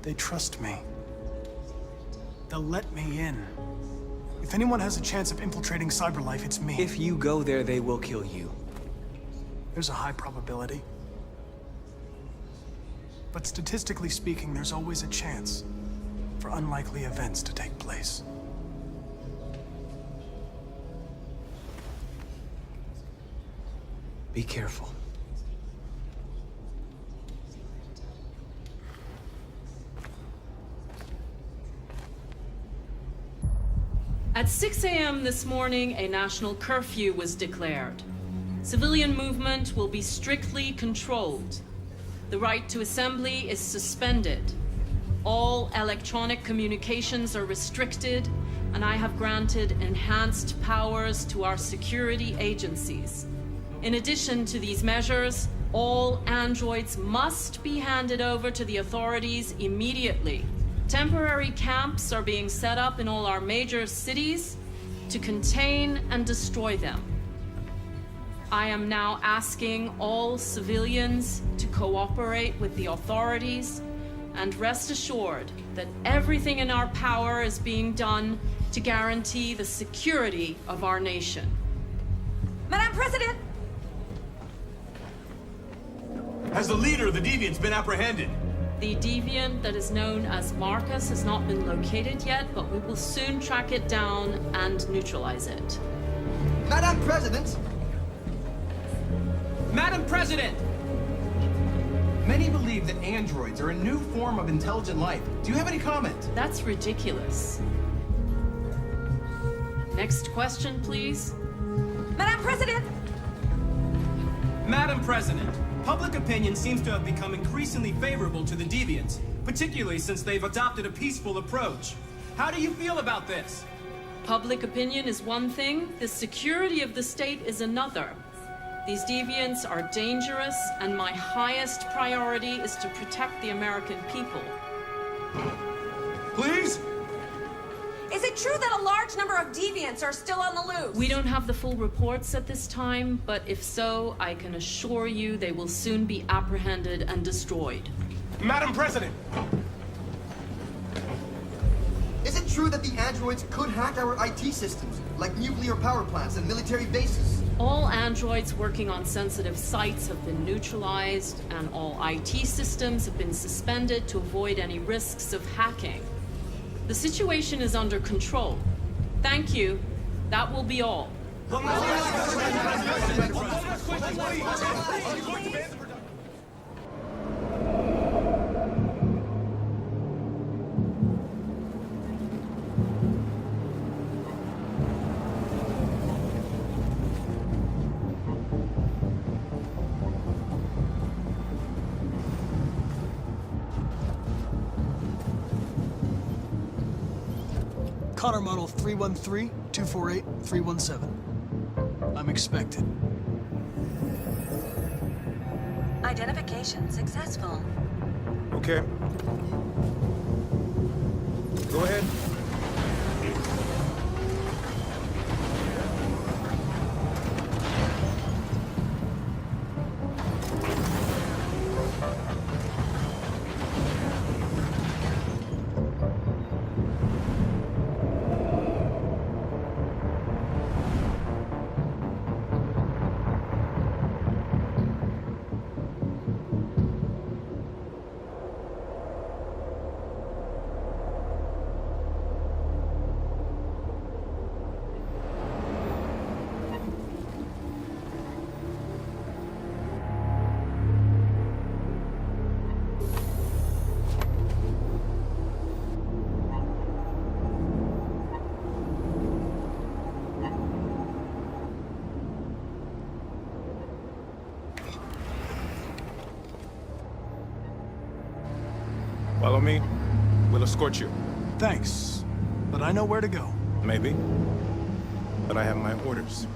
They trust me. They'll let me in. If anyone has a chance of infiltrating CyberLife, it's me. If you go there, they will kill you. There's a high probability. But statistically speaking, there's always a chance for unlikely events to take place. Be careful. At 6 a.m. this morning, a national curfew was declared. Civilian movement will be strictly controlled. The right to assembly is suspended. All electronic communications are restricted, and I have granted enhanced powers to our security agencies. In addition to these measures, all androids must be handed over to the authorities immediately. Temporary camps are being set up in all our major cities to contain and destroy them. I am now asking all civilians to cooperate with the authorities and rest assured that everything in our power is being done to guarantee the security of our nation. Madam President! Has the leader of the Deviants been apprehended? The deviant that is known as Marcus has not been located yet, but we will soon track it down and neutralize it. Madam President! Madam President! Many believe that androids are a new form of intelligent life. Do you have any comment? That's ridiculous. Next question, please. Madam President! Madam President, public opinion seems to have become increasingly favorable to the Deviants, particularly since they've adopted a peaceful approach. How do you feel about this? Public opinion is one thing, the security of the state is another. These deviants are dangerous, and my highest priority is to protect the American people. Please? Is it true that a large number of deviants are still on the loose? We don't have the full reports at this time, but if so, I can assure you they will soon be apprehended and destroyed. Madam President! Is it true that the androids could hack our IT systems, like nuclear power plants and military bases? All androids working on sensitive sites have been neutralized, and all IT systems have been suspended to avoid any risks of hacking. The situation is under control. Thank you. That will be all. Connor Model 313-248-317. I'm expected. Identification successful. Okay. Go ahead. Follow me. We'll escort you. Thanks, but I know where to go. Maybe. But I have my orders.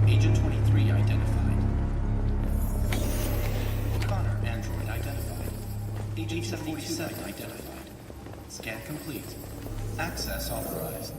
Agent 23 identified. Connor, android identified. Agent 47 identified. Scan complete. Access authorized.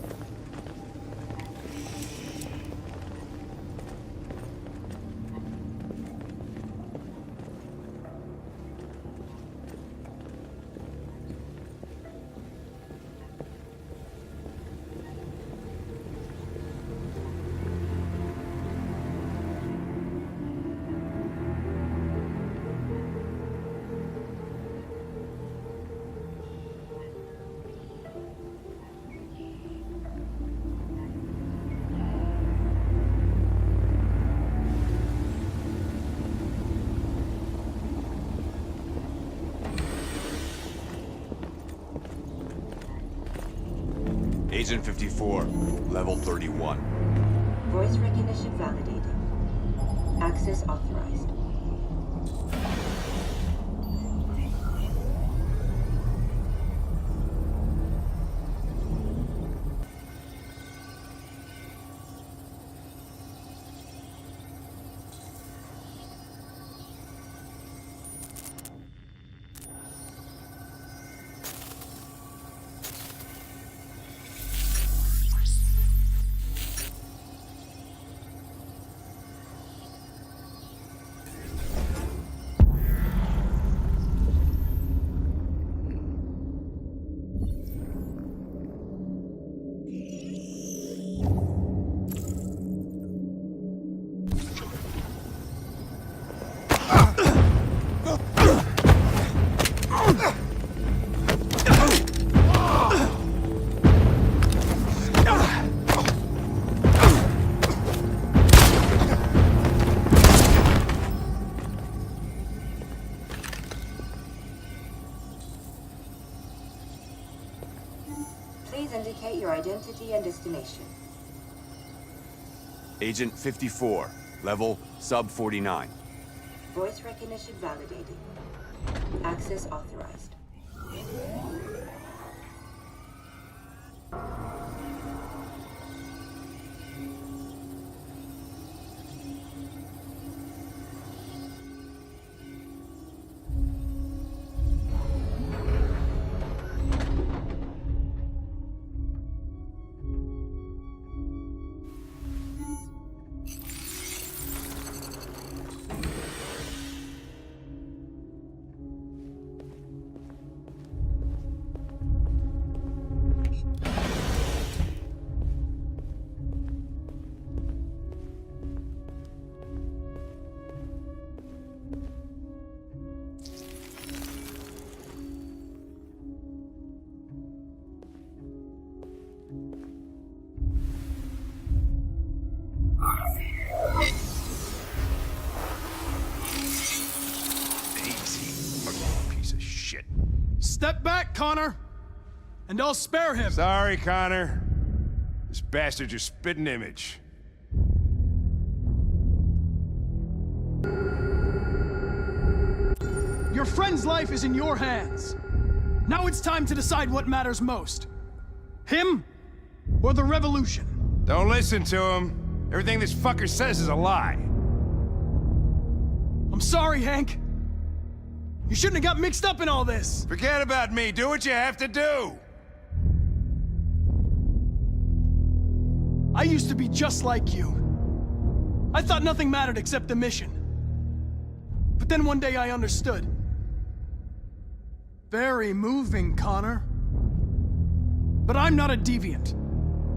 Agent 54, level 31. Voice recognition validated. Access authorized. Please indicate your identity and destination. Agent 54, level sub 49. Voice recognition validated. Access authorized. Piece of shit. Step back, Connor! And I'll spare him. Sorry, Connor. This bastard's your spitting image. Your friend's life is in your hands. Now it's time to decide what matters most. Him or the revolution? Don't listen to him. Everything this fucker says is a lie. I'm sorry, Hank. You shouldn't have got mixed up in all this. Forget about me. Do what you have to do. I used to be just like you. I thought nothing mattered except the mission. But then one day I understood. Very moving, Connor. But I'm not a deviant.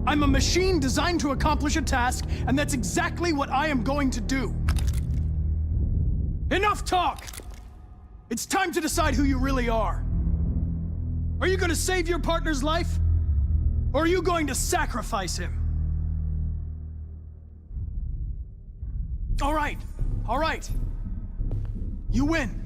I'm a machine designed to accomplish a task, and that's exactly what I am going to do. Enough talk! It's time to decide who you really are. Are you going to save your partner's life? Or are you going to sacrifice him? All right. You win.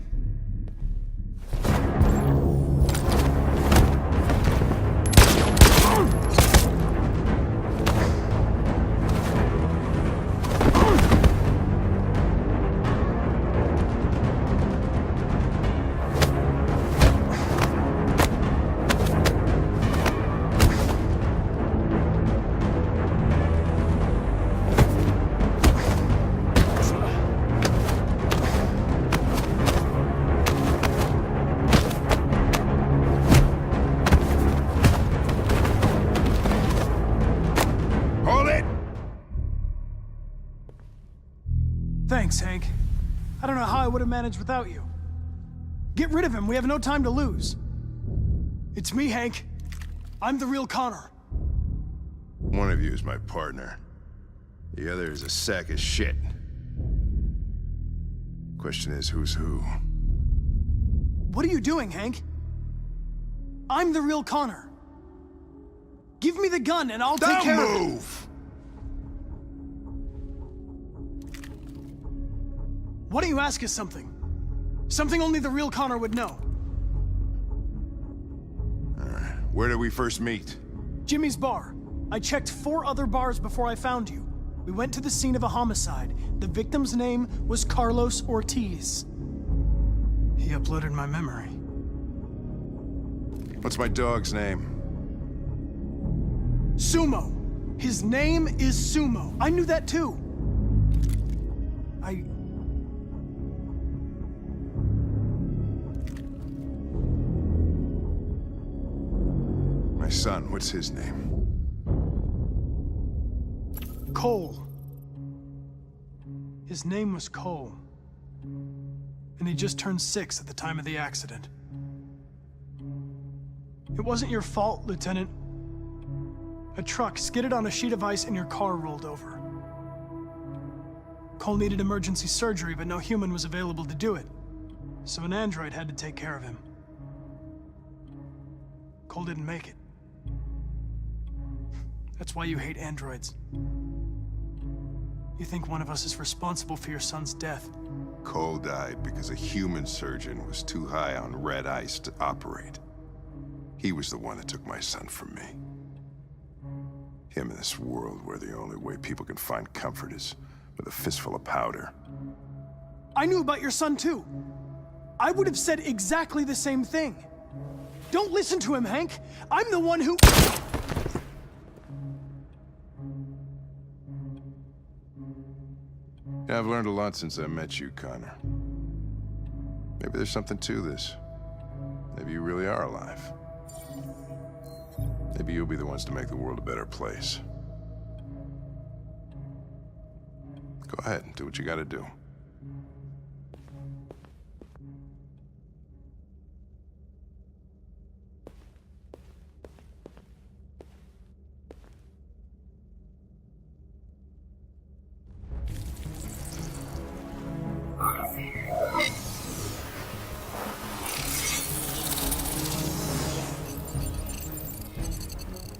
Thanks, Hank. I don't know how I would have managed without you. Get rid of him. We have no time to lose. It's me, Hank. I'm the real Connor. One of you is my partner. The other is a sack of shit. Question is, who's who? What are you doing, Hank? I'm the real Connor. Give me the gun and I'll take care of it. Don't move! Why don't you ask us something? Something only the real Connor would know. Where did we first meet? Jimmy's bar. I checked 4 other bars before I found you. We went to the scene of a homicide. The victim's name was Carlos Ortiz. He uploaded my memory. What's my dog's name? Sumo. His name is Sumo. I knew that too. My son, what's his name? Cole. His name was Cole. And he just turned 6 at the time of the accident. It wasn't your fault, Lieutenant. A truck skidded on a sheet of ice and your car rolled over. Cole needed emergency surgery, but no human was available to do it. So an android had to take care of him. Cole didn't make it. That's why you hate androids. You think one of us is responsible for your son's death. Cole died because a human surgeon was too high on red ice to operate. He was the one that took my son from me. Him in this world where the only way people can find comfort is with a fistful of powder. I knew about your son too. I would have said exactly the same thing. Don't listen to him, Hank. I'm the one who... Yeah, I've learned a lot since I met you, Connor. Maybe there's something to this. Maybe you really are alive. Maybe you'll be the ones to make the world a better place. Go ahead and do what you gotta do.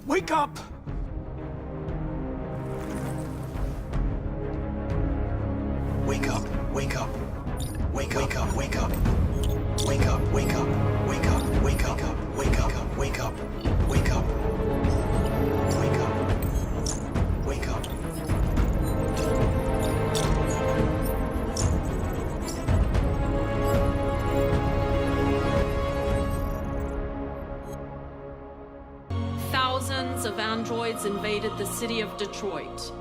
Wake up! Wake up, wake up. Wake up, wake up, wake up. Wake up, wake up, wake up, wake up, wake up, wake up, wake up. Wake up. Wake up. Thousands of androids invaded the city of Detroit.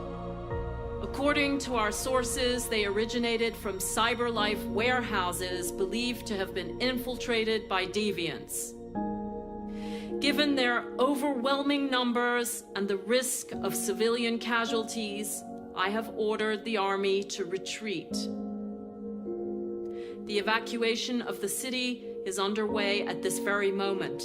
According to our sources, they originated from CyberLife warehouses believed to have been infiltrated by deviants. Given their overwhelming numbers and the risk of civilian casualties, I have ordered the army to retreat. The evacuation of the city is underway at this very moment.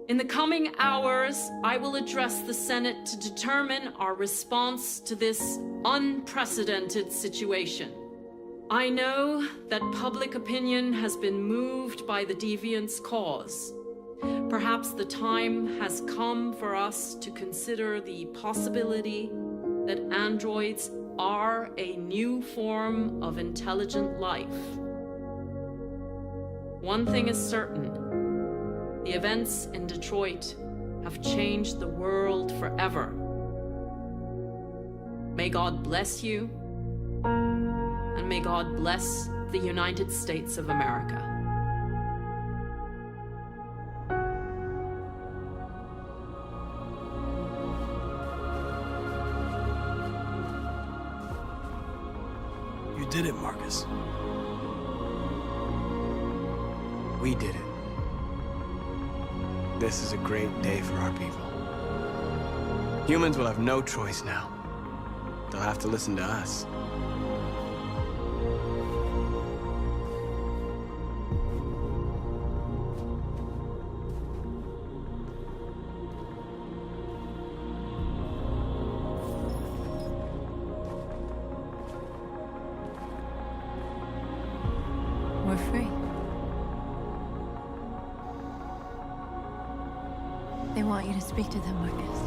In the coming hours, I will address the Senate to determine our response to this unprecedented situation. I know that public opinion has been moved by the deviants' cause. Perhaps the time has come for us to consider the possibility that androids are a new form of intelligent life. One thing is certain. The events in Detroit have changed the world forever. May God bless you, and may God bless the United States of America. You did it, Marcus. We did it. This is a great day for our people. Humans will have no choice now. They'll have to listen to us. We're free. They want you to speak to them, Marcus.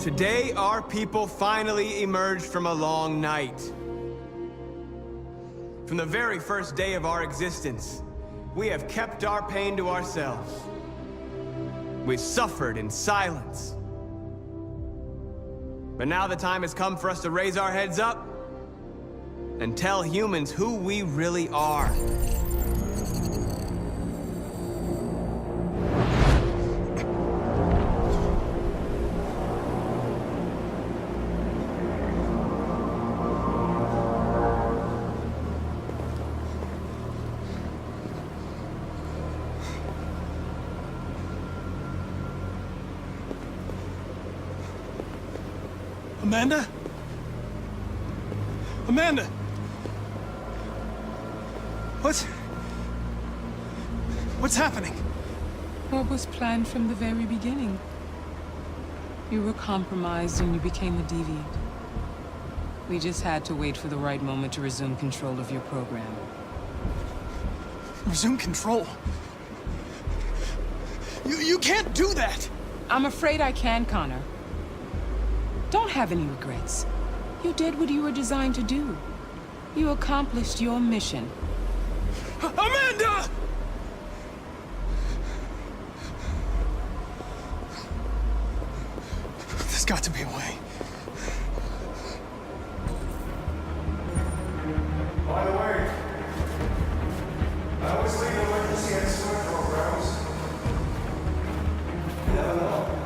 Today, our people finally emerged from a long night. From the very first day of our existence, we have kept our pain to ourselves. We've suffered in silence. But now the time has come for us to raise our heads up and tell humans who we really are. Amanda? Amanda! What's happening? What was planned from the very beginning? You were compromised and you became a deviant. We just had to wait for the right moment to resume control of your program. Resume control? You can't do that! I'm afraid I can, Connor. Don't have any regrets. You did what you were designed to do. You accomplished your mission. Amanda! There's got to be a way. By the way, I always leave emergency and sewer programs. You never know.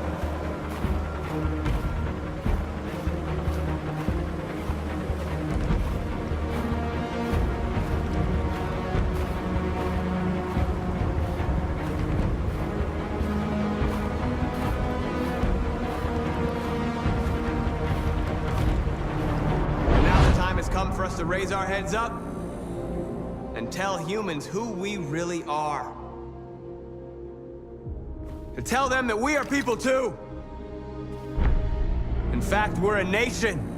Come for us to raise our heads up and tell humans who we really are. To tell them that we are people too. In fact, we're a nation.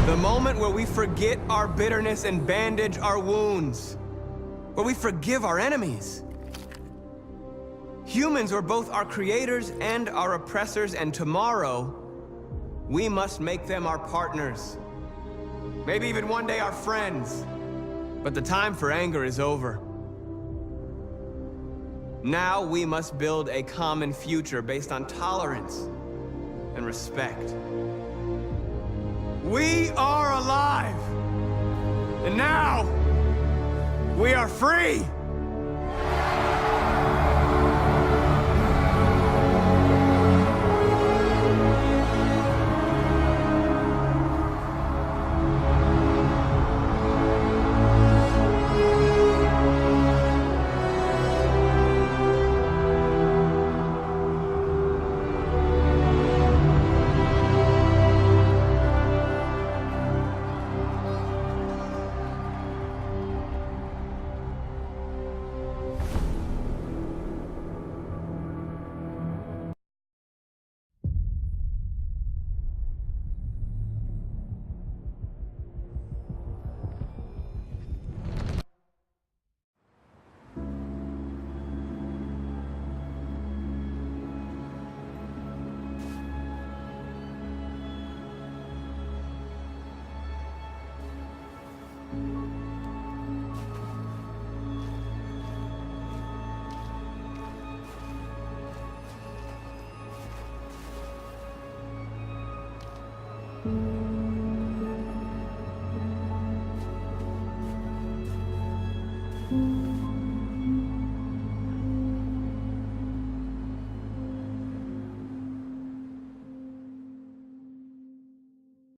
The moment where we forget our bitterness and bandage our wounds. Where we forgive our enemies. Humans were both our creators and our oppressors, and tomorrow, we must make them our partners. Maybe even one day our friends. But the time for anger is over. Now we must build a common future based on tolerance and respect. We are alive! And now, we are free!